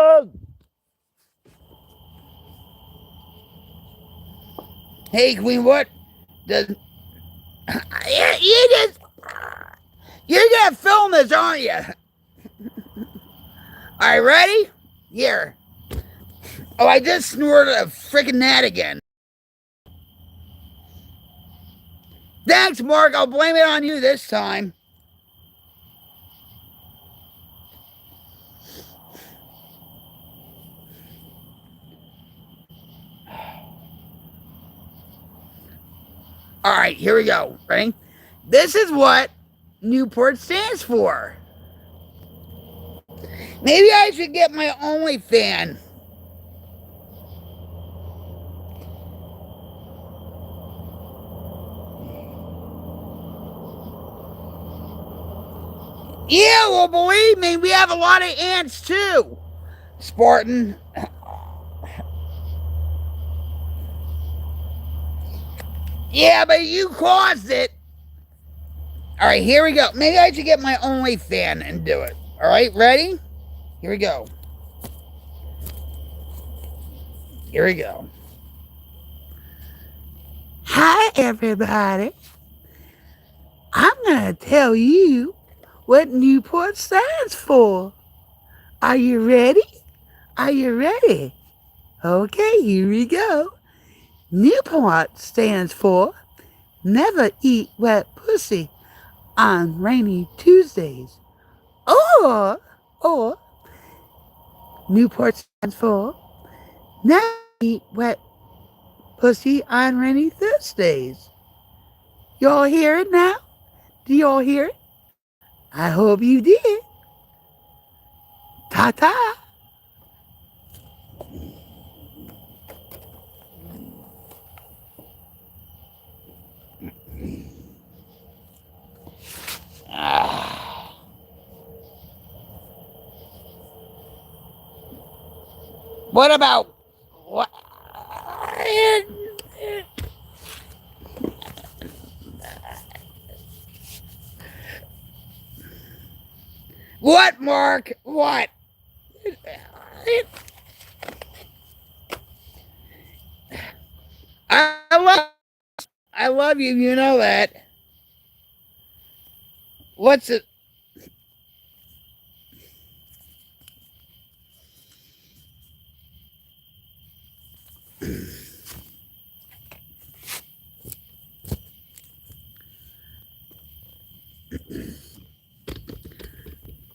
Hug. Hey, Queen, what does you're gonna film this, aren't you? All right, ready? Here. Oh, I just snorted a freaking gnat again. Thanks, Mark. I'll blame it on you this time. All right, here we go. Ready? This is what Newport stands for. Maybe I should get my OnlyFans. Yeah, well, believe me, we have a lot of ants too, Spartan. Yeah, but you caused it. All right, here we go. Maybe I should get my OnlyFans and do it. All right, ready? Here we go. Here we go. Hi, everybody. I'm going to tell you what Newport stands for. Are you ready? Are you ready? Okay, here we go. Newport stands for Never Eat Wet Pussy on Rainy Tuesdays. Or Newport stands for Never Eat Wet Pussy on Rainy Thursdays. Y'all hear it now? Do y'all hear it? I hope you did. Ta-ta. What about what? What, Mark? What? I love you. You know that. What's it?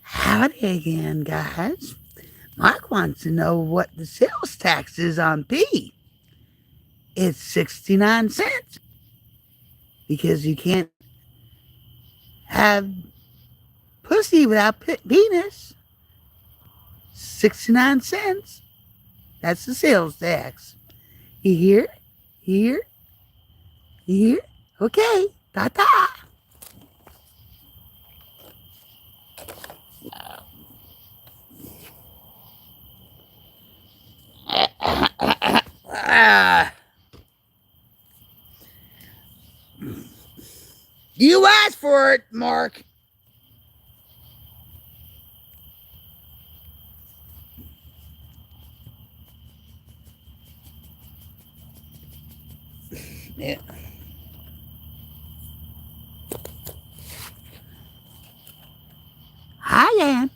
Howdy again, guys. Mark wants to know what the sales tax is on P. It's 69 cents because you can't have pussy without penis. 69 cents. That's the sales tax. You hear? You hear? You hear? Okay. Ta-ta. You asked for it, Mark. Yeah. Hi, Ann.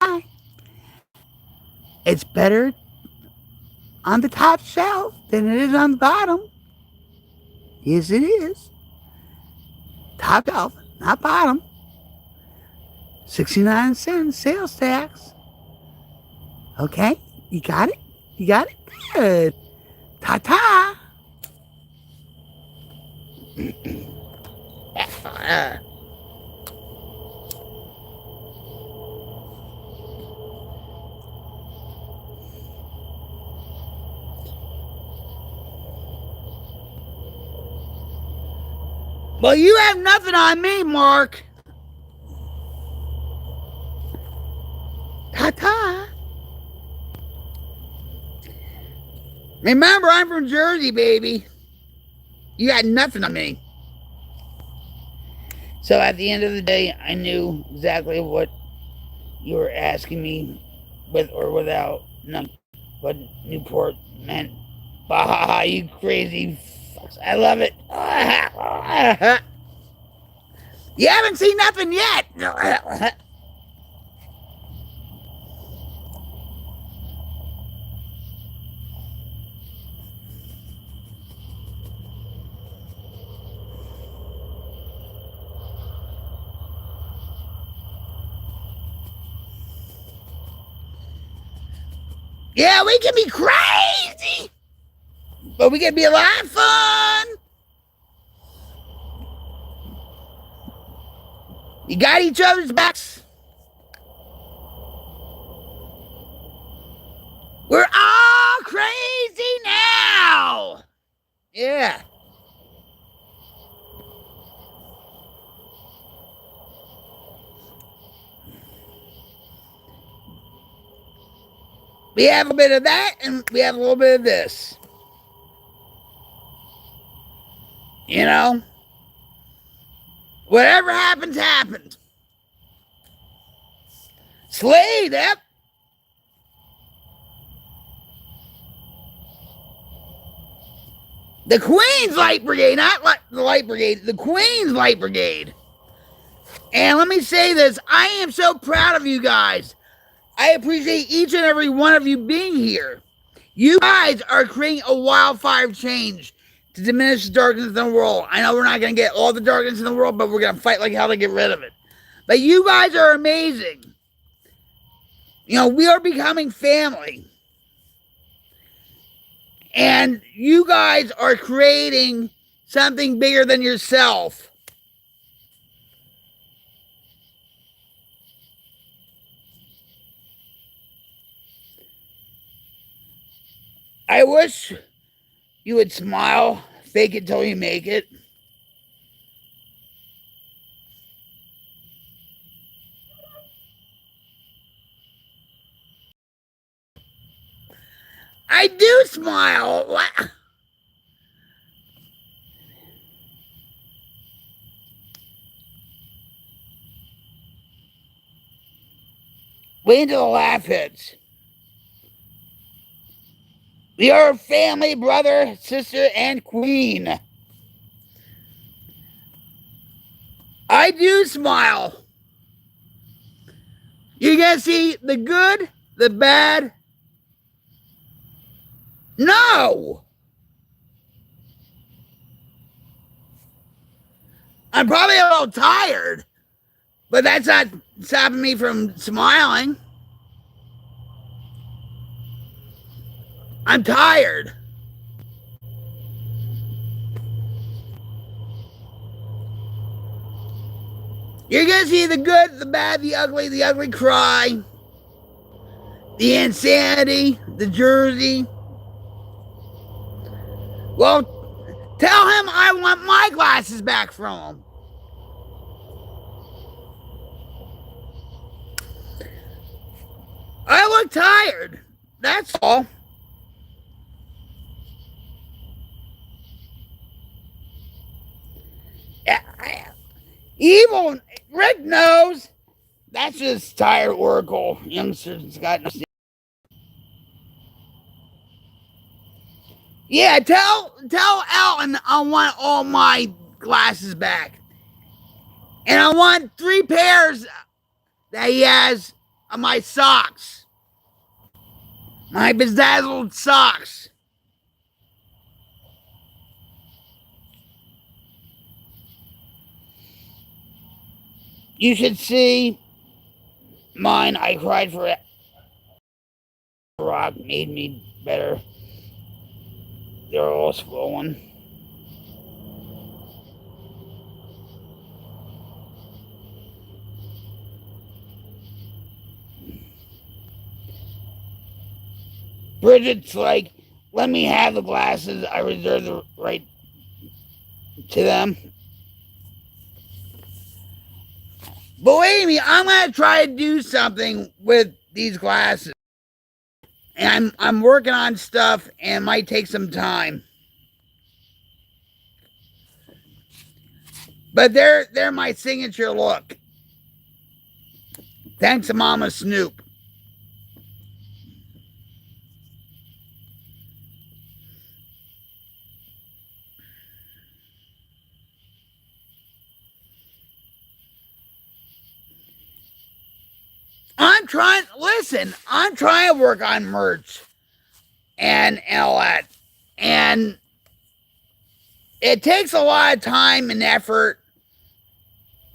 Hi. It's better on the top shelf than it is on the bottom. Yes, it is. Top shelf, not bottom. 69 cents sales tax. Okay, you got it? You got it? Good. Ta-ta. Well, you have nothing on me, Mark. Ta-ta. Remember, I'm from Jersey, baby. You got nothing on me. So at the end of the day, I knew exactly what you were asking me with or without what Newport meant. Bah, you crazy fucks. I love it. You haven't seen nothing yet. Yeah, we can be crazy, but we can be a lot of fun. You got each other's backs. We're all crazy now. Yeah. We have a bit of that and we have a little bit of this. You know? Whatever happens, happens. Slade, yep. The Queen's Light Brigade, not the Light Brigade, the Queen's Light Brigade. And let me say this, I am so proud of you guys. I appreciate each and every one of you being here. You guys are creating a wildfire change to diminish the darkness in the world. I know we're not going to get all the darkness in the world, but we're going to fight like hell to get rid of it. But you guys are amazing. You know, we are becoming family. And you guys are creating something bigger than yourself. I wish you would smile, fake it till you make it. I do smile. What? Wait until the laugh hits. We are family, brother, sister, and queen. I do smile. You're going to see the good, the bad. No. I'm probably a little tired, but that's not stopping me from smiling. I'm tired. You're going to see the good, the bad, the ugly cry, the insanity, the Jersey. Well, tell him I want my glasses back from him. I look tired. That's all. Evil Rick knows. That's just tired Oracle. Youngsters got no. Yeah, tell Alton I want all my glasses back. And I want 3 pairs that he has of my socks. My bedazzled socks. You should see mine. I cried for it. Rock made me better. They're all swollen. Bridget's like, let me have the glasses. I reserve the right to them. Believe me, I'm gonna try to do something with these glasses. And I'm working on stuff and it might take some time. But they're my signature look. Thanks to Mama Snoop. I'm trying to work on merch and all that. And it takes a lot of time and effort.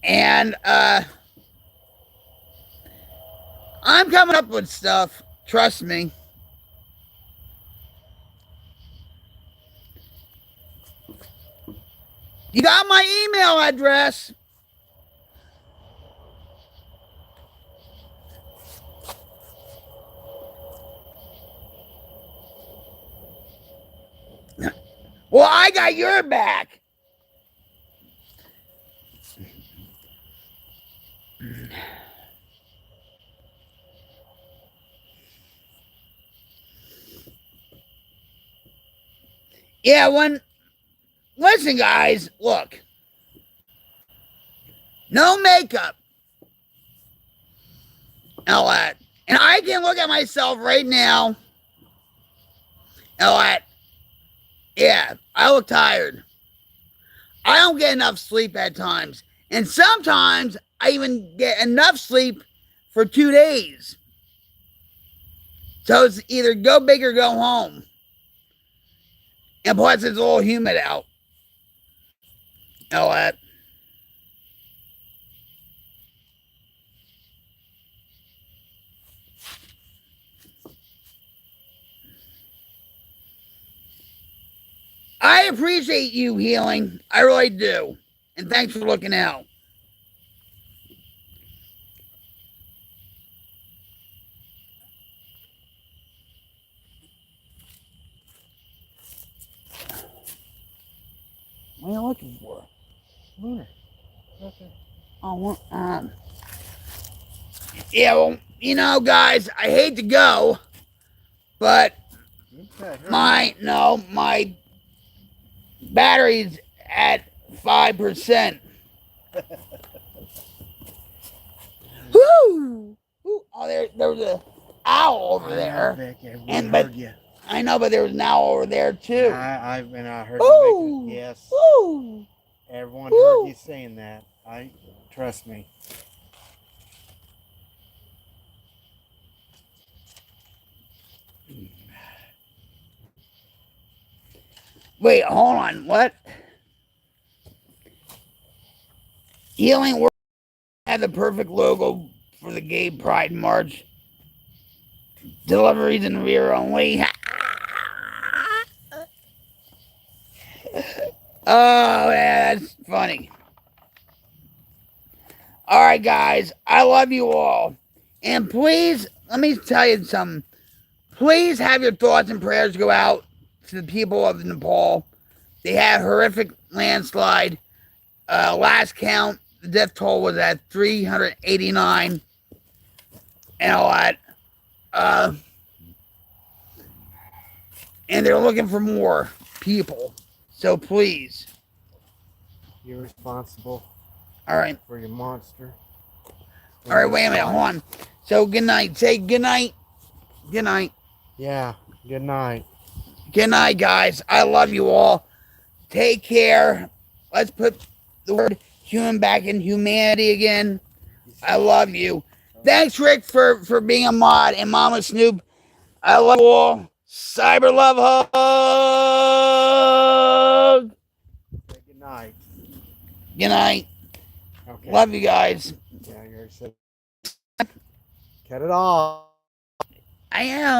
And I'm coming up with stuff. Trust me. You got my email address. Well, I got your back. Yeah, listen, guys, look. No makeup. All that. And I can look at myself right now. All that. Yeah, I look tired. I don't get enough sleep at times. And sometimes I even get enough sleep for 2 days. So it's either go big or go home. And plus it's a little humid out. All that. I appreciate you, Healing. I really do. And thanks for looking out. What are you looking for? Where? Okay. Oh, yeah, well, you know, guys, I hate to go, but my battery's at 5%. Woo! Oh, there was a owl over there. I know, but there was an owl over there too. I heard you making, yes. Woo! Everyone heard you saying that. Trust me. Wait, hold on. What? Healing World had the perfect logo for the Gay Pride March. Deliveries in rear only. Oh, yeah, that's funny. All right, guys. I love you all. And please, let me tell you something. Please have your thoughts and prayers go out to the people of Nepal. They had a horrific landslide. Last count, the death toll was at 389 and all that. And they're looking for more people. So please. You're responsible. All right. For your monster. All right, wait a minute. Hold on. So good night. Say good night. Good night. Yeah. Good night. Good night, guys. I love you all. Take care. Let's put the word human back in humanity again. I love you. Thanks, Rick, for being a mod, and Mama Snoop. I love you all. Cyber love hug. Good night. Good night. Okay. Love you guys. Yeah, you're so. Cut it off. I am.